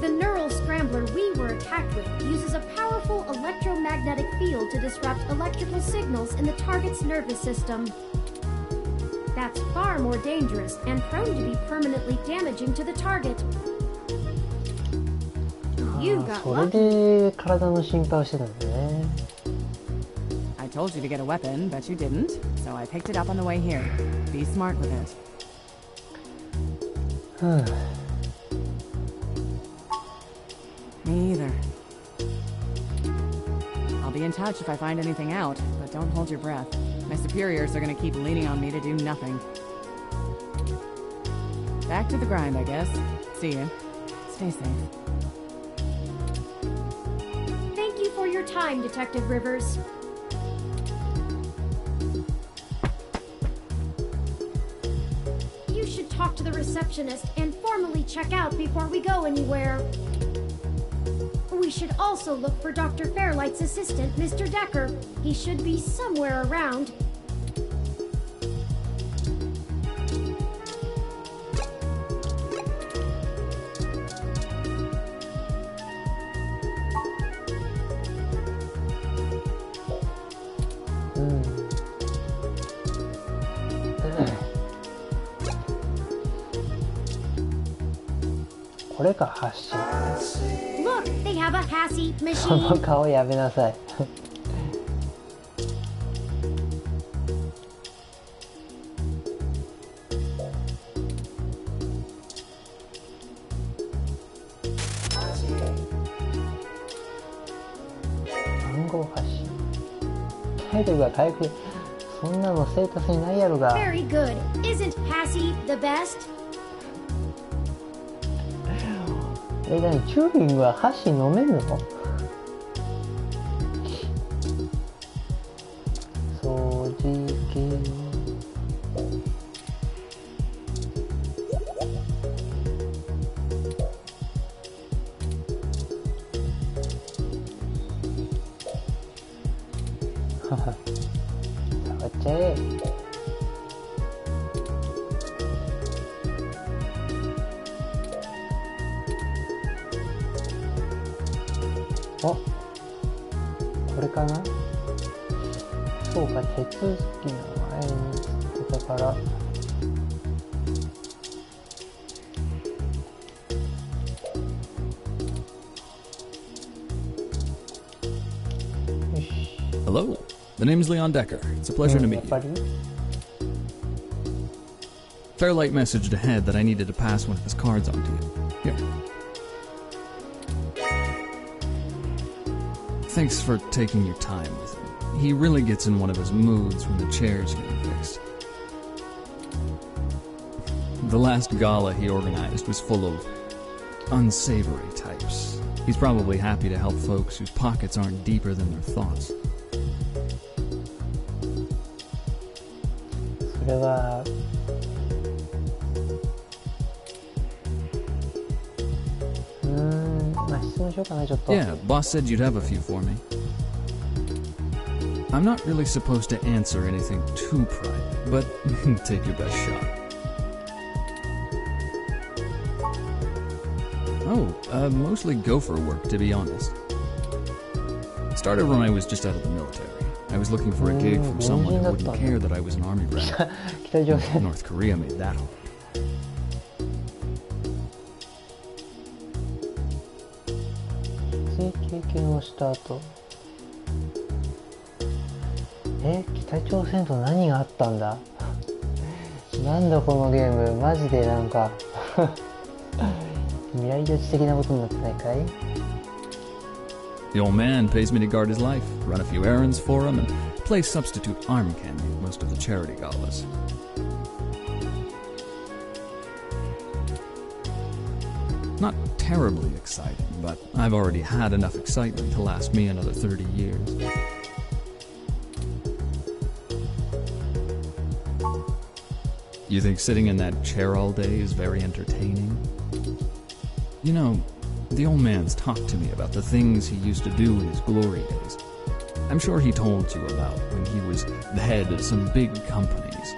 The neural scrambler we were attacked with uses a powerful electromagnetic field to disrupt electrical signals in the target's nervous system. That's far more dangerous and prone to be permanently damaging to the target. You got それ lucky. で体の心配をしてたんだね。 I told you to get a weapon, but you didn't, so I picked it up on the way here. Be smart with it. Me either. I'll be in touch if I find anything out, but don't hold your breath. My superiors are gonna keep leaning on me to do nothing. Back to the grind, I guess. See you. Stay safe. Thank you for your time, Detective Rivers. You should talk to the receptionist and formally check out before we go anywhere. We should also look for Dr. Fairlight's assistant, Mr. Decker. He should be somewhere around.これか、発信。 Look, they have a Hassie その machine. 顔やめなさい。暗号発信。体力が回復。そんなのステータスにないやろが。 Very good. Isn't Hassie the best? 何チューリングは箸飲めるの？掃除機。はは。触っちゃえ。あ、これかな。そうか、手続きの前に言ってたから。よし。 Hello, the name's Leon Decker. It's a pleasure to や meet っぱ you. り Fairlight messaged ahead that I needed to pass one of his cards on to you. Here. Thanks for taking your time with him. He really gets in one of his moods when the chair's getting fixed. The last gala he organized was full of unsavory types. He's probably happy to help folks whose pockets aren't deeper than their thoughts. それはまあ質問しようかなちょっと。Yeah, boss said you'd have a few for me. I'm not really supposed to answer anything too private, but take your best shot. Mostly gopher work, to be honest. Started when I was just out of the military. I was looking for a gig from someone who wouldn't care that I was an army brat. North Korea made that hard. 経験をした後北朝鮮と何があったんだなんだこのゲームマジでなんか未来予知的なことになってないかい The old man pays me to guard his life, run a few errands for him, and play substitute arm candy at most of the charity galas. Not terribly exciting, but I've already had enough excitement to last me another 30 years. You think sitting in that chair all day is very entertaining? You know, the old man's talked to me about the things he used to do in his glory days. I'm sure he told you about when he was the head of some big companies.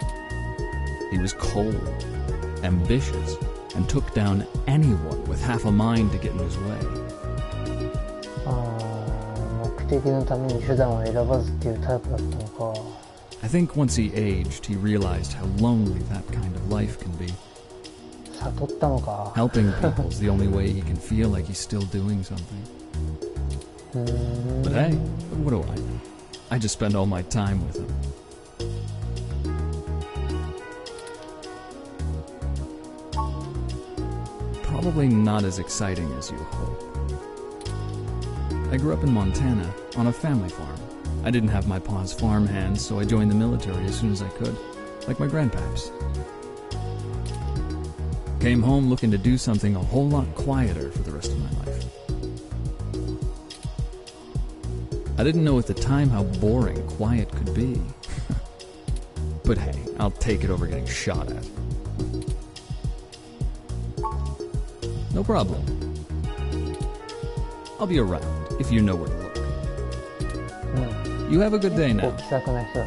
He was cold, ambitious, and took down anyone with half a mind to get in his way. 目的のために手段を選ばずっていうタイプだったのか。I think once he aged, he realized how lonely that kind of life can be. 悟ったのか。Helping people is the only way he can feel like he's still doing something. But hey, what do I know? I just spend all my time with him. Probably not as exciting as you hope. I grew up in Montana, on a family farm. I didn't have my pa's farm hands, so I joined the military as soon as I could, like my grandpaps. Came home looking to do something a whole lot quieter for the rest of my life. I didn't know at the time how boring quiet could be. But hey, I'll take it over getting shot at. No problem. I'll be around if you know where to look. You have a good day now. 気さくな人だ。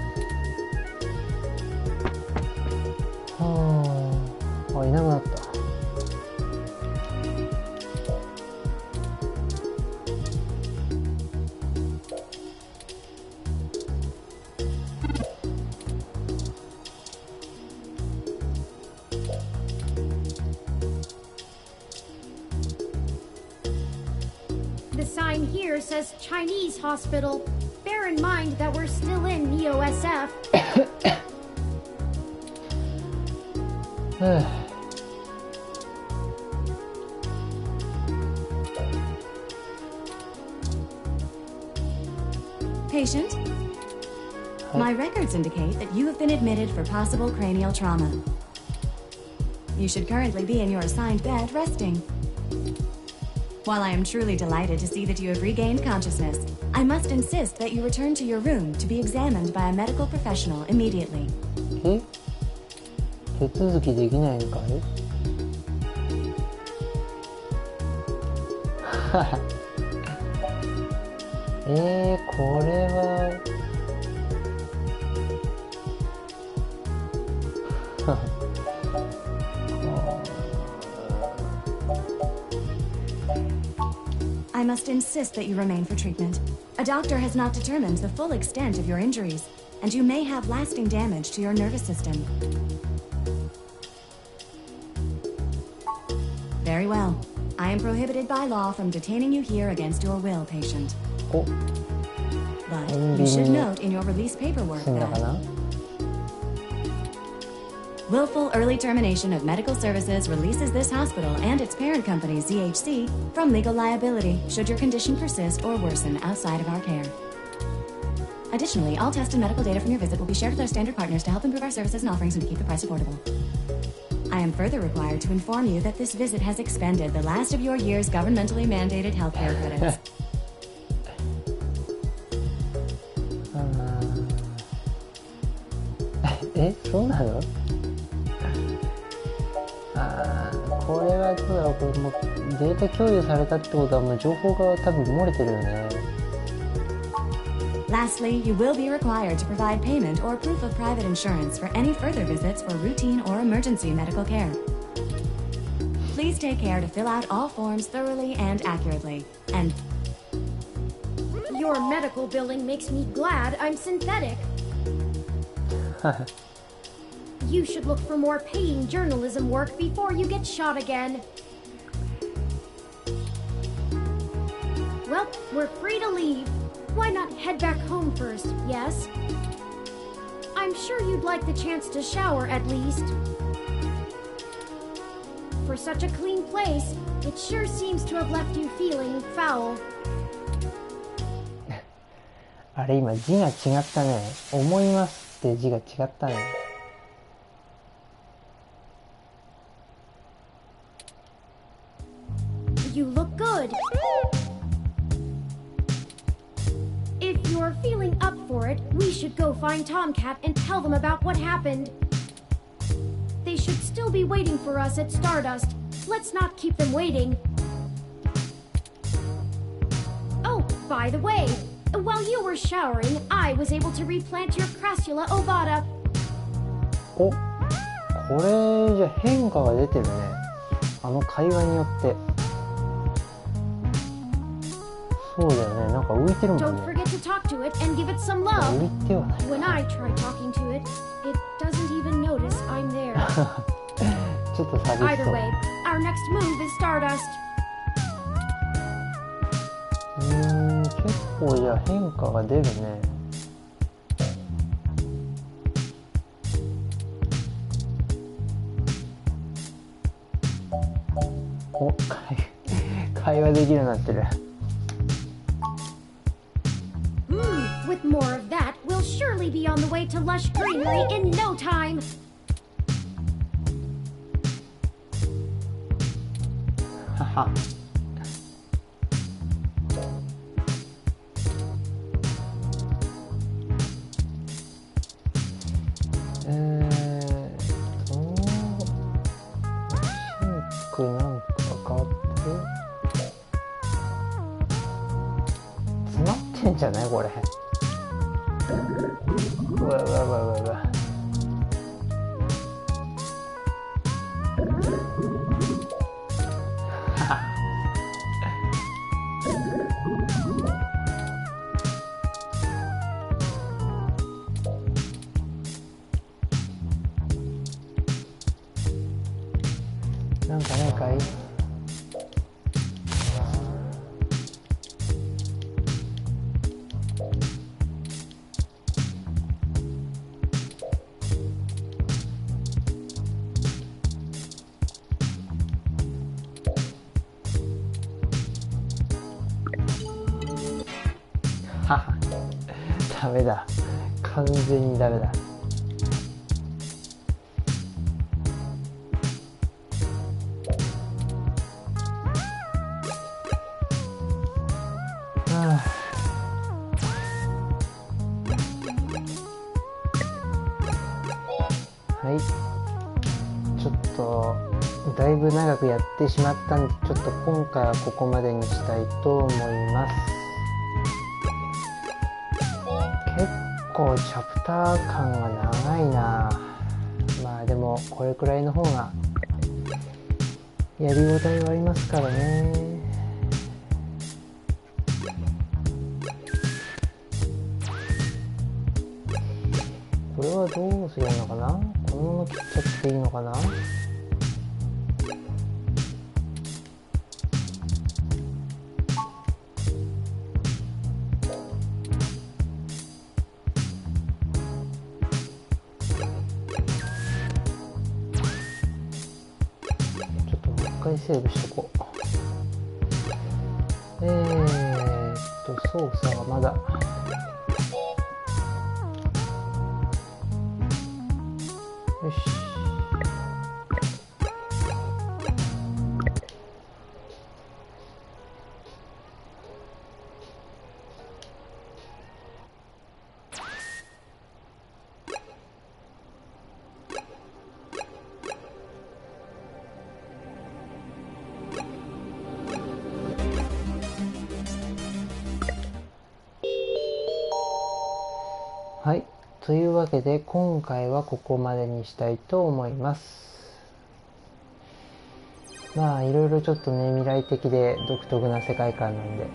いなくなった。The sign here says Chinese hospital. Bear in mind that we're still in Neo-SF. Patient? My records indicate that you have been admitted for possible cranial trauma. You should currently be in your assigned bed, resting. While I am truly delighted to see that you have regained consciousness, I must insist that you return to your room to be examined by a medical professional immediately. 手続きできないのかいこれはI must insist that you remain for treatment. A doctor has not determined the full extent of your injuries, and you may have lasting damage to your nervous system. Very well. I am prohibited by law from detaining you here against your will, patient. But you should note in your release paperwork that Willful early termination of medical services releases this hospital and its parent company, ZHC, from legal liability should your condition persist or worsen outside of our care. Additionally, all test and medical data from your visit will be shared with our standard partners to help improve our services and offerings and to keep the price affordable. I am further required to inform you that this visit has expended the last of your year's governmentally mandated healthcare credits. そうなの？これはどうだろう。これもうデータ共有されたってことはもう情報が多分漏れてるよね。Lastly, you will be required to provide payment or proof of private insurance for any further visits for routine or emergency medical care. Please take care to fill out all forms thoroughly and accurately. And your medical billing makes me glad I'm synthetic. You should look for more paying journalism work before you get shot again. Well, we're free to leave. Why not head back home first, yes? I'm sure you'd like the chance to shower at least. For such a clean place, it sure seems to have left you feeling foul. あれ今字が違ったね。思いますって字が違ったね。You look good. If you're feeling up for it, we should go find Tomcat and tell them about what happened. They should still be waiting for us at Stardust. Let's not keep them waiting. Oh, by the way, while you were showering, I was able to replant your Crassula ovata. お、これじゃ変化が出てるね。あの会話によって。そうだよね。なんか浮いてるもんね。Don't forget to talk to it and give it some love. 浮いてはない。When I try talking to it, it doesn't even notice I'm there. ちょっと寂しそう。 Either way, our next move is Stardust. 結構じゃあ変化が出るね。お、会話できるようになってる。With more of that, we'll surely be on the way to lush greenery in no time. はは。シンクなんか変わってる？詰まってんじゃないこれ。うわうわうわうわうわ。なんかないかい？はは、ダメだ。完全にダメだ。はい、ちょっとだいぶ長くやってしまったんで、ちょっと今回はここまでにしたいと思います。結構チャプター感が長いな。まあでもこれくらいの方がやりごたえはありますからね。これはどうすればいいのかな。このまま切っちゃっていいのかな。回セーブしとこう。操作はまだ。よし。はい。というわけで、今回はここまでにしたいと思います。まあ、いろいろちょっとね、未来的で独特な世界観なんで、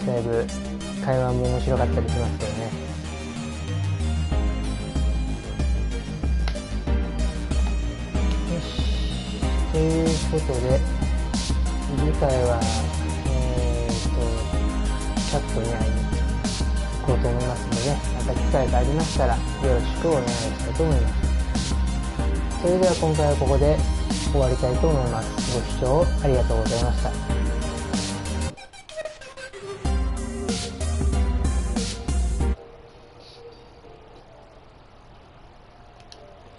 だいぶ会話も面白かったりしますけどね。よし。ということで、次回は、チャットに会いに行こうと思いますので、また機会がありましたらよろしくお願いしたいと思います。それでは今回はここで終わりたいと思います。ご視聴ありがとうございました。